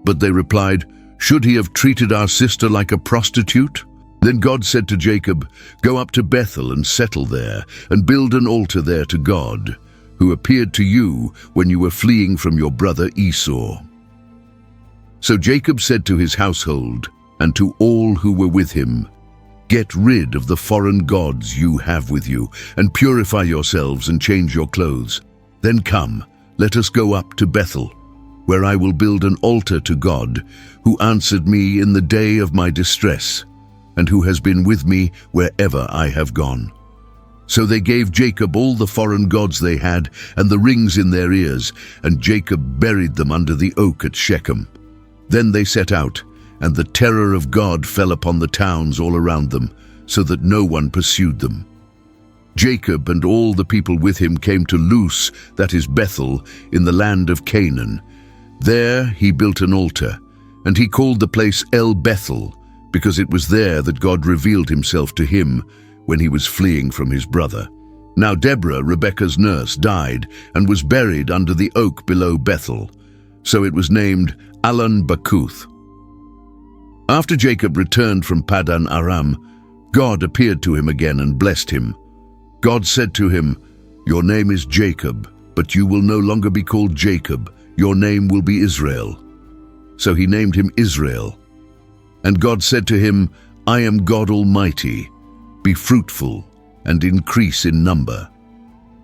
But they replied, "Should he have treated our sister like a prostitute?" Then God said to Jacob, "Go up to Bethel and settle there, and build an altar there to God, who appeared to you when you were fleeing from your brother Esau." So Jacob said to his household and to all who were with him, "Get rid of the foreign gods you have with you, and purify yourselves and change your clothes. Then come, let us go up to Bethel, where I will build an altar to God, who answered me in the day of my distress, and who has been with me wherever I have gone." So they gave Jacob all the foreign gods they had and the rings in their ears, and Jacob buried them under the oak at Shechem. Then they set out, and the terror of God fell upon the towns all around them, so that no one pursued them. Jacob and all the people with him came to Luz, that is Bethel, in the land of Canaan. There he built an altar, and he called the place El Bethel, because it was there that God revealed himself to him when he was fleeing from his brother. Now Deborah, Rebekah's nurse, died and was buried under the oak below Bethel. So it was named Allon Bakuth. After Jacob returned from Paddan Aram, God appeared to him again and blessed him. God said to him, "Your name is Jacob, but you will no longer be called Jacob. Your name will be Israel." So he named him Israel. And God said to him, "I am God Almighty. Be fruitful and increase in number.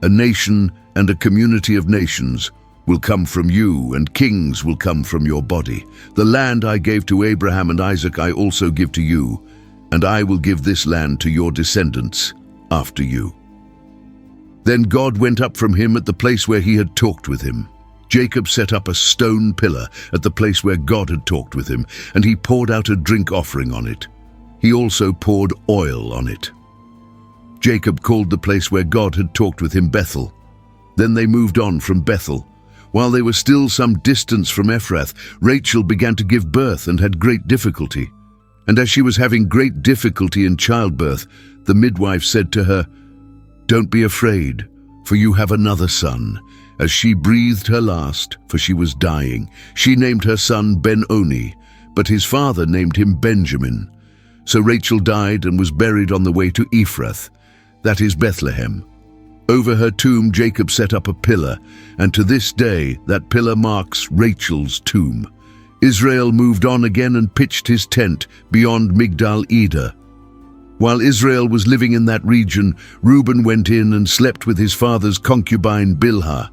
A nation and a community of nations will come from you, and kings will come from your body. The land I gave to Abraham and Isaac I also give to you, and I will give this land to your descendants after you." Then God went up from him at the place where he had talked with him. Jacob set up a stone pillar at the place where God had talked with him, and he poured out a drink offering on it. He also poured oil on it. Jacob called the place where God had talked with him Bethel. Then they moved on from Bethel. While they were still some distance from Ephrath, Rachel began to give birth and had great difficulty. And as she was having great difficulty in childbirth, the midwife said to her, "Don't be afraid, for you have another son." As she breathed her last, for she was dying, she named her son Ben-Oni, but his father named him Benjamin. So Rachel died and was buried on the way to Ephrath, that is Bethlehem. Over her tomb Jacob set up a pillar, and to this day that pillar marks Rachel's tomb. Israel moved on again and pitched his tent beyond Migdal Eder. While Israel was living in that region, Reuben went in and slept with his father's concubine Bilhah,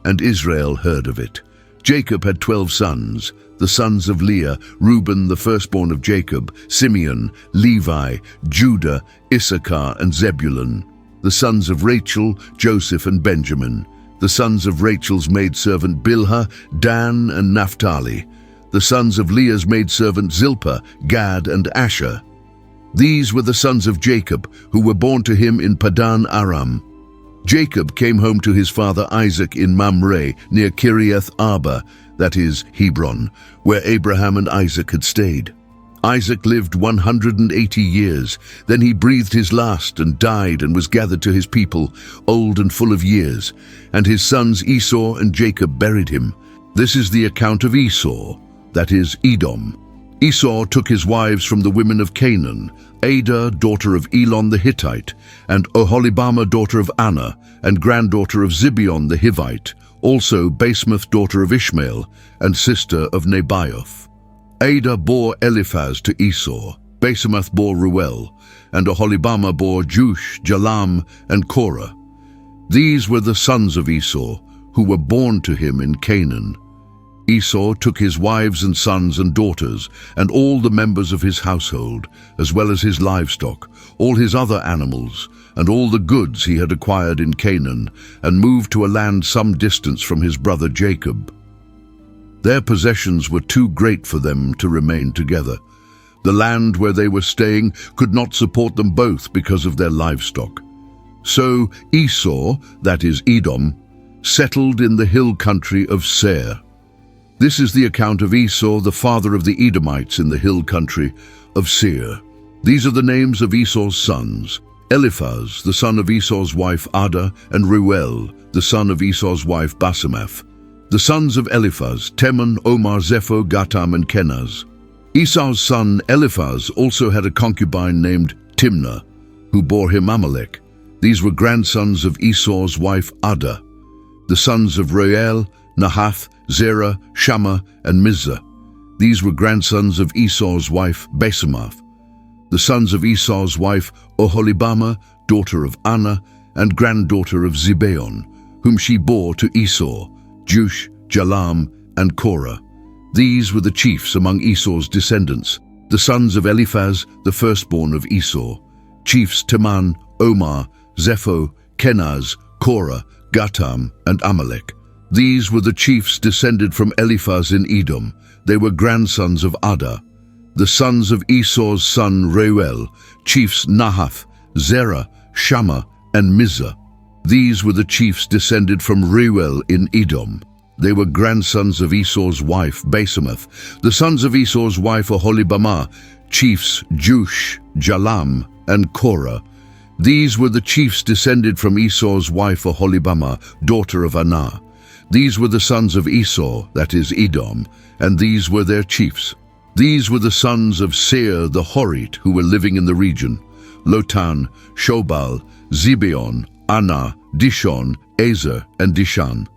and Israel heard of it. Jacob had 12 sons, the sons of Leah, Reuben the firstborn of Jacob, Simeon, Levi, Judah, Issachar, and Zebulun. The sons of Rachel, Joseph and Benjamin. The sons of Rachel's maidservant Bilhah, Dan and Naphtali. The sons of Leah's maidservant Zilpah, Gad and Asher. These were the sons of Jacob, who were born to him in Paddan Aram. Jacob came home to his father Isaac in Mamre, near Kiriath Arba, that is Hebron, where Abraham and Isaac had stayed. Isaac lived 180 years. Then he breathed his last and died and was gathered to his people, old and full of years. And his sons Esau and Jacob buried him. This is the account of Esau, that is Edom. Esau took his wives from the women of Canaan, Adah, daughter of Elon the Hittite, and Oholibamah, daughter of Anna, and granddaughter of Zibeon the Hivite, also Basemath, daughter of Ishmael, and sister of Nebaioth. Adah bore Eliphaz to Esau, Basemath bore Reuel, and Oholibamah bore Jush, Jalam, and Korah. These were the sons of Esau, who were born to him in Canaan. Esau took his wives and sons and daughters, and all the members of his household, as well as his livestock, all his other animals, and all the goods he had acquired in Canaan, and moved to a land some distance from his brother Jacob. Their possessions were too great for them to remain together. The land where they were staying could not support them both because of their livestock. So Esau, that is Edom, settled in the hill country of Seir. This is the account of Esau, the father of the Edomites in the hill country of Seir. These are the names of Esau's sons: Eliphaz, the son of Esau's wife Adah, and Reuel, the son of Esau's wife Basemath. The sons of Eliphaz, Teman, Omar, Zepho, Gatam, and Kenaz. Esau's son Eliphaz also had a concubine named Timnah, who bore him Amalek. These were grandsons of Esau's wife Adah. The sons of Reuel, Nahath, Zerah, Shammah, and Mizah. These were grandsons of Esau's wife, Basemath. The sons of Esau's wife, Oholibamah, daughter of Anah, and granddaughter of Zibeon, whom she bore to Esau, Jush, Jalam, and Korah. These were the chiefs among Esau's descendants, the sons of Eliphaz, the firstborn of Esau, chiefs Teman, Omar, Zepho, Kenaz, Korah, Gatam, and Amalek. These were the chiefs descended from Eliphaz in Edom. They were grandsons of Adah. The sons of Esau's son Reuel, chiefs Nahath, Zerah, Shammah, and Mizah. These were the chiefs descended from Reuel in Edom. They were grandsons of Esau's wife, Basemath. The sons of Esau's wife, Oholibamah, chiefs Jush, Jalam, and Korah. These were the chiefs descended from Esau's wife, Oholibamah, daughter of Anah. These were the sons of Esau, that is Edom, and these were their chiefs. These were the sons of Seir the Horite, who were living in the region: Lotan, Shobal, Zibeon, Anah, Dishon, Ezer, and Dishan.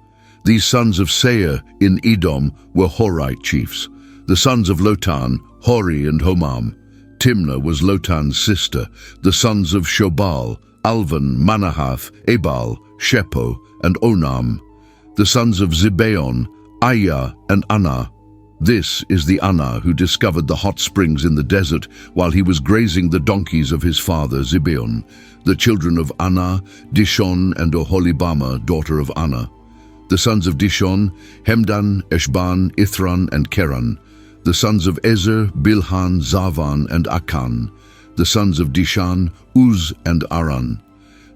These sons of Seir in Edom were Horite chiefs. The sons of Lotan, Hori and Homam. Timnah was Lotan's sister. The sons of Shobal, Alvan, Manahath, Ebal, Shepo, and Onam. The sons of Zibeon, Ayah and Anah. This is the Anah who discovered the hot springs in the desert while he was grazing the donkeys of his father Zibeon. The children of Anah, Dishon and Oholibamah, daughter of Anah. The sons of Dishon, Hemdan, Eshban, Ithran, and Keran. The sons of Ezer, Bilhan, Zavan, and Akan. The sons of Dishan, Uz and Aran.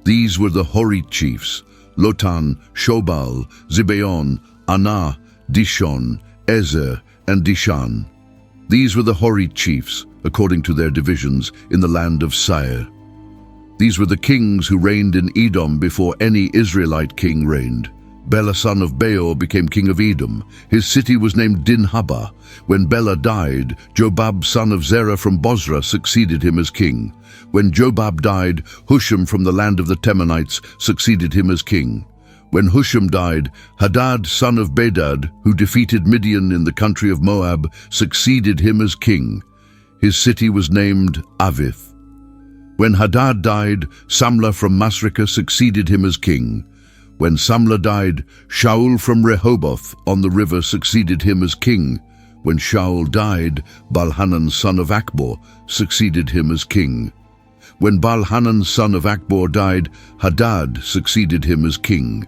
These were the Horite chiefs: Lotan, Shobal, Zibeon, Anah, Dishon, Ezer, and Dishan. These were the Horite chiefs, according to their divisions, in the land of Seir. These were the kings who reigned in Edom before any Israelite king reigned. Bela son of Beor became king of Edom. His city was named Dinhabah. When Bela died, Jobab son of Zerah from Bozrah succeeded him as king. When Jobab died, Husham from the land of the Temanites succeeded him as king. When Husham died, Hadad son of Bedad, who defeated Midian in the country of Moab, succeeded him as king. His city was named Avith. When Hadad died, Samlah from Masrekah succeeded him as king. When Samlah died, Shaul from Rehoboth on the river succeeded him as king. When Shaul died, Baal-Hanan son of Akbor succeeded him as king. When Baal-Hanan son of Akbor died, Hadad succeeded him as king.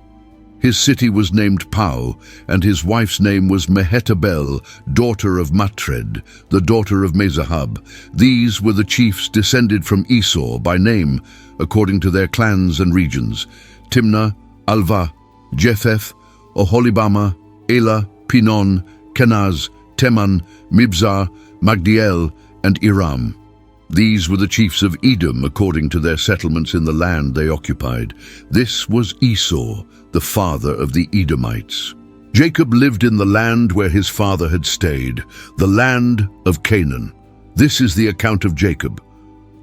His city was named Pau, and his wife's name was Mehetabel, daughter of Matred, the daughter of Mezahab. These were the chiefs descended from Esau by name, according to their clans and regions: Timnah, Alva, Jepheth, Oholibamah, Elah, Pinon, Kenaz, Teman, Mibzar, Magdiel, and Iram. These were the chiefs of Edom according to their settlements in the land they occupied. This was Esau, the father of the Edomites. Jacob lived in the land where his father had stayed, the land of Canaan. This is the account of Jacob.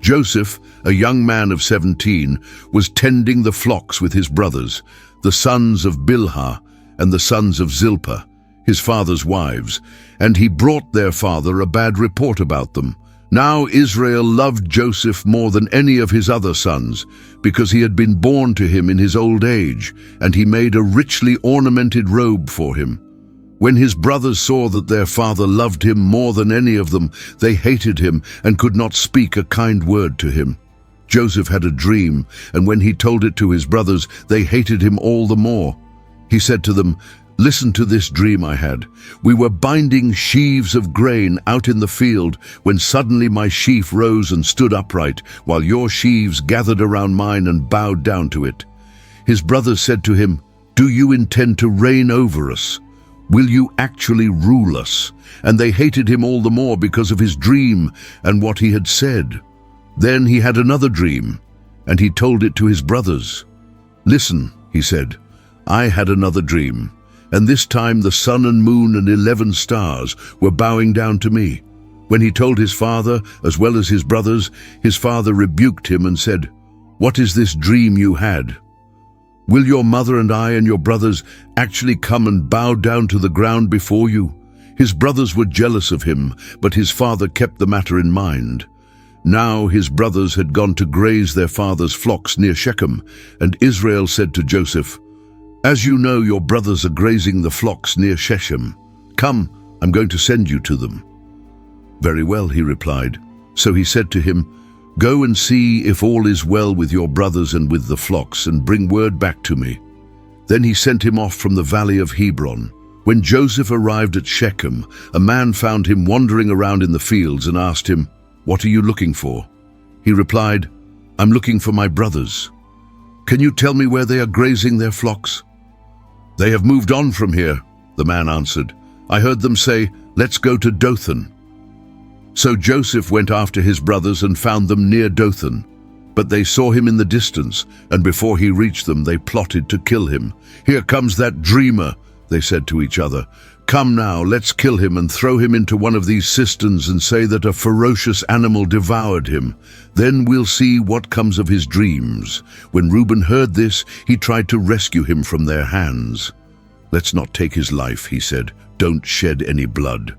Joseph, a young man of 17, was tending the flocks with his brothers, the sons of Bilhah and the sons of Zilpah, his father's wives, and he brought their father a bad report about them. Now Israel loved Joseph more than any of his other sons, because he had been born to him in his old age, and he made a richly ornamented robe for him. When his brothers saw that their father loved him more than any of them, they hated him and could not speak a kind word to him. Joseph had a dream, and when he told it to his brothers, they hated him all the more. He said to them, "Listen to this dream I had. We were binding sheaves of grain out in the field when suddenly my sheaf rose and stood upright, while your sheaves gathered around mine and bowed down to it." His brothers said to him, "Do you intend to reign over us? Will you actually rule us?" And they hated him all the more because of his dream and what he had said. Then he had another dream, and he told it to his brothers. "Listen," he said, "I had another dream, and this time the sun and moon and 11 stars were bowing down to me." When he told his father, as well as his brothers, his father rebuked him and said, "What is this dream you had?" Will your mother and I and your brothers actually come and bow down to the ground before you?" His brothers were jealous of him, but his father kept the matter in mind. Now his brothers had gone to graze their father's flocks near Shechem, and Israel said to Joseph, "As you know, your brothers are grazing the flocks near Shechem. Come, I'm going to send you to them." "Very well," he replied. So he said to him, "Go and see if all is well with your brothers and with the flocks, and bring word back to me." Then he sent him off from the valley of Hebron. When Joseph arrived at Shechem, a man found him wandering around in the fields and asked him, "What are you looking for?" He replied, "I'm looking for my brothers. Can you tell me where they are grazing their flocks?" "They have moved on from here," the man answered. "I heard them say, 'Let's go to Dothan.'" So Joseph went after his brothers and found them near Dothan. But they saw him in the distance, and before he reached them, they plotted to kill him. "Here comes that dreamer," they said to each other. "Come now, let's kill him and throw him into one of these cisterns and say that a ferocious animal devoured him. Then we'll see what comes of his dreams." When Reuben heard this, he tried to rescue him from their hands. "Let's not take his life," he said. "Don't shed any blood.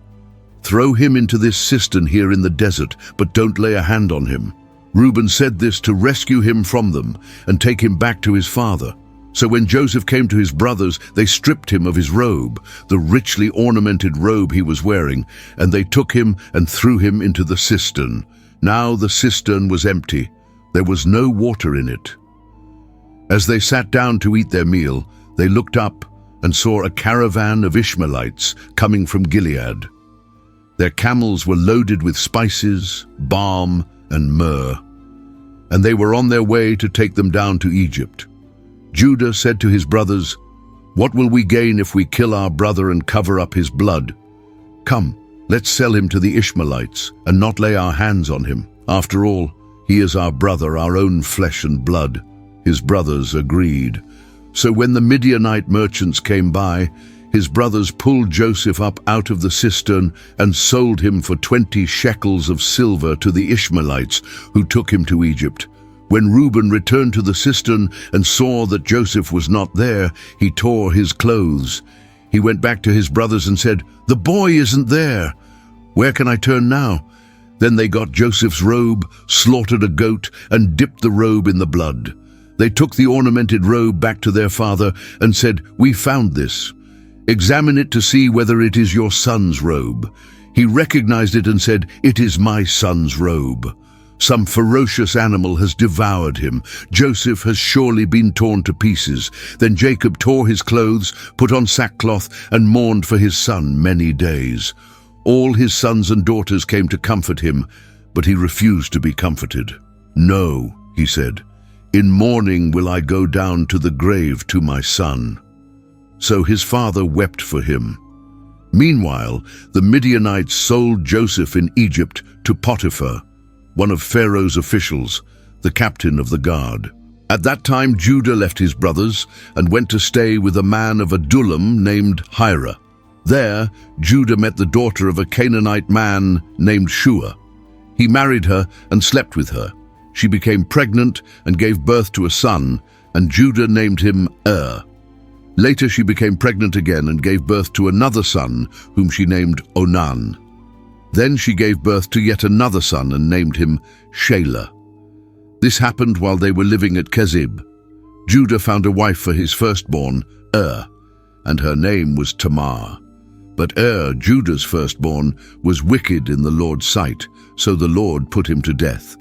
Throw him into this cistern here in the desert, but don't lay a hand on him." Reuben said this to rescue him from them and take him back to his father. So when Joseph came to his brothers, they stripped him of his robe, the richly ornamented robe he was wearing, and they took him and threw him into the cistern. Now the cistern was empty. There was no water in it. As they sat down to eat their meal, they looked up and saw a caravan of Ishmaelites coming from Gilead. Their camels were loaded with spices, balm, and myrrh, and they were on their way to take them down to Egypt. Judah said to his brothers, "What will we gain if we kill our brother and cover up his blood? Come, let's sell him to the Ishmaelites and not lay our hands on him. After all, he is our brother, our own flesh and blood." His brothers agreed. So when the Midianite merchants came by, his brothers pulled Joseph up out of the cistern and sold him for 20 shekels of silver to the Ishmaelites, who took him to Egypt. When Reuben returned to the cistern and saw that Joseph was not there, he tore his clothes. He went back to his brothers and said, "The boy isn't there. Where can I turn now?" Then they got Joseph's robe, slaughtered a goat, and dipped the robe in the blood. They took the ornamented robe back to their father and said, "We found this. Examine it to see whether it is your son's robe." He recognized it and said, "It is my son's robe. Some ferocious animal has devoured him. Joseph has surely been torn to pieces." Then Jacob tore his clothes, put on sackcloth, and mourned for his son many days. All his sons and daughters came to comfort him, but he refused to be comforted. "No," he said, "in mourning will I go down to the grave to my son." So his father wept for him. Meanwhile, the Midianites sold Joseph in Egypt to Potiphar, one of Pharaoh's officials, the captain of the guard. At that time Judah left his brothers and went to stay with a man of Adullam named Hira. There Judah met the daughter of a Canaanite man named Shua. He married her and slept with her. She became pregnant and gave birth to a son, and Judah named him Later she became pregnant again and gave birth to another son, whom she named Onan. Then she gave birth to yet another son and named him Shelah. This happened while they were living at Kezib. Judah found a wife for his firstborn, and her name was Tamar. But Judah's firstborn, was wicked in the Lord's sight, so the Lord put him to death.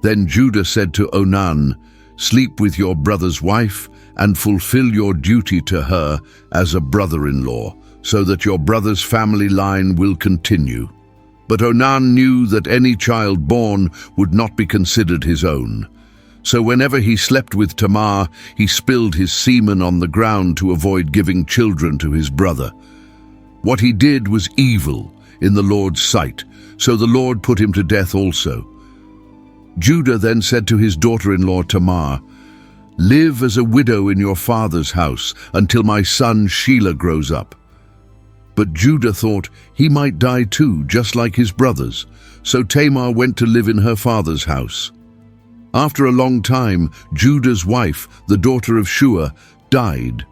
Then Judah said to Onan, "Sleep with your brother's wife, and fulfill your duty to her as a brother-in-law, so that your brother's family line will continue." But Onan knew that any child born would not be considered his own. So whenever he slept with Tamar, he spilled his semen on the ground to avoid giving children to his brother. What he did was evil in the Lord's sight, so the Lord put him to death also. Judah then said to his daughter-in-law Tamar, "Live as a widow in your father's house until my son Shelah grows up." But Judah thought he might die too, just like his brothers. So Tamar went to live in her father's house. After a long time, Judah's wife, the daughter of Shua, died.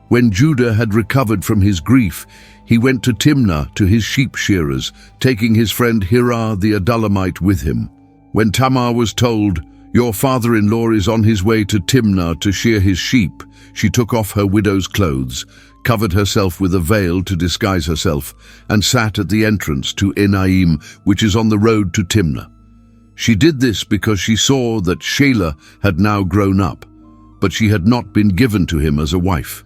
When Judah had recovered from his grief, he went to Timnah to his sheep shearers, taking his friend Hirar the Adullamite with him. When Tamar was told, "Your father-in-law is on his way to Timnah to shear his sheep," she took off her widow's clothes, covered herself with a veil to disguise herself, and sat at the entrance to Enaim, which is on the road to Timnah. She did this because she saw that Shelah had now grown up, but she had not been given to him as a wife.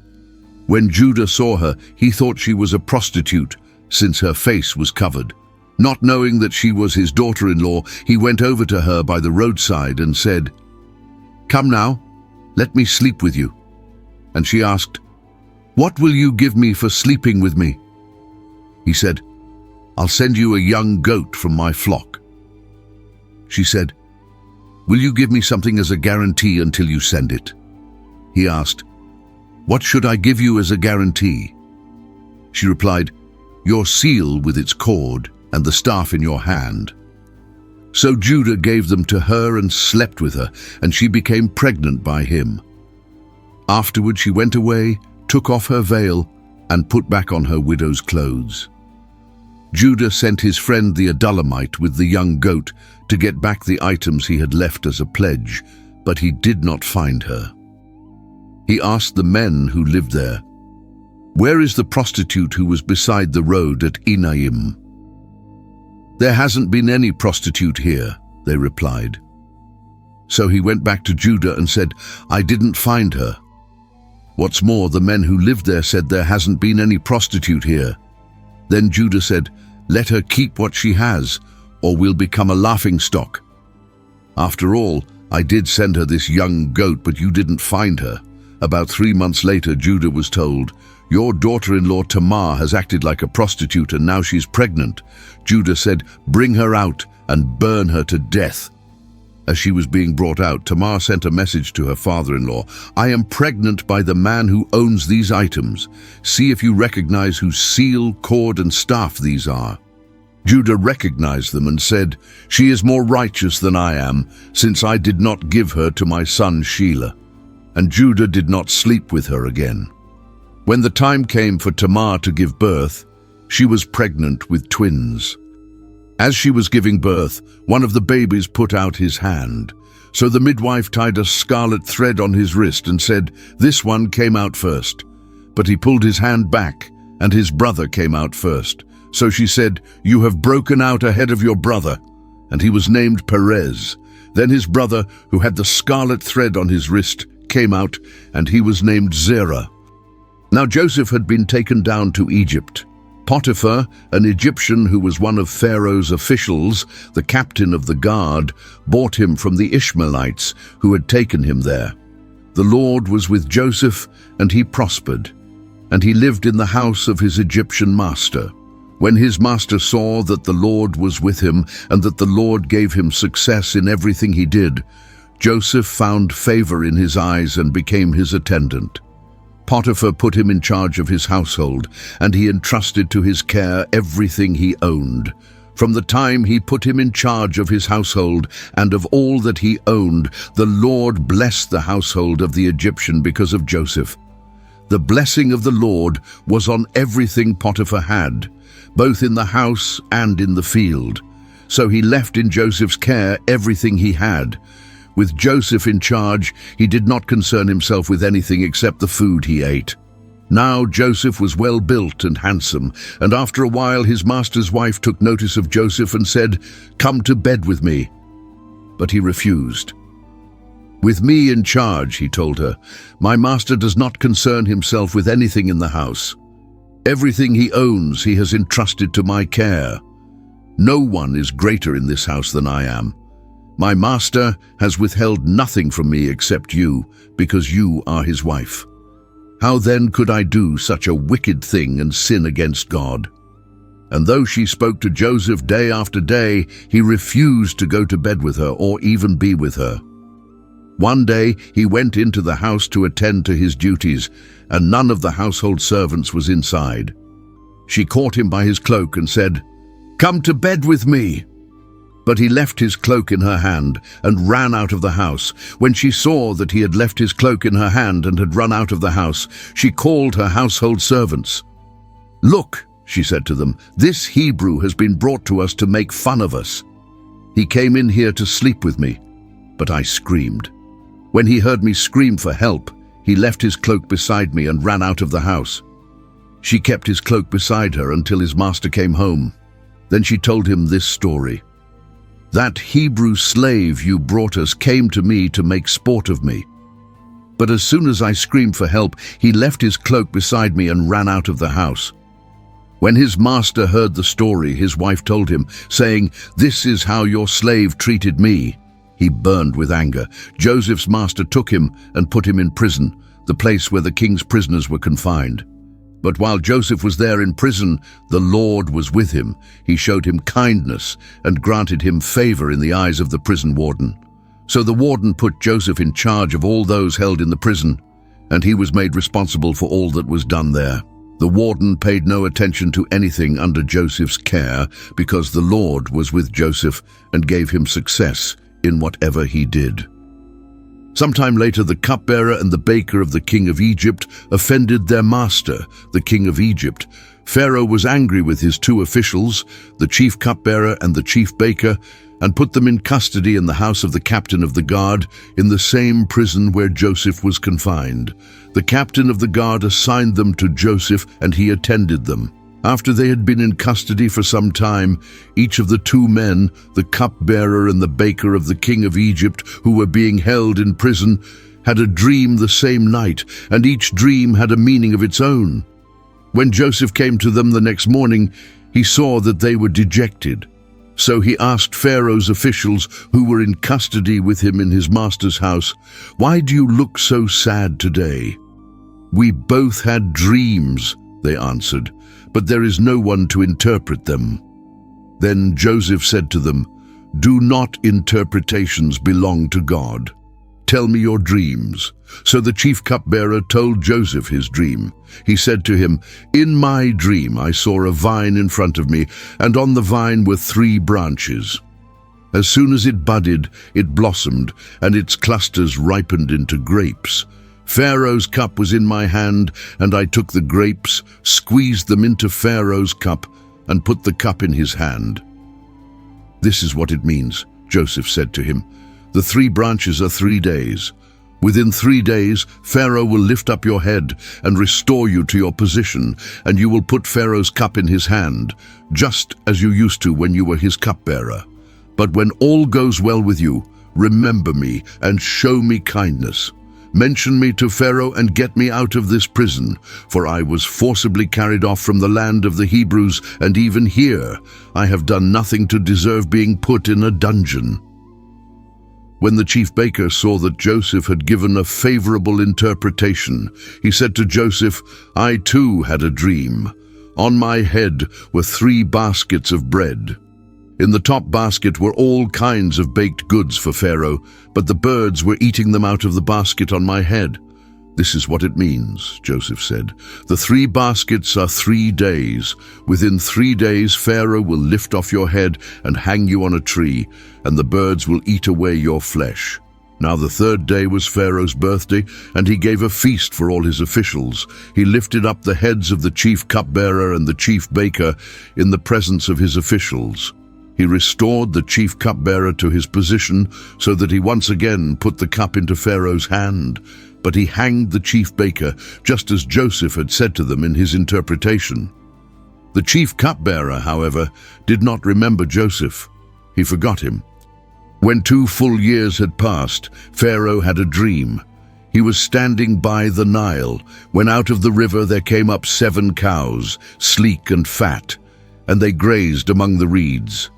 When Judah saw her, he thought she was a prostitute, since her face was covered. Not knowing that she was his daughter-in-law, he went over to her by the roadside and said, "Come now, let me sleep with you." And she asked, "What will you give me for sleeping with me?" He said, "I'll send you a young goat from my flock." She said, "Will you give me something as a guarantee until you send it?" He asked, "What should I give you as a guarantee?" She replied, "Your seal with its cord and the staff in your hand." So Judah gave them to her and slept with her, and she became pregnant by him. Afterward she went away, took off her veil, and put back on her widow's clothes. Judah sent his friend the Adullamite with the young goat to get back the items he had left as a pledge, but he did not find her. He asked the men who lived there, "Where is the prostitute who was beside the road at Enaim?" "There hasn't been any prostitute here," they replied. So he went back to Judah and said, "I didn't find her." What's more, the men who lived there said, "There hasn't been any prostitute here." Then Judah said, "Let her keep what she has, or we'll become a laughingstock. After all, I did send her this young goat, but you didn't find her." About 3 months later, Judah was told, "Your daughter-in-law Tamar has acted like a prostitute, and now she's pregnant." Judah said, "Bring her out and burn her to death." As she was being brought out, Tamar sent a message to her father-in-law, "I am pregnant by the man who owns these items. See if you recognize whose seal, cord, and staff these are." Judah recognized them and said, "She is more righteous than I am, since I did not give her to my son Shelah." And Judah did not sleep with her again. When the time came for Tamar to give birth, she was pregnant with twins. As she was giving birth, one of the babies put out his hand. So the midwife tied a scarlet thread on his wrist and said, "This one came out first." But he pulled his hand back, and his brother came out first. So she said, "You have broken out ahead of your brother." And he was named Perez. Then his brother, who had the scarlet thread on his wrist, came out, and he was named Zerah. Now Joseph had been taken down to Egypt. Potiphar, an Egyptian who was one of Pharaoh's officials, the captain of the guard, bought him from the Ishmaelites who had taken him there. The Lord was with Joseph, and he prospered, and he lived in the house of his Egyptian master. When his master saw that the Lord was with him, and that the Lord gave him success in everything he did, Joseph found favor in his eyes and became his attendant. Potiphar put him in charge of his household, and he entrusted to his care everything he owned. From the time he put him in charge of his household and of all that he owned, the Lord blessed the household of the Egyptian because of Joseph. The blessing of the Lord was on everything Potiphar had, both in the house and in the field. So he left in Joseph's care everything he had. With Joseph in charge, he did not concern himself with anything except the food he ate. Now Joseph was well built and handsome, and after a while his master's wife took notice of Joseph and said, "Come to bed with me." But he refused. "With me in charge," he told her, "my master does not concern himself with anything in the house. Everything he owns he has entrusted to my care. No one is greater in this house than I am. My master has withheld nothing from me except you, because you are his wife. How then could I do such a wicked thing and sin against God?" And though she spoke to Joseph day after day, he refused to go to bed with her or even be with her. One day he went into the house to attend to his duties, and none of the household servants was inside. She caught him by his cloak and said, "Come to bed with me." But he left his cloak in her hand and ran out of the house. When she saw that he had left his cloak in her hand and had run out of the house, she called her household servants. "Look," she said to them, "this Hebrew has been brought to us to make fun of us. He came in here to sleep with me." But I screamed. When he heard me scream for help, he left his cloak beside me and ran out of the house. She kept his cloak beside her until his master came home. Then she told him this story. "That Hebrew slave you brought us came to me to make sport of me. But as soon as I screamed for help, he left his cloak beside me and ran out of the house." When his master heard the story, his wife told him, saying, "This is how your slave treated me." He burned with anger. Joseph's master took him and put him in prison, the place where the king's prisoners were confined. But while Joseph was there in prison, the Lord was with him. He showed him kindness and granted him favor in the eyes of the prison warden. So the warden put Joseph in charge of all those held in the prison, and he was made responsible for all that was done there. The warden paid no attention to anything under Joseph's care, because the Lord was with Joseph and gave him success in whatever he did. Sometime later, the cupbearer and the baker of the king of Egypt offended their master, the king of Egypt. Pharaoh was angry with his two officials, the chief cupbearer and the chief baker, and put them in custody in the house of the captain of the guard, in the same prison where Joseph was confined. The captain of the guard assigned them to Joseph, and he attended them. After they had been in custody for some time, each of the two men, the cupbearer and the baker of the king of Egypt, who were being held in prison, had a dream the same night, and each dream had a meaning of its own. When Joseph came to them the next morning, he saw that they were dejected. So he asked Pharaoh's officials, who were in custody with him in his master's house, "Why do you look so sad today?" "We both had dreams," they answered, "but there is no one to interpret them." Then Joseph said to them, "Do not interpretations belong to God? Tell me your dreams." So the chief cupbearer told Joseph his dream. He said to him, "In my dream I saw a vine in front of me, and on the vine were 3 branches. As soon as it budded, it blossomed, and its clusters ripened into grapes. Pharaoh's cup was in my hand, and I took the grapes, squeezed them into Pharaoh's cup, and put the cup in his hand." "This is what it means," Joseph said to him. "The 3 branches are 3 days. Within 3 days, Pharaoh will lift up your head and restore you to your position, and you will put Pharaoh's cup in his hand, just as you used to when you were his cupbearer. But when all goes well with you, remember me and show me kindness. Mention me to Pharaoh and get me out of this prison, for I was forcibly carried off from the land of the Hebrews, and even here I have done nothing to deserve being put in a dungeon." When the chief baker saw that Joseph had given a favorable interpretation, he said to Joseph, "I too had a dream. On my head were 3 baskets of bread. In the top basket were all kinds of baked goods for Pharaoh, but the birds were eating them out of the basket on my head." "This is what it means," Joseph said. "The 3 baskets are 3 days. Within 3 days Pharaoh will lift off your head and hang you on a tree, and the birds will eat away your flesh." Now the 3rd day was Pharaoh's birthday, and he gave a feast for all his officials. He lifted up the heads of the chief cupbearer and the chief baker in the presence of his officials. He restored the chief cupbearer to his position so that he once again put the cup into Pharaoh's hand. But he hanged the chief baker, just as Joseph had said to them in his interpretation. The chief cupbearer, however, did not remember Joseph. He forgot him. When 2 full years had passed, Pharaoh had a dream. He was standing by the Nile, when out of the river there came up 7 cows, sleek and fat, and they grazed among the reeds.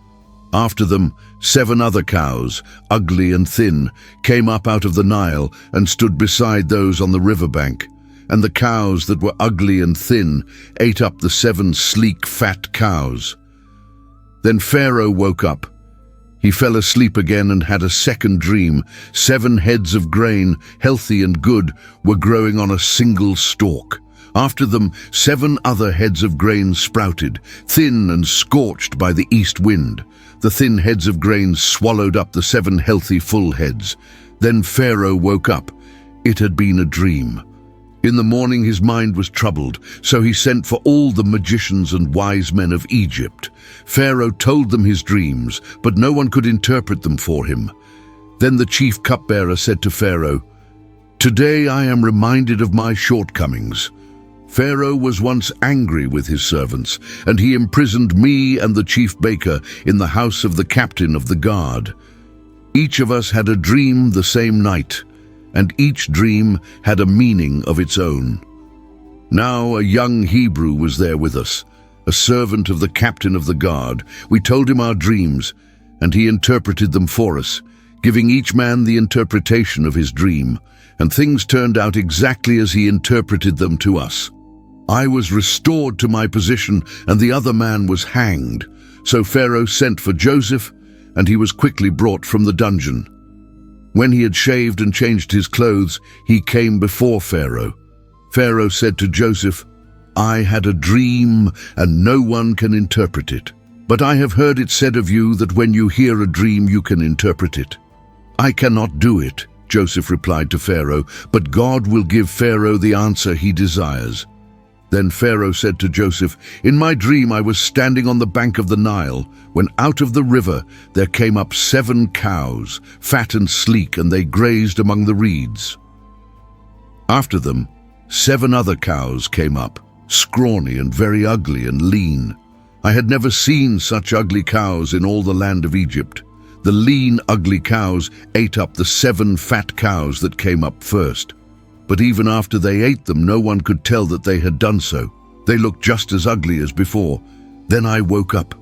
After them, 7 other cows, ugly and thin, came up out of the Nile and stood beside those on the riverbank. And the cows that were ugly and thin ate up the 7 sleek, fat cows. Then Pharaoh woke up. He fell asleep again and had a second dream. 7 heads of grain, healthy and good, were growing on a single stalk. After them 7 other heads of grain sprouted, thin and scorched by the east wind. The thin heads of grain swallowed up the 7 healthy full heads. Then Pharaoh woke up. It had been a dream. In the morning his mind was troubled, so he sent for all the magicians and wise men of Egypt. Pharaoh told them his dreams, but no one could interpret them for him. Then the chief cupbearer said to Pharaoh, "Today I am reminded of my shortcomings. Pharaoh was once angry with his servants, and he imprisoned me and the chief baker in the house of the captain of the guard. Each of us had a dream the same night, and each dream had a meaning of its own. Now a young Hebrew was there with us, a servant of the captain of the guard. We told him our dreams, and he interpreted them for us, giving each man the interpretation of his dream, and things turned out exactly as he interpreted them to us. I was restored to my position, and the other man was hanged. So Pharaoh sent for Joseph, and he was quickly brought from the dungeon. When he had shaved and changed his clothes, he came before Pharaoh. Pharaoh said to Joseph, "I had a dream, and no one can interpret it. But I have heard it said of you that when you hear a dream you can interpret it." "I cannot do it," Joseph replied to Pharaoh, "but God will give Pharaoh the answer he desires." Then Pharaoh said to Joseph, "In my dream I was standing on the bank of the Nile, when out of the river there came up 7 cows, fat and sleek, and they grazed among the reeds. After them 7 other cows came up, scrawny and very ugly and lean. I had never seen such ugly cows in all the land of Egypt. The lean, ugly cows ate up the 7 fat cows that came up first. But even after they ate them, no one could tell that they had done so. They looked just as ugly as before. Then I woke up.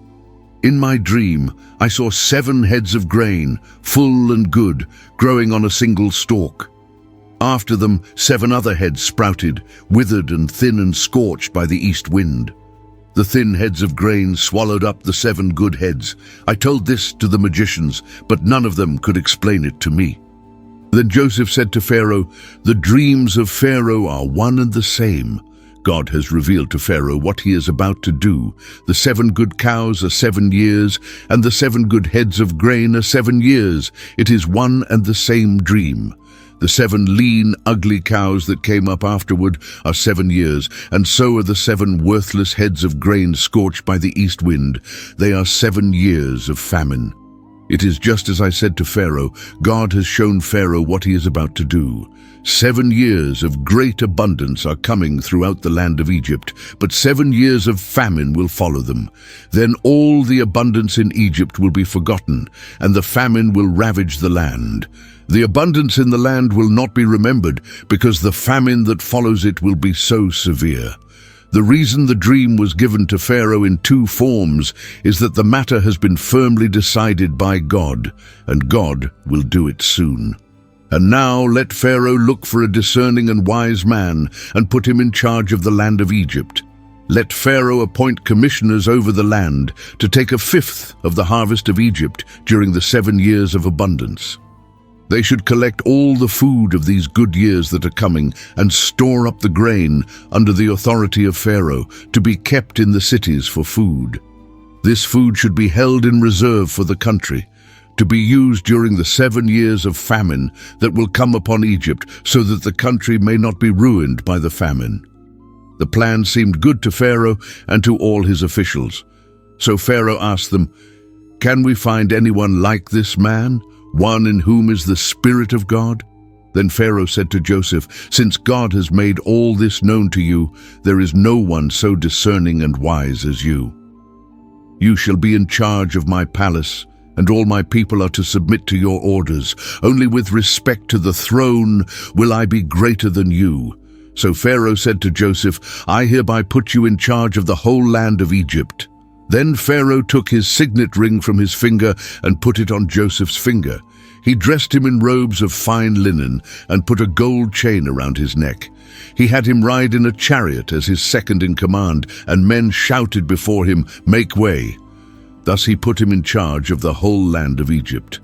In my dream, I saw 7 heads of grain, full and good, growing on a single stalk. After them 7 other heads sprouted, withered and thin and scorched by the east wind. The thin heads of grain swallowed up the 7 good heads. I told this to the magicians, but none of them could explain it to me." Then Joseph said to Pharaoh, "The dreams of Pharaoh are one and the same. God has revealed to Pharaoh what he is about to do. The 7 good cows are 7 years, and the 7 good heads of grain are 7 years. It is one and the same dream. The 7 lean, ugly cows that came up afterward are 7 years, and so are the 7 worthless heads of grain scorched by the east wind. They are 7 years of famine. It is just as I said to Pharaoh. God has shown Pharaoh what he is about to do. 7 years of great abundance are coming throughout the land of Egypt, but 7 years of famine will follow them. Then all the abundance in Egypt will be forgotten, and the famine will ravage the land. The abundance in the land will not be remembered, because the famine that follows it will be so severe. The reason the dream was given to Pharaoh in 2 forms is that the matter has been firmly decided by God, and God will do it soon. And now let Pharaoh look for a discerning and wise man and put him in charge of the land of Egypt. Let Pharaoh appoint commissioners over the land to take 1/5 of the harvest of Egypt during the 7 years of abundance. They should collect all the food of these good years that are coming and store up the grain under the authority of Pharaoh to be kept in the cities for food. This food should be held in reserve for the country, to be used during the 7 years of famine that will come upon Egypt, so that the country may not be ruined by the famine." The plan seemed good to Pharaoh and to all his officials. So Pharaoh asked them, "Can we find anyone like this man? One in whom is the Spirit of God?" Then Pharaoh said to Joseph, "Since God has made all this known to you, there is no one so discerning and wise as you. You shall be in charge of my palace, and all my people are to submit to your orders. Only with respect to the throne will I be greater than you." So Pharaoh said to Joseph, "I hereby put you in charge of the whole land of Egypt." Then Pharaoh took his signet ring from his finger and put it on Joseph's finger. He dressed him in robes of fine linen and put a gold chain around his neck. He had him ride in a chariot as his second in command, and men shouted before him, "Make way." Thus he put him in charge of the whole land of Egypt.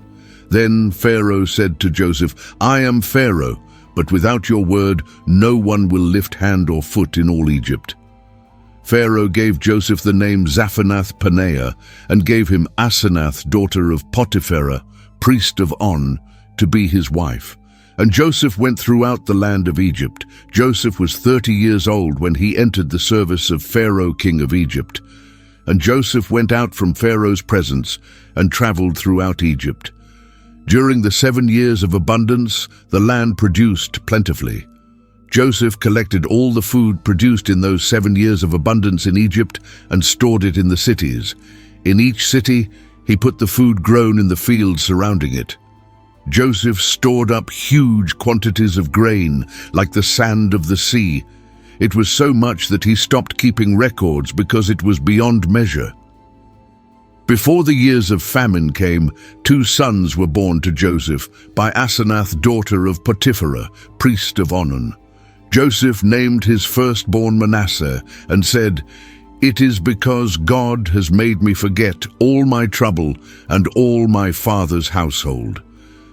Then Pharaoh said to Joseph, "I am Pharaoh, but without your word no one will lift hand or foot in all Egypt." Pharaoh gave Joseph the name Zaphenath-Paneah, and gave him Asenath, daughter of Potiphar, priest of On, to be his wife. And Joseph went throughout the land of Egypt. Joseph was 30 years old when he entered the service of Pharaoh, king of Egypt. And Joseph went out from Pharaoh's presence and traveled throughout Egypt. During the 7 years of abundance, the land produced plentifully. Joseph collected all the food produced in those 7 years of abundance in Egypt and stored it in the cities. In each city, he put the food grown in the fields surrounding it. Joseph stored up huge quantities of grain, like the sand of the sea. It was so much that he stopped keeping records because it was beyond measure. Before the years of famine came, 2 sons were born to Joseph by Asenath, daughter of Potiphar, priest of On. Joseph named his firstborn Manasseh and said, "It is because God has made me forget all my trouble and all my father's household."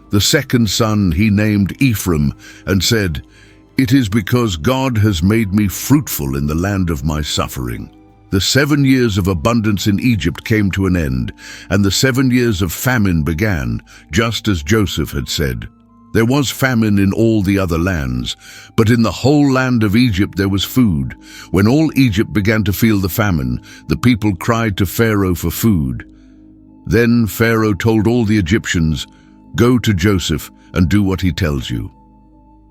The second son he named Ephraim and said, "It is because God has made me fruitful in the land of my suffering." The 7 years of abundance in Egypt came to an end, and the 7 years of famine began, just as Joseph had said. There was famine in all the other lands, but in the whole land of Egypt there was food. When all Egypt began to feel the famine, the people cried to Pharaoh for food. Then Pharaoh told all the Egyptians, "Go to Joseph and do what he tells you."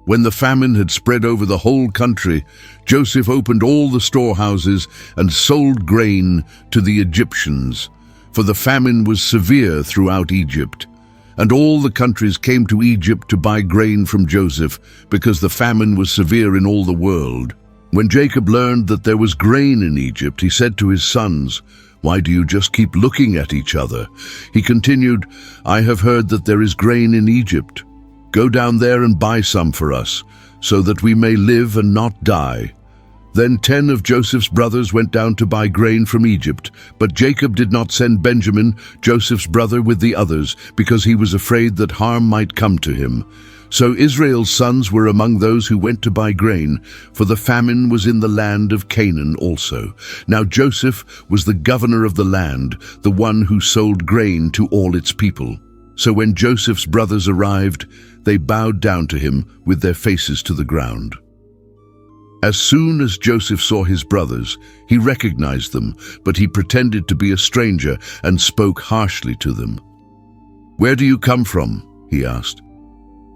When the famine had spread over the whole country, Joseph opened all the storehouses and sold grain to the Egyptians, for the famine was severe throughout Egypt. And all the countries came to Egypt to buy grain from Joseph, because the famine was severe in all the world. When Jacob learned that there was grain in Egypt, he said to his sons, "Why do you just keep looking at each other?" He continued, "I have heard that there is grain in Egypt. Go down there and buy some for us, so that we may live and not die." Then 10 of Joseph's brothers went down to buy grain from Egypt, but Jacob did not send Benjamin, Joseph's brother, with the others, because he was afraid that harm might come to him. So Israel's sons were among those who went to buy grain, for the famine was in the land of Canaan also. Now Joseph was the governor of the land, the one who sold grain to all its people. So when Joseph's brothers arrived, they bowed down to him with their faces to the ground. As soon as Joseph saw his brothers, he recognized them, but he pretended to be a stranger and spoke harshly to them. "Where do you come from?" he asked.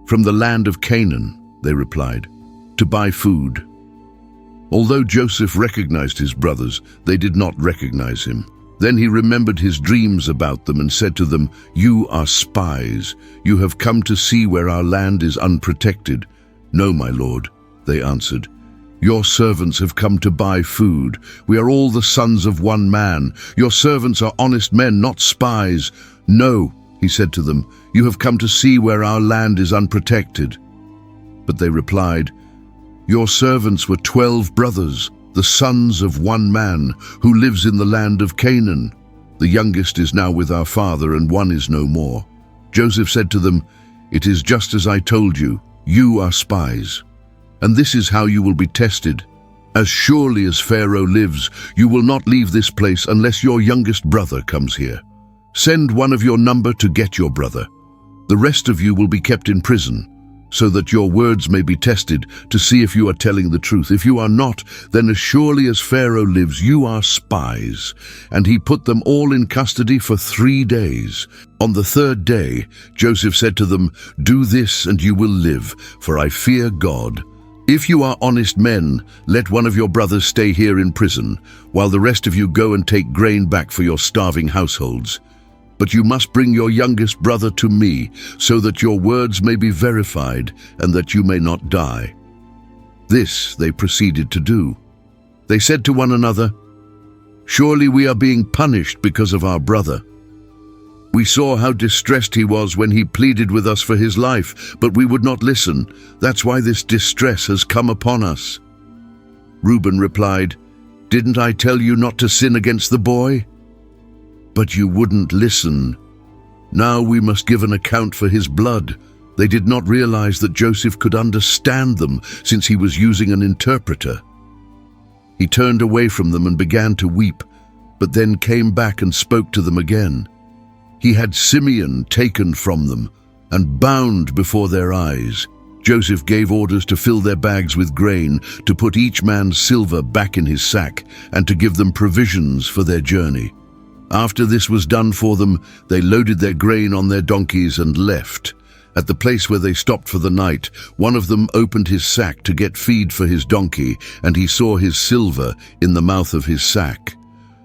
"From the land of Canaan," they replied, "to buy food." Although Joseph recognized his brothers, they did not recognize him. Then he remembered his dreams about them and said to them, "You are spies. You have come to see where our land is unprotected." "No, my lord," they answered. "Your servants have come to buy food. We are all the sons of one man. Your servants are honest men, not spies." "No," he said to them, "you have come to see where our land is unprotected." But they replied, "Your servants were 12 brothers, the sons of one man, who lives in the land of Canaan. The youngest is now with our father, and one is no more." Joseph said to them, "It is just as I told you. You are spies. And this is how you will be tested. As surely as Pharaoh lives, you will not leave this place unless your youngest brother comes here. Send one of your number to get your brother. The rest of you will be kept in prison, so that your words may be tested to see if you are telling the truth. If you are not, then as surely as Pharaoh lives, you are spies." And he put them all in custody for 3 days. On the 3rd day, Joseph said to them, "Do this and you will live, for I fear God. If you are honest men, let one of your brothers stay here in prison, while the rest of you go and take grain back for your starving households. But you must bring your youngest brother to me, so that your words may be verified and that you may not die." This they proceeded to do. They said to one another, "Surely we are being punished because of our brother. We saw how distressed he was when he pleaded with us for his life, but we would not listen. That's why this distress has come upon us." Reuben replied, "Didn't I tell you not to sin against the boy? But you wouldn't listen. Now we must give an account for his blood." They did not realize that Joseph could understand them since he was using an interpreter. He turned away from them and began to weep, but then came back and spoke to them again. He had Simeon taken from them and bound before their eyes. Joseph gave orders to fill their bags with grain, to put each man's silver back in his sack, and to give them provisions for their journey. After this was done for them, they loaded their grain on their donkeys and left. At the place where they stopped for the night, one of them opened his sack to get feed for his donkey, and he saw his silver in the mouth of his sack.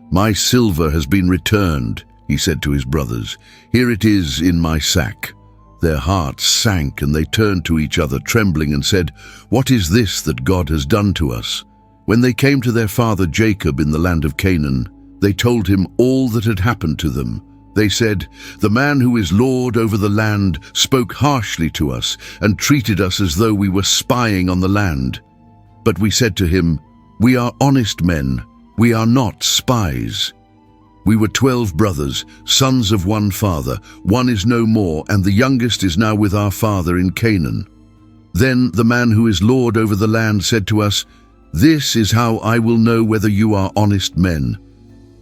"My silver has been returned," he said to his brothers. "Here it is in my sack." Their hearts sank, and they turned to each other, trembling, and said, "What is this that God has done to us?" When they came to their father Jacob in the land of Canaan, they told him all that had happened to them. They said, "The man who is Lord over the land spoke harshly to us and treated us as though we were spying on the land." But we said to him, "We are honest men, we are not spies. We were 12 brothers, sons of one father. One is no more, and the youngest is now with our father in Canaan." Then the man who is Lord over the land said to us, "This is how I will know whether you are honest men.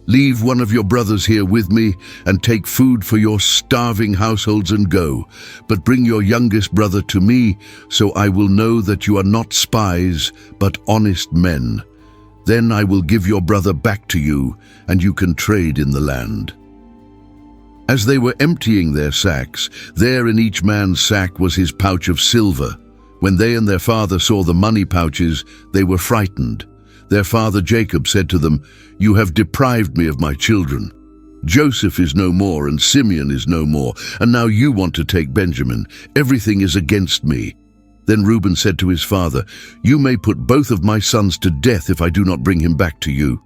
Leave one of your brothers here with me, and take food for your starving households and go. But bring your youngest brother to me, so I will know that you are not spies, but honest men. Then I will give your brother back to you, and you can trade in the land." As they were emptying their sacks, there in each man's sack was his pouch of silver. When they and their father saw the money pouches, they were frightened. Their father Jacob said to them, "You have deprived me of my children. Joseph is no more, and Simeon is no more, and now you want to take Benjamin. Everything is against me." Then Reuben said to his father, "You may put both of my sons to death if I do not bring him back to you.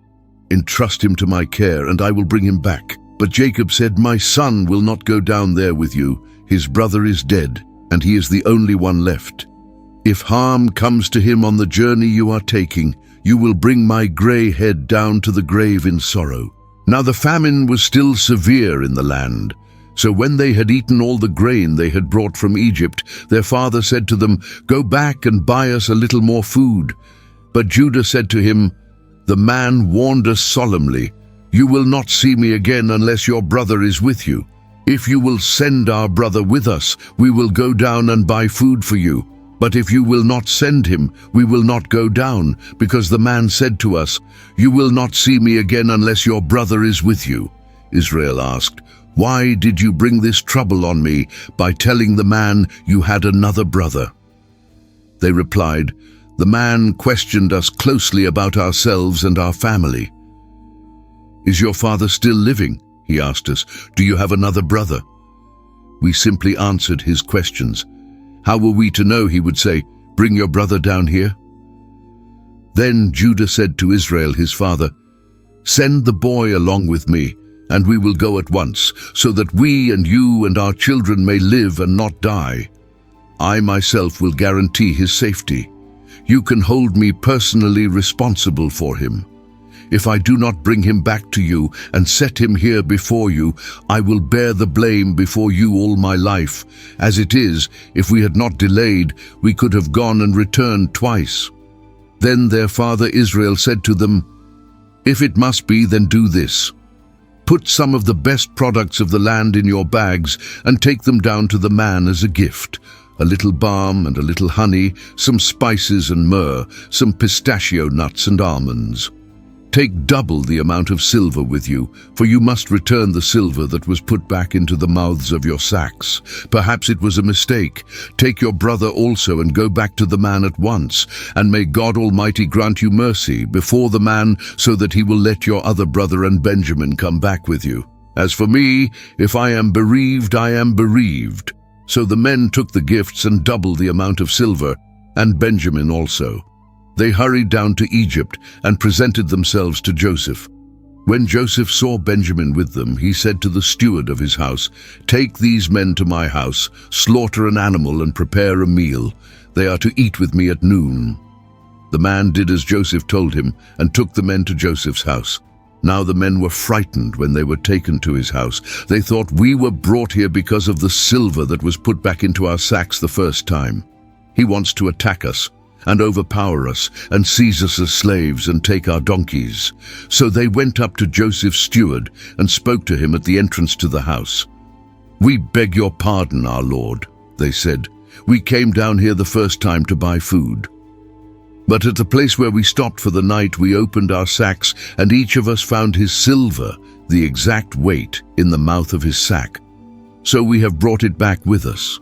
Entrust him to my care, and I will bring him back." But Jacob said, "My son will not go down there with you. His brother is dead, and he is the only one left. If harm comes to him on the journey you are taking, you will bring my gray head down to the grave in sorrow." Now the famine was still severe in the land. So when they had eaten all the grain they had brought from Egypt, their father said to them, "Go back and buy us a little more food." But Judah said to him, "The man warned us solemnly, 'You will not see me again unless your brother is with you. If you will send our brother with us, we will go down and buy food for you. But if you will not send him, we will not go down, because the man said to us, "You will not see me again unless your brother is with you." Israel asked, "Why did you bring this trouble on me by telling the man you had another brother?" They replied, "The man questioned us closely about ourselves and our family." "Is your father still living?" he asked us. "Do you have another brother?" We simply answered his questions. How were we to know? He would say, "Bring your brother down here." Then Judah said to Israel his father, "Send the boy along with me, and we will go at once, so that we and you and our children may live and not die. I myself will guarantee his safety. You can hold me personally responsible for him. If I do not bring him back to you and set him here before you, I will bear the blame before you all my life. As it is, if we had not delayed, we could have gone and returned twice." Then their father Israel said to them, "If it must be, then do this. Put some of the best products of the land in your bags and take them down to the man as a gift. A little balm and a little honey, some spices and myrrh, some pistachio nuts and almonds. Take double the amount of silver with you, for you must return the silver that was put back into the mouths of your sacks. Perhaps it was a mistake. Take your brother also and go back to the man at once, and may God Almighty grant you mercy before the man, so that he will let your other brother and Benjamin come back with you. As for me, if I am bereaved, I am bereaved." So the men took the gifts and double the amount of silver, and Benjamin also. They hurried down to Egypt and presented themselves to Joseph. When Joseph saw Benjamin with them, he said to the steward of his house, "Take these men to my house, slaughter an animal and prepare a meal. They are to eat with me at noon." The man did as Joseph told him and took the men to Joseph's house. Now the men were frightened when they were taken to his house. They thought, we were brought here because of the silver that was put back into our sacks the first time. He wants to attack us and overpower us and seize us as slaves and take our donkeys. So they went up to Joseph's steward and spoke to him at the entrance to the house. We beg your pardon, our lord, they said. We came down here the first time to buy food. But at the place where we stopped for the night, we opened our sacks, and each of us found his silver, the exact weight, in the mouth of his sack. So we have brought it back with us.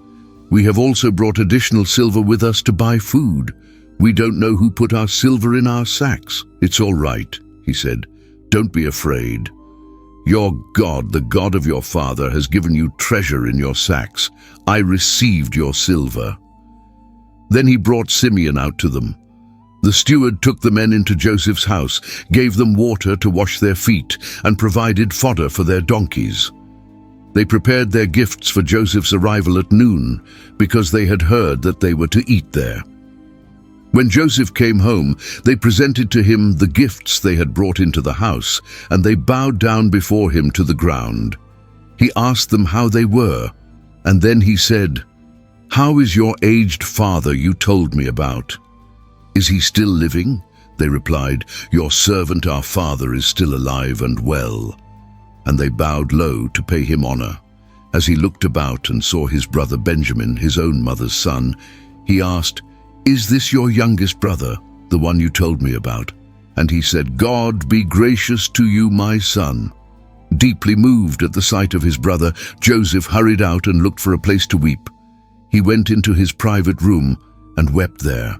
We have also brought additional silver with us to buy food. We don't know who put our silver in our sacks. It's all right, he said. Don't be afraid. Your God, the God of your father, has given you treasure in your sacks. I received your silver. Then he brought Simeon out to them. The steward took the men into Joseph's house, gave them water to wash their feet, and provided fodder for their donkeys. They prepared their gifts for Joseph's arrival at noon, because they had heard that they were to eat there. When Joseph came home, they presented to him the gifts they had brought into the house, and they bowed down before him to the ground. He asked them how they were, and then he said, "How is your aged father you told me about? Is he still living?" They replied, "Your servant our father is still alive and well." And they bowed low to pay him honor. As he looked about and saw his brother Benjamin, his own mother's son, he asked, "Is this your youngest brother, the one you told me about?" And he said, "God be gracious to you, my son." Deeply moved at the sight of his brother, Joseph hurried out and looked for a place to weep. He went into his private room and wept there.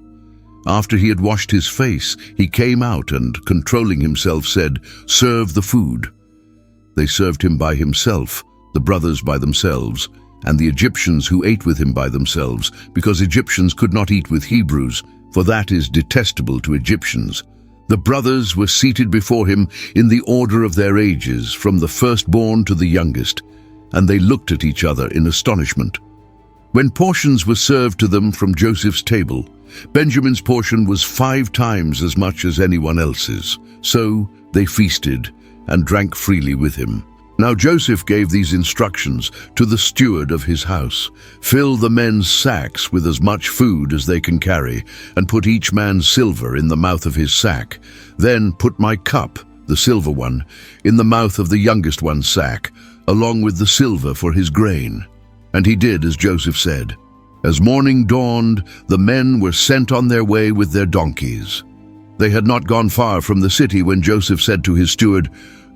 After he had washed his face, he came out and, controlling himself, said, "Serve the food." They served him by himself, the brothers by themselves, and the Egyptians who ate with him by themselves, because Egyptians could not eat with Hebrews, for that is detestable to Egyptians. The brothers were seated before him in the order of their ages, from the firstborn to the youngest, and they looked at each other in astonishment. When portions were served to them from Joseph's table, Benjamin's portion was 5 times as much as anyone else's. So they feasted and drank freely with him. Now Joseph gave these instructions to the steward of his house: "Fill the men's sacks with as much food as they can carry, and put each man's silver in the mouth of his sack. Then put my cup, the silver one, in the mouth of the youngest one's sack, along with the silver for his grain." And he did as Joseph said. As morning dawned, the men were sent on their way with their donkeys. They had not gone far from the city when Joseph said to his steward,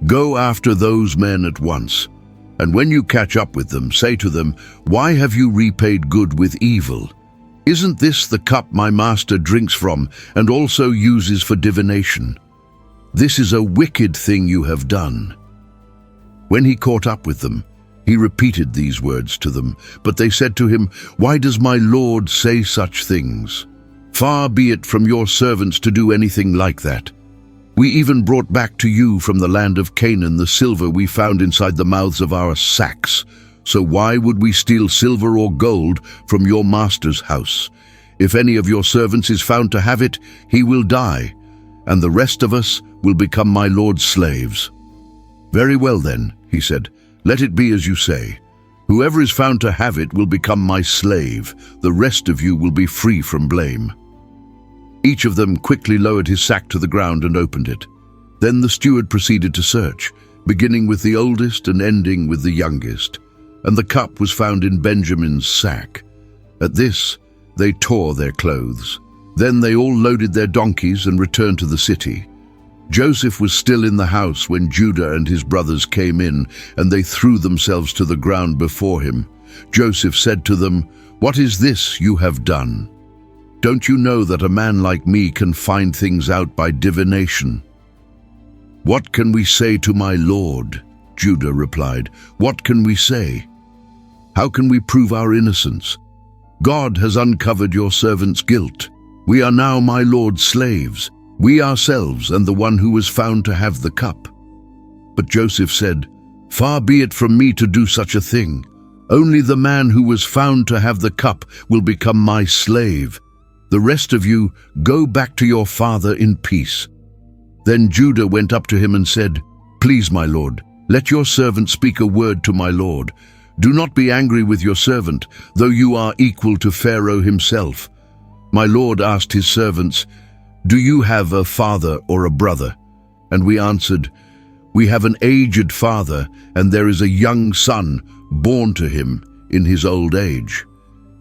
"Go after those men at once, and when you catch up with them, say to them, 'Why have you repaid good with evil? Isn't this the cup my master drinks from and also uses for divination? This is a wicked thing you have done.'" When he caught up with them, he repeated these words to them, but they said to him, "Why does my lord say such things? Far be it from your servants to do anything like that. We even brought back to you from the land of Canaan the silver we found inside the mouths of our sacks. So why would we steal silver or gold from your master's house? If any of your servants is found to have it, he will die, and the rest of us will become my lord's slaves." "Very well then," he said, "let it be as you say. Whoever is found to have it will become my slave. The rest of you will be free from blame." Each of them quickly lowered his sack to the ground and opened it. Then the steward proceeded to search, beginning with the oldest and ending with the youngest. And the cup was found in Benjamin's sack. At this, they tore their clothes. Then they all loaded their donkeys and returned to the city. Joseph was still in the house when Judah and his brothers came in, and they threw themselves to the ground before him. Joseph said to them, "What is this you have done? Don't you know that a man like me can find things out by divination?" "What can we say to my lord?" Judah replied. "What can we say? How can we prove our innocence? God has uncovered your servant's guilt. We are now my lord's slaves, we ourselves and the one who was found to have the cup." But Joseph said, "Far be it from me to do such a thing. Only the man who was found to have the cup will become my slave. The rest of you go back to your father in peace." Then Judah went up to him and said, Please, my lord, let your servant speak a word to my lord. Do not be angry with your servant, though you are equal to Pharaoh himself." My lord asked his servants, "Do you have a father or a brother?" And we answered, "We have an aged father, and there is a young son born to him in his old age.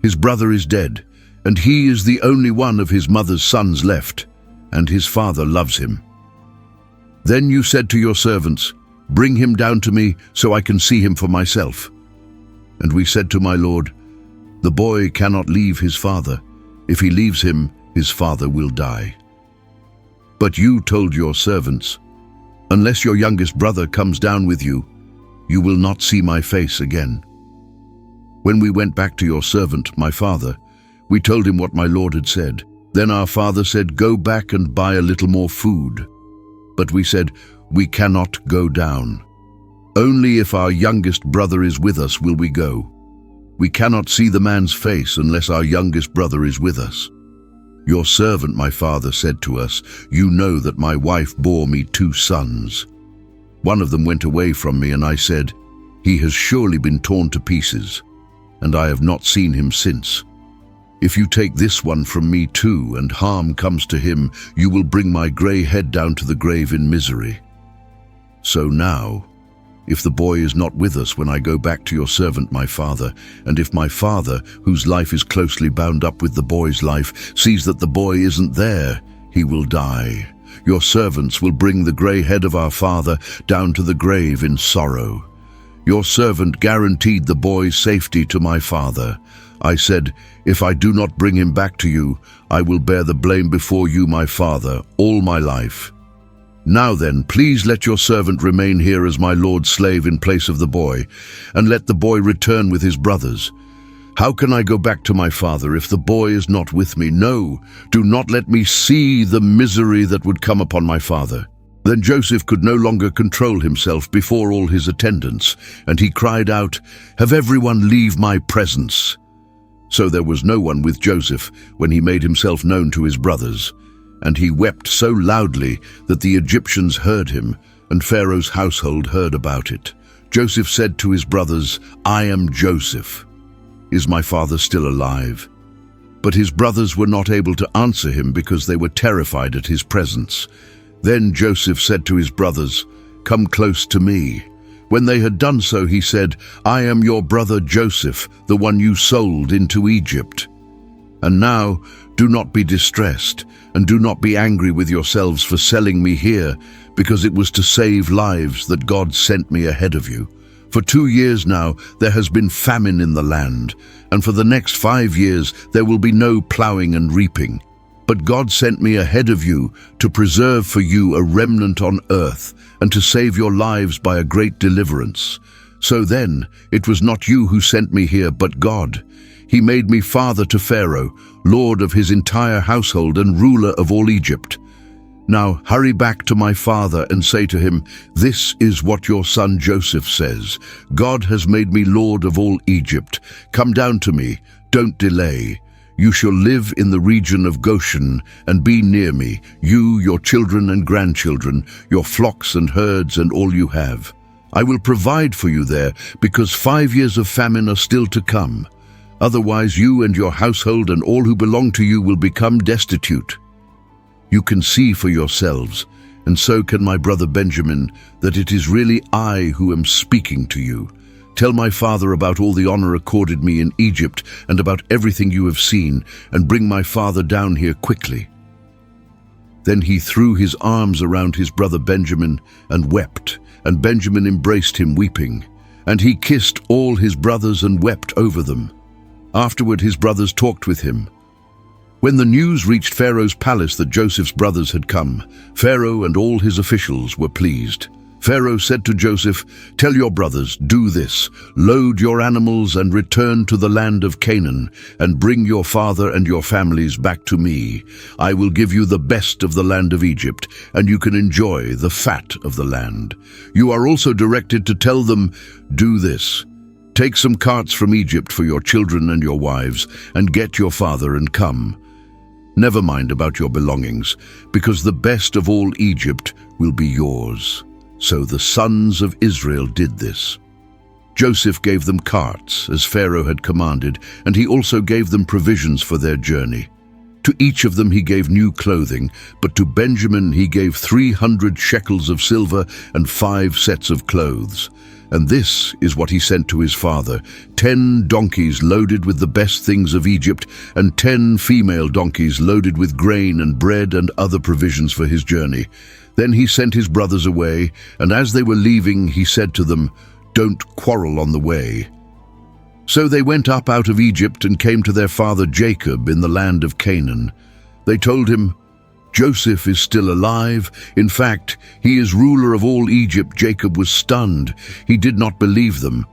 His brother is dead, and he is the only one of his mother's sons left, and his father loves him." Then you said to your servants, "Bring him down to me so I can see him for myself." And we said to my lord, "The boy cannot leave his father. If he leaves him, his father will die." But you told your servants, "Unless your youngest brother comes down with you, you will not see my face again." When we went back to your servant, my father, we told him what my lord had said. Then our father said, "Go back and buy a little more food." But we said, "We cannot go down. Only if our youngest brother is with us will we go. We cannot see the man's face unless our youngest brother is with us." Your servant, my father, said to us, "You know that my wife bore me 2 sons. One of them went away from me, and I said, 'He has surely been torn to pieces,' and I have not seen him since. If you take this one from me too, and harm comes to him, you will bring my gray head down to the grave in misery. So now, if the boy is not with us when I go back to your servant my father, and if my father, whose life is closely bound up with the boy's life, sees that the boy isn't there, he will die. Your servants will bring the gray head of our father down to the grave in sorrow. Your servant guaranteed the boy's safety to my father. I said, 'If I do not bring him back to you, I will bear the blame before you, my father, all my life. Now then, please let your servant remain here as my lord's slave in place of the boy, and let the boy return with his brothers. How can I go back to my father if the boy is not with me? No, do not let me see the misery that would come upon my father.' Then Joseph could no longer control himself before all his attendants, and he cried out, 'Have everyone leave my presence.' So there was no one with Joseph when he made himself known to his brothers. And he wept so loudly that the Egyptians heard him, and Pharaoh's household heard about it. Joseph said to his brothers, 'I am Joseph. Is my father still alive?' But his brothers were not able to answer him because they were terrified at his presence. Then Joseph said to his brothers, 'Come close to me.' When they had done so, he said, 'I am your brother Joseph, the one you sold into Egypt. And now do not be distressed, and do not be angry with yourselves for selling me here, because it was to save lives that God sent me ahead of you. For 2 years now there has been famine in the land, and for the next 5 years there will be no plowing and reaping. But God sent me ahead of you to preserve for you a remnant on earth, and to save your lives by a great deliverance. So then, it was not you who sent me here, but God. He made me father to Pharaoh, lord of his entire household and ruler of all Egypt. Now hurry back to my father and say to him, 'This is what your son Joseph says. God has made me lord of all Egypt. Come down to me, don't delay. You shall live in the region of Goshen and be near me, you, your children and grandchildren, your flocks and herds and all you have. I will provide for you there, because 5 years of famine are still to come. Otherwise you and your household and all who belong to you will become destitute. You can see for yourselves, and so can my brother Benjamin, that it is really I who am speaking to you. Tell my father about all the honor accorded me in Egypt and about everything you have seen, and bring my father down here quickly.' Then he threw his arms around his brother Benjamin and wept, and Benjamin embraced him weeping. And he kissed all his brothers and wept over them. Afterward his brothers talked with him. When the news reached Pharaoh's palace that Joseph's brothers had come, Pharaoh and all his officials were pleased. Pharaoh said to Joseph, 'Tell your brothers, do this, load your animals and return to the land of Canaan, and bring your father and your families back to me. I will give you the best of the land of Egypt, and you can enjoy the fat of the land.' You are also directed to tell them, 'Do this. Take some carts from Egypt for your children and your wives, and get your father and come. Never mind about your belongings, because the best of all Egypt will be yours.' So the sons of Israel did this. Joseph gave them carts, as Pharaoh had commanded, and he also gave them provisions for their journey. To each of them he gave new clothing, but to Benjamin he gave 300 shekels of silver and 5 sets of clothes. And this is what he sent to his father: 10 donkeys loaded with the best things of Egypt, and 10 female donkeys loaded with grain and bread and other provisions for his journey. Then he sent his brothers away, and as they were leaving he said to them, "Don't quarrel on the way." So they went up out of Egypt and came to their father Jacob in the land of Canaan. They told him, "Joseph is still alive. In fact, he is ruler of all Egypt." Jacob was stunned. He did not believe them.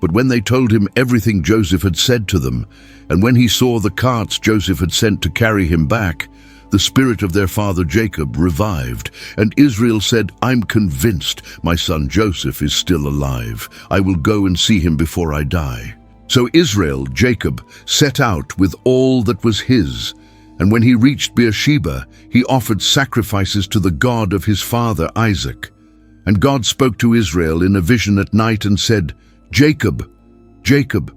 But when they told him everything Joseph had said to them, and when he saw the carts Joseph had sent to carry him back, the spirit of their father Jacob revived, and Israel said, "I'm convinced my son Joseph is still alive. I will go and see him before I die." So Israel, Jacob, set out with all that was his, and when he reached Beersheba, he offered sacrifices to the God of his father Isaac. And God spoke to Israel in a vision at night and said, "Jacob, Jacob."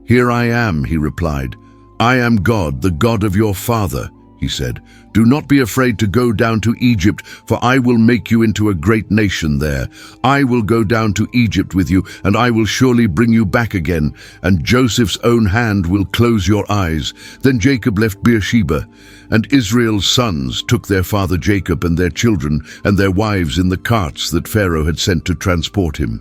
"Here I am," he replied. "I am God, the God of your father," he said. "Do not be afraid to go down to Egypt, for I will make you into a great nation there. I will go down to Egypt with you, and I will surely bring you back again, and Joseph's own hand will close your eyes." Then Jacob left Beersheba, and Israel's sons took their father Jacob and their children and their wives in the carts that Pharaoh had sent to transport him.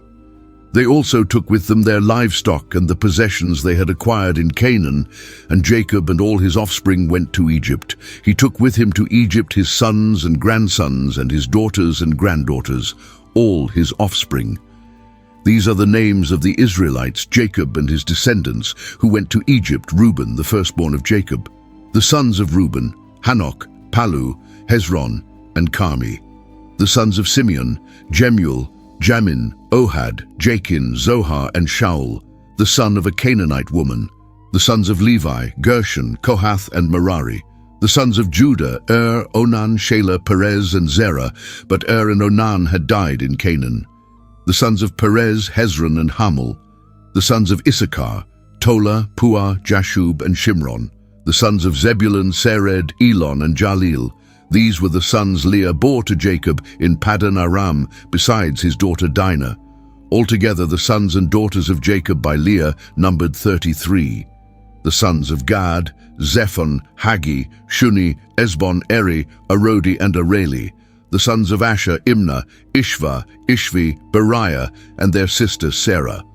They also took with them their livestock and the possessions they had acquired in Canaan, and Jacob and all his offspring went to Egypt. He took with him to Egypt his sons and grandsons and his daughters and granddaughters, all his offspring. These are the names of the Israelites, Jacob and his descendants, who went to Egypt: Reuben, the firstborn of Jacob. The sons of Reuben: Hanok, Palu, Hezron, and Carmi. The sons of Simeon: Jemuel, Jamin, Ohad, Jachin, Zohar, and Shaul, the son of a Canaanite woman. The sons of Levi: Gershon, Kohath, and Merari. The sons of Judah: Onan, Shelah, Perez, and Zerah, but and Onan had died in Canaan. The sons of Perez: Hezron and Hamul. The sons of Issachar: Tola, Puah, Jashub, and Shimron. The sons of Zebulun: Sered, Elon, and Jalil. These were the sons Leah bore to Jacob in Paddan Aram, besides his daughter Dinah. Altogether the sons and daughters of Jacob by Leah numbered 33. The sons of Gad: Zephon, Hagi, Shuni, Esbon, Eri, Arodi, and Areli. The sons of Asher: Imnah, Ishva, Ishvi, Beriah, and their sister Sarah.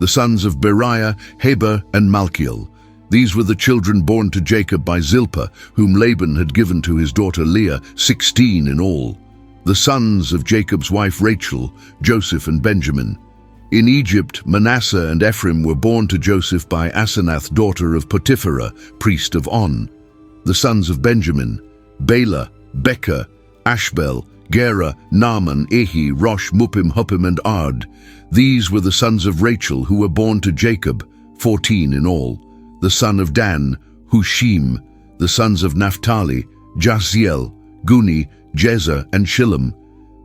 The sons of Beriah: Heber and Malchiel. These were the children born to Jacob by Zilpah, whom Laban had given to his daughter Leah, 16 in all. The sons of Jacob's wife Rachel: Joseph and Benjamin. In Egypt, Manasseh and Ephraim were born to Joseph by Asenath, daughter of Potiphar, priest of On. The sons of Benjamin: Bela, Becher, Ashbel, Gera, Naaman, Ehi, Rosh, Muppim, Huppim, and Ard. These were the sons of Rachel who were born to Jacob, 14 in all. The son of Dan: Hushim. The sons of Naphtali: Jahziel, Guni, Jezer, and Shillem.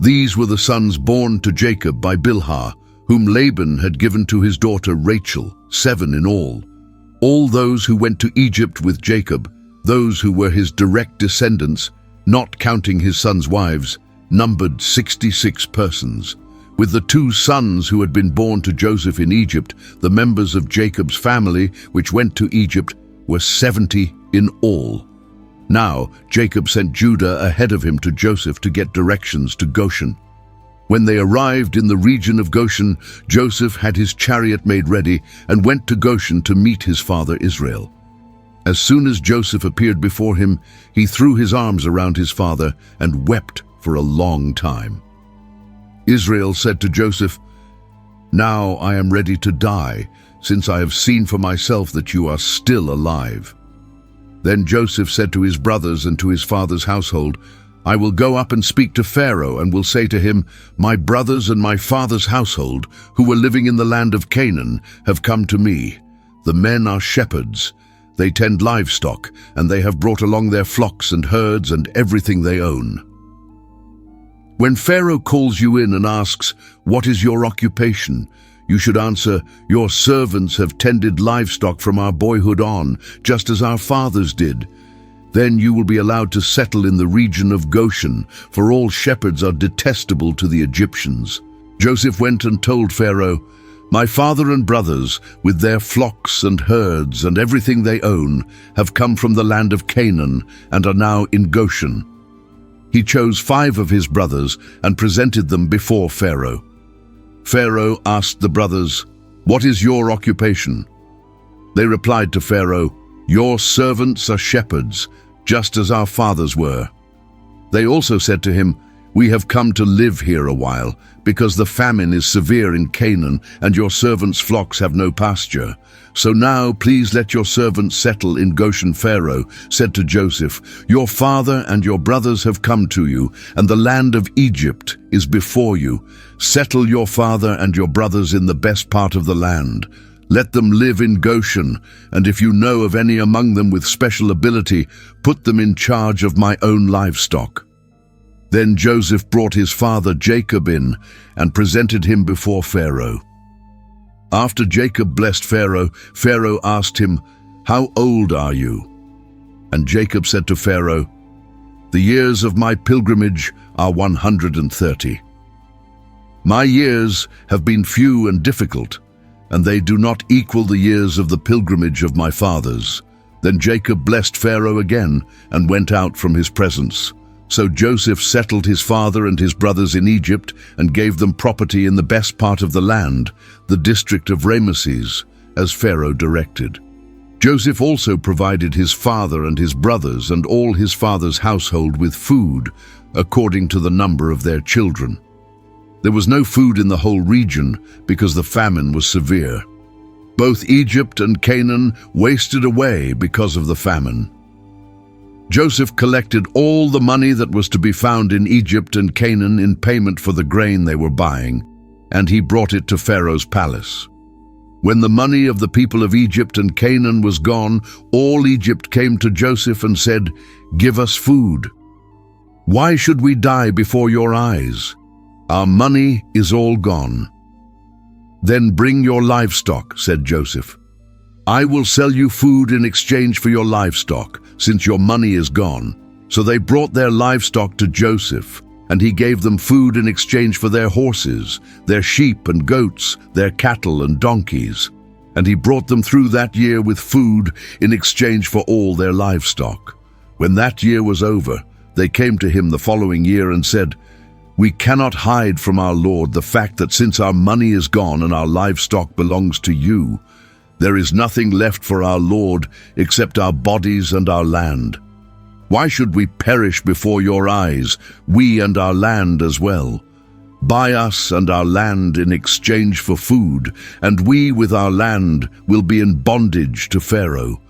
These were the sons born to Jacob by Bilhah, whom Laban had given to his daughter Rachel, 7 in all. All those who went to Egypt with Jacob, those who were his direct descendants, not counting his sons' wives, numbered 66 persons. With the 2 sons who had been born to Joseph in Egypt, the members of Jacob's family, which went to Egypt, were 70 in all. Now Jacob sent Judah ahead of him to Joseph to get directions to Goshen. When they arrived in the region of Goshen, Joseph had his chariot made ready and went to Goshen to meet his father Israel. As soon as Joseph appeared before him, he threw his arms around his father and wept for a long time. Israel said to Joseph, "Now I am ready to die, since I have seen for myself that you are still alive." Then Joseph said to his brothers and to his father's household, "I will go up and speak to Pharaoh and will say to him, 'My brothers and my father's household, who were living in the land of Canaan, have come to me. The men are shepherds. They tend livestock, and they have brought along their flocks and herds and everything they own.'" When Pharaoh calls you in and asks, "What is your occupation?" you should answer, "Your servants have tended livestock from our boyhood on, just as our fathers did." Then you will be allowed to settle in the region of Goshen, for all shepherds are detestable to the Egyptians. Joseph went and told Pharaoh, "My father and brothers, with their flocks and herds and everything they own, have come from the land of Canaan and are now in Goshen." He chose 5 of his brothers and presented them before Pharaoh. Pharaoh asked the brothers, "What is your occupation?" They replied to Pharaoh, "Your servants are shepherds, just as our fathers were." They also said to him, "We have come to live here a while, because the famine is severe in Canaan, and your servants' flocks have no pasture. So now please let your servants settle in Goshen." Pharaoh said to Joseph, "Your father and your brothers have come to you, and the land of Egypt is before you. Settle your father and your brothers in the best part of the land. Let them live in Goshen, and if you know of any among them with special ability, put them in charge of my own livestock." Then Joseph brought his father Jacob in and presented him before Pharaoh. After Jacob blessed Pharaoh, Pharaoh asked him, "How old are you?" And Jacob said to Pharaoh, "The years of my pilgrimage are 130. My years have been few and difficult, and they do not equal the years of the pilgrimage of my fathers." Then Jacob blessed Pharaoh again and went out from his presence. So Joseph settled his father and his brothers in Egypt and gave them property in the best part of the land, the district of Ramesses, as Pharaoh directed. Joseph also provided his father and his brothers and all his father's household with food, according to the number of their children. There was no food in the whole region because the famine was severe. Both Egypt and Canaan wasted away because of the famine. Joseph collected all the money that was to be found in Egypt and Canaan in payment for the grain they were buying, and he brought it to Pharaoh's palace. When the money of the people of Egypt and Canaan was gone, all Egypt came to Joseph and said, "Give us food. Why should we die before your eyes? Our money is all gone." "Then bring your livestock," said Joseph. "I will sell you food in exchange for your livestock, since your money is gone." So they brought their livestock to Joseph, and he gave them food in exchange for their horses, their sheep and goats, their cattle and donkeys. And he brought them through that year with food in exchange for all their livestock. When that year was over, they came to him the following year and said, "We cannot hide from our Lord the fact that since our money is gone and our livestock belongs to you, there is nothing left for our Lord except our bodies and our land. Why should we perish before your eyes, we and our land as well? Buy us and our land in exchange for food, and we with our land will be in bondage to Pharaoh.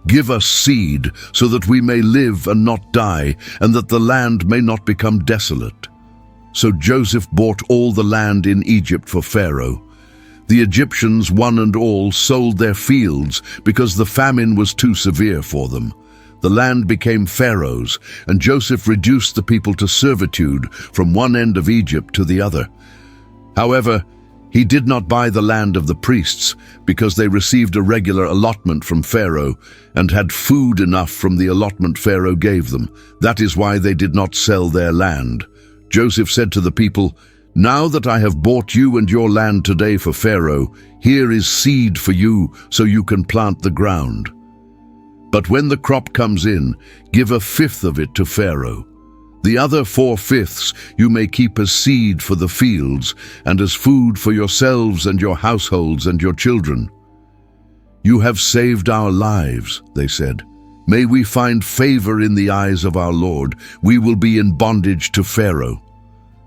Give us seed so that we may live and not die, and that the land may not become desolate." So Joseph bought all the land in Egypt for Pharaoh. The Egyptians, one and all, sold their fields because the famine was too severe for them. The land became Pharaoh's, and Joseph reduced the people to servitude from one end of Egypt to the other. However, he did not buy the land of the priests because they received a regular allotment from Pharaoh and had food enough from the allotment Pharaoh gave them. That is why they did not sell their land. Joseph said to the people, "Now that I have bought you and your land today for Pharaoh, here is seed for you so you can plant the ground. But when the crop comes in, give 1/5 of it to Pharaoh. The other 4/5 you may keep as seed for the fields and as food for yourselves and your households and your children." "You have saved our lives," they said. "May we find favor in the eyes of our Lord. We will be in bondage to Pharaoh."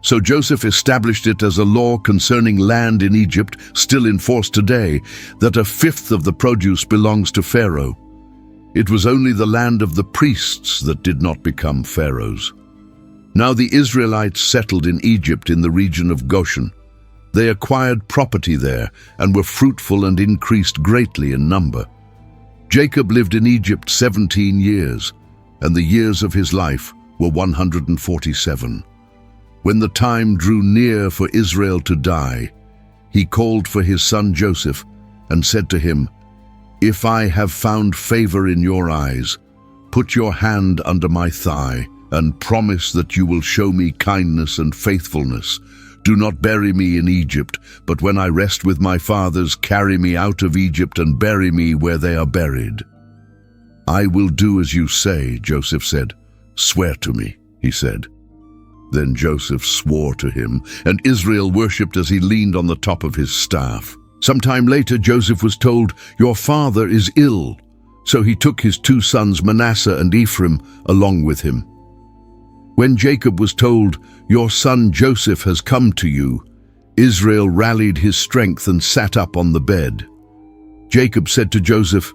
So Joseph established it as a law concerning land in Egypt, still in force today, that 1/5 of the produce belongs to Pharaoh. It was only the land of the priests that did not become Pharaoh's. Now the Israelites settled in Egypt in the region of Goshen. They acquired property there and were fruitful and increased greatly in number. Jacob lived in Egypt 17 years, and the years of his life were 147. When the time drew near for Israel to die, he called for his son Joseph and said to him, "If I have found favor in your eyes, put your hand under my thigh and promise that you will show me kindness and faithfulness. Do not bury me in Egypt, but when I rest with my fathers, carry me out of Egypt and bury me where they are buried." "I will do as you say," Joseph said. "Swear to me," he said. Then Joseph swore to him, and Israel worshipped as he leaned on the top of his staff. Sometime later, Joseph was told, "Your father is ill." So he took his 2 sons, Manasseh and Ephraim, along with him. When Jacob was told, "Your son Joseph has come to you," Israel rallied his strength and sat up on the bed. Jacob said to Joseph,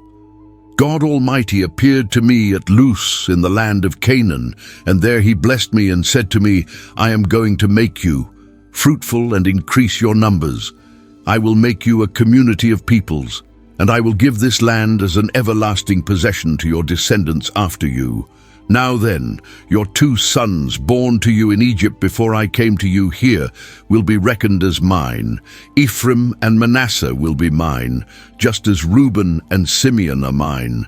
"God Almighty appeared to me at Luz in the land of Canaan, and there he blessed me and said to me, 'I am going to make you fruitful and increase your numbers. I will make you a community of peoples, and I will give this land as an everlasting possession to your descendants after you. Now then, your 2 sons born to you in Egypt before I came to you here will be reckoned as mine. Ephraim and Manasseh will be mine, just as Reuben and Simeon are mine.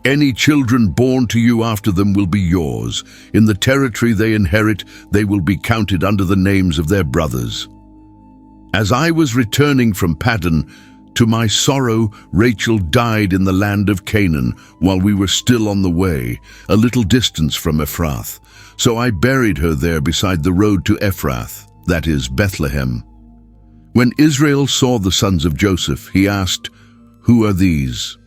Any children born to you after them will be yours. In the territory they inherit, they will be counted under the names of their brothers.' As I was returning from Paddan, to my sorrow, Rachel died in the land of Canaan while we were still on the way, a little distance from Ephrath. So I buried her there beside the road to Ephrath, that is, Bethlehem. When Israel saw the sons of Joseph, he asked, 'Who are these?'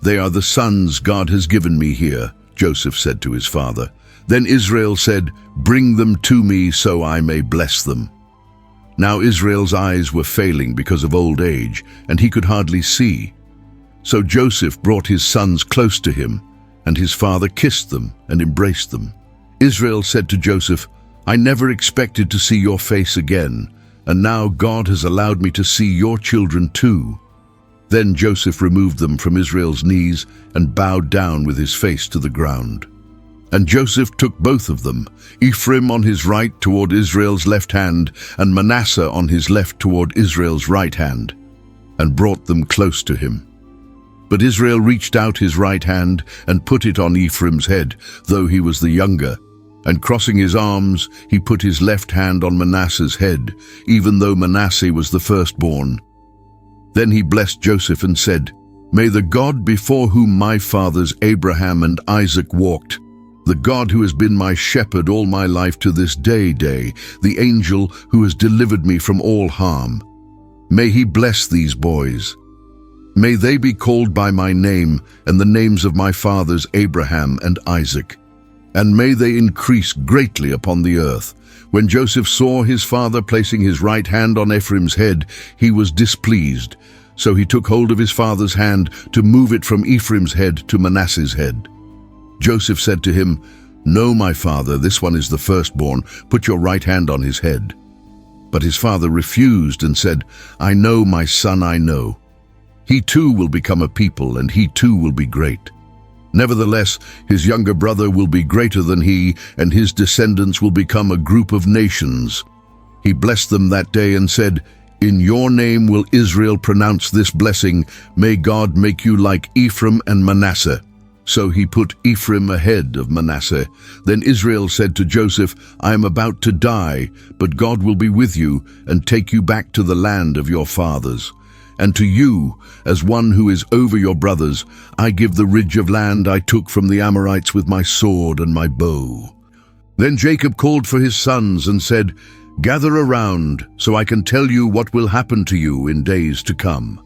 'They are the sons God has given me here,' Joseph said to his father. Then Israel said, 'Bring them to me so I may bless them.' Now Israel's eyes were failing because of old age, and he could hardly see. So Joseph brought his sons close to him, and his father kissed them and embraced them. Israel said to Joseph, 'I never expected to see your face again, and now God has allowed me to see your children too.' Then Joseph removed them from Israel's knees and bowed down with his face to the ground. And Joseph took both of them, Ephraim on his right toward Israel's left hand, and Manasseh on his left toward Israel's right hand, and brought them close to him. But Israel reached out his right hand and put it on Ephraim's head, though he was the younger. And crossing his arms, he put his left hand on Manasseh's head, even though Manasseh was the firstborn. Then he blessed Joseph and said, 'May the God before whom my fathers Abraham and Isaac walked, the God who has been my shepherd all my life to this day, the angel who has delivered me from all harm, may he bless these boys. May they be called by my name and the names of my fathers Abraham and Isaac, and may they increase greatly upon the earth.' When Joseph saw his father placing his right hand on Ephraim's head, he was displeased. So he took hold of his father's hand to move it from Ephraim's head to Manasseh's head. Joseph said to him, 'No, my father, this one is the firstborn. Put your right hand on his head.' But his father refused and said, 'I know, my son, I know. He too will become a people, and he too will be great. Nevertheless, his younger brother will be greater than he, and his descendants will become a group of nations.' He blessed them that day and said, 'In your name will Israel pronounce this blessing. May God make you like Ephraim and Manasseh.' So he put Ephraim ahead of Manasseh. Then Israel said to Joseph, 'I am about to die, but God will be with you and take you back to the land of your fathers. And to you, as one who is over your brothers, I give the ridge of land I took from the Amorites with my sword and my bow.' Then Jacob called for his sons and said, 'Gather around, so I can tell you what will happen to you in days to come.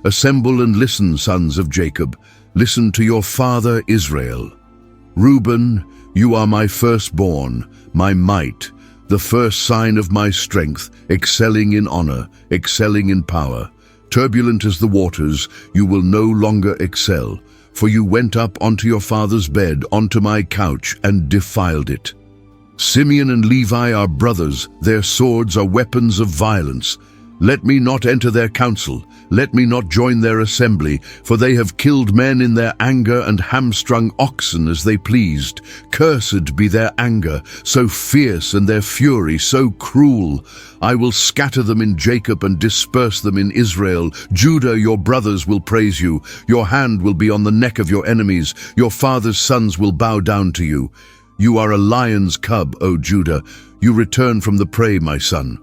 Assemble and listen, sons of Jacob. Listen to your father Israel. Reuben, you are my firstborn, my might, the first sign of my strength, excelling in honor, excelling in power. Turbulent as the waters, you will no longer excel, for you went up onto your father's bed, onto my couch, and defiled it. Simeon and Levi are brothers, their swords are weapons of violence. Let me not enter their council, let me not join their assembly, for they have killed men in their anger and hamstrung oxen as they pleased. Cursed be their anger, so fierce, and their fury so cruel. I will scatter them in Jacob and disperse them in Israel. Judah, your brothers will praise you. Your hand will be on the neck of your enemies. Your father's sons will bow down to you. You are a lion's cub, O Judah. You return from the prey, my son.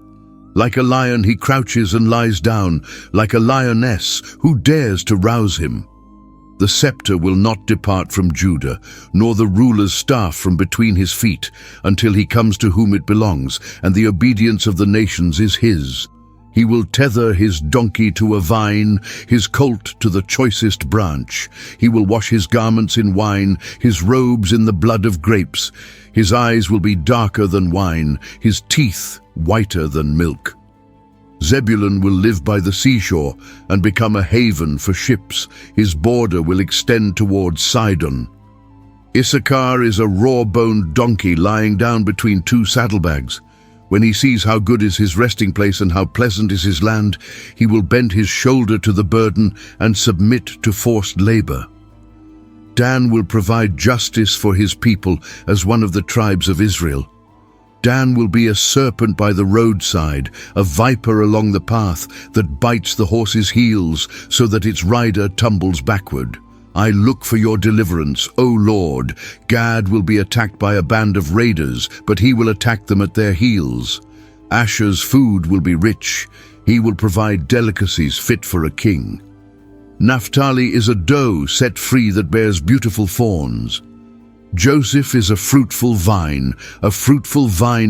Like a lion he crouches and lies down, like a lioness, who dares to rouse him? The scepter will not depart from Judah, nor the ruler's staff from between his feet, until he comes to whom it belongs, and the obedience of the nations is his. He will tether his donkey to a vine, his colt to the choicest branch. He will wash his garments in wine, his robes in the blood of grapes. His eyes will be darker than wine, his teeth whiter than milk. Zebulun will live by the seashore and become a haven for ships. His border will extend towards Sidon. Issachar is a raw-boned donkey lying down between two saddlebags. When he sees how good is his resting place and how pleasant is his land, he will bend his shoulder to the burden and submit to forced labor. Dan will provide justice for his people as one of the tribes of Israel. Dan will be a serpent by the roadside, a viper along the path that bites the horse's heels so that its rider tumbles backward. I look for your deliverance, O Lord. Gad will be attacked by a band of raiders, but he will attack them at their heels. Asher's food will be rich. He will provide delicacies fit for a king. Naphtali is a doe set free that bears beautiful fawns. Joseph is a fruitful vine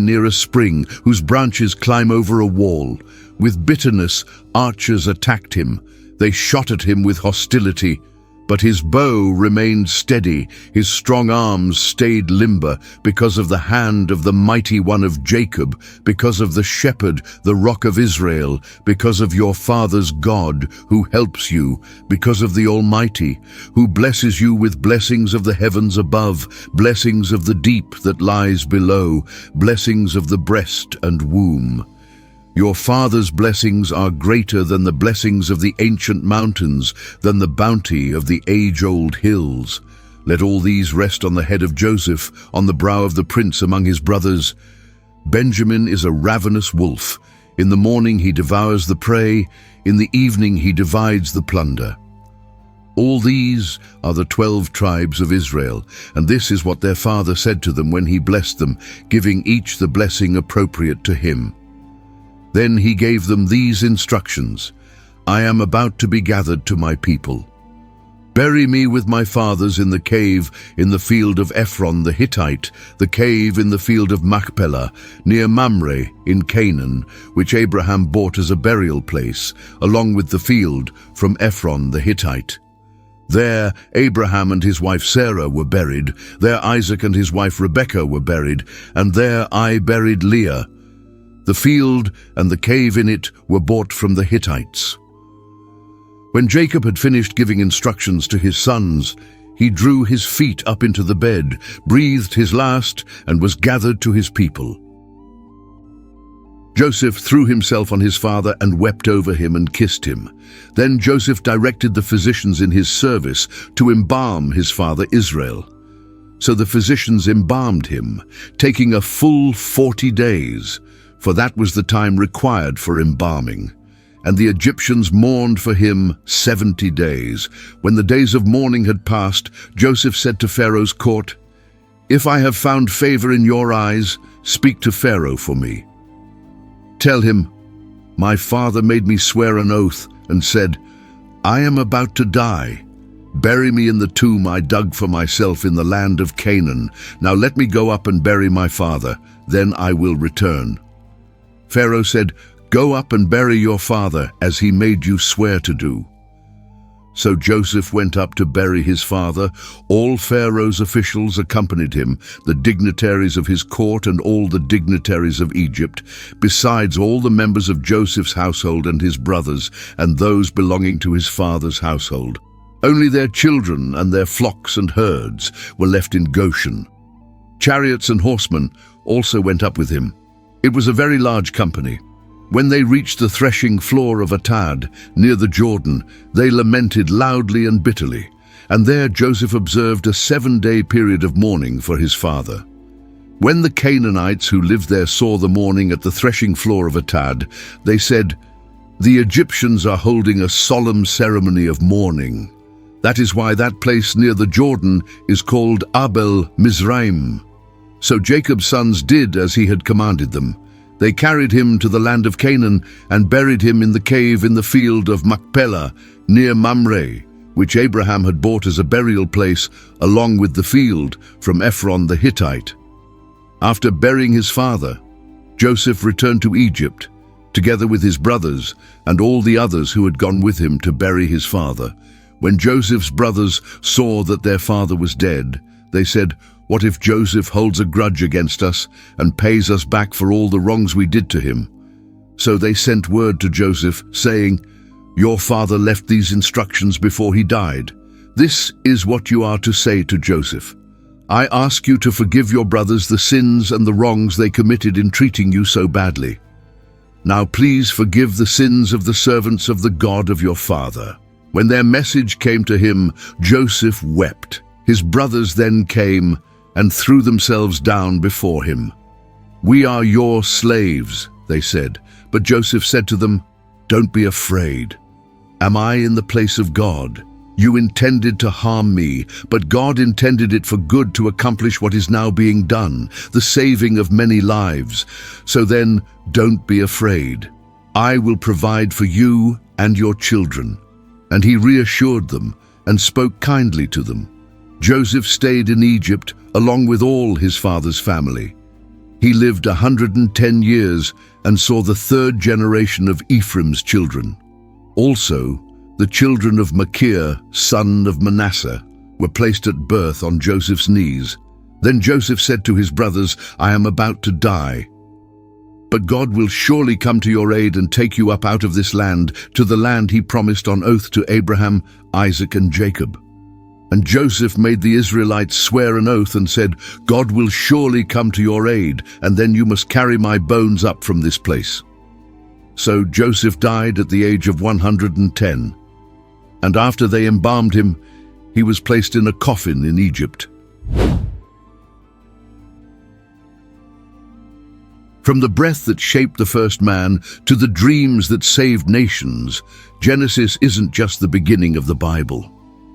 near a spring, whose branches climb over a wall. With bitterness, archers attacked him. They shot at him with hostility. But his bow remained steady, his strong arms stayed limber, because of the hand of the mighty one of Jacob, because of the shepherd, the rock of Israel, because of your father's God, who helps you, because of the Almighty, who blesses you with blessings of the heavens above, blessings of the deep that lies below, blessings of the breast and womb. Your father's blessings are greater than the blessings of the ancient mountains, than the bounty of the age-old hills. Let all these rest on the head of Joseph, on the brow of the prince among his brothers. Benjamin is a ravenous wolf. In the morning he devours the prey, in the evening he divides the plunder. All these are the 12 tribes of Israel, and this is what their father said to them when he blessed them, giving each the blessing appropriate to him. Then he gave them these instructions: I am about to be gathered to my people. Bury me with my fathers in the cave in the field of Ephron the Hittite, the cave in the field of Machpelah, near Mamre in Canaan, which Abraham bought as a burial place, along with the field from Ephron the Hittite. There Abraham and his wife Sarah were buried, there Isaac and his wife Rebekah were buried, and there I buried Leah. The field and the cave in it were bought from the Hittites. When Jacob had finished giving instructions to his sons, he drew his feet up into the bed, breathed his last, and was gathered to his people. Joseph threw himself on his father and wept over him and kissed him. Then Joseph directed the physicians in his service to embalm his father Israel. So the physicians embalmed him, taking a full 40 days, for that was the time required for embalming. And the Egyptians mourned for him 70 days. When the days of mourning had passed, Joseph said to Pharaoh's court, If I have found favor in your eyes, speak to Pharaoh for me. Tell him, my father made me swear an oath and said, I am about to die. Bury me in the tomb I dug for myself in the land of Canaan. Now let me go up and bury my father, then I will return. Pharaoh said, Go up and bury your father, as he made you swear to do. So Joseph went up to bury his father. All Pharaoh's officials accompanied him, the dignitaries of his court and all the dignitaries of Egypt, besides all the members of Joseph's household and his brothers, and those belonging to his father's household. Only their children and their flocks and herds were left in Goshen. Chariots and horsemen also went up with him. It was a very large company. When they reached the threshing floor of Atad, near the Jordan, they lamented loudly and bitterly, and there Joseph observed a 7-day period of mourning for his father. When the Canaanites who lived there saw the mourning at the threshing floor of Atad, they said, "The Egyptians are holding a solemn ceremony of mourning. That is why that place near the Jordan is called Abel Mizraim." So Jacob's sons did as he had commanded them. They carried him to the land of Canaan and buried him in the cave in the field of Machpelah near Mamre, which Abraham had bought as a burial place along with the field from Ephron the Hittite. After burying his father, Joseph returned to Egypt, together with his brothers and all the others who had gone with him to bury his father. When Joseph's brothers saw that their father was dead, they said, "What if Joseph holds a grudge against us and pays us back for all the wrongs we did to him?" So they sent word to Joseph, saying, "Your father left these instructions before he died. This is what you are to say to Joseph. I ask you to forgive your brothers the sins and the wrongs they committed in treating you so badly. Now please forgive the sins of the servants of the God of your father." When their message came to him, Joseph wept. His brothers then came and threw themselves down before him. "We are your slaves," they said. But Joseph said to them, "Don't be afraid. Am I in the place of God? You intended to harm me, but God intended it for good to accomplish what is now being done, the saving of many lives. So then, don't be afraid. I will provide for you and your children." And he reassured them and spoke kindly to them. Joseph stayed in Egypt along with all his father's family. He lived 110 years and saw the 3rd generation of Ephraim's children. Also, the children of Machir, son of Manasseh, were placed at birth on Joseph's knees. Then Joseph said to his brothers, "I am about to die. But God will surely come to your aid and take you up out of this land to the land he promised on oath to Abraham, Isaac, and Jacob." And Joseph made the Israelites swear an oath and said, "God will surely come to your aid, and then you must carry my bones up from this place." So Joseph died at the age of 110. And after they embalmed him, he was placed in a coffin in Egypt. From the breath that shaped the first man to the dreams that saved nations, Genesis isn't just the beginning of the Bible.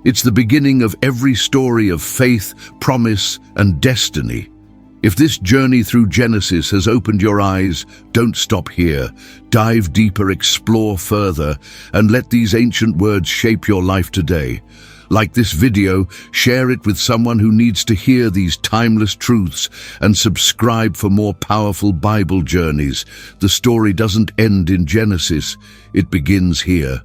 It's the beginning of every story of faith, promise, and destiny. If this journey through Genesis has opened your eyes, don't stop here. Dive deeper, explore further, and let these ancient words shape your life today. Like this video, share it with someone who needs to hear these timeless truths, and subscribe for more powerful Bible journeys. The story doesn't end in Genesis, it begins here.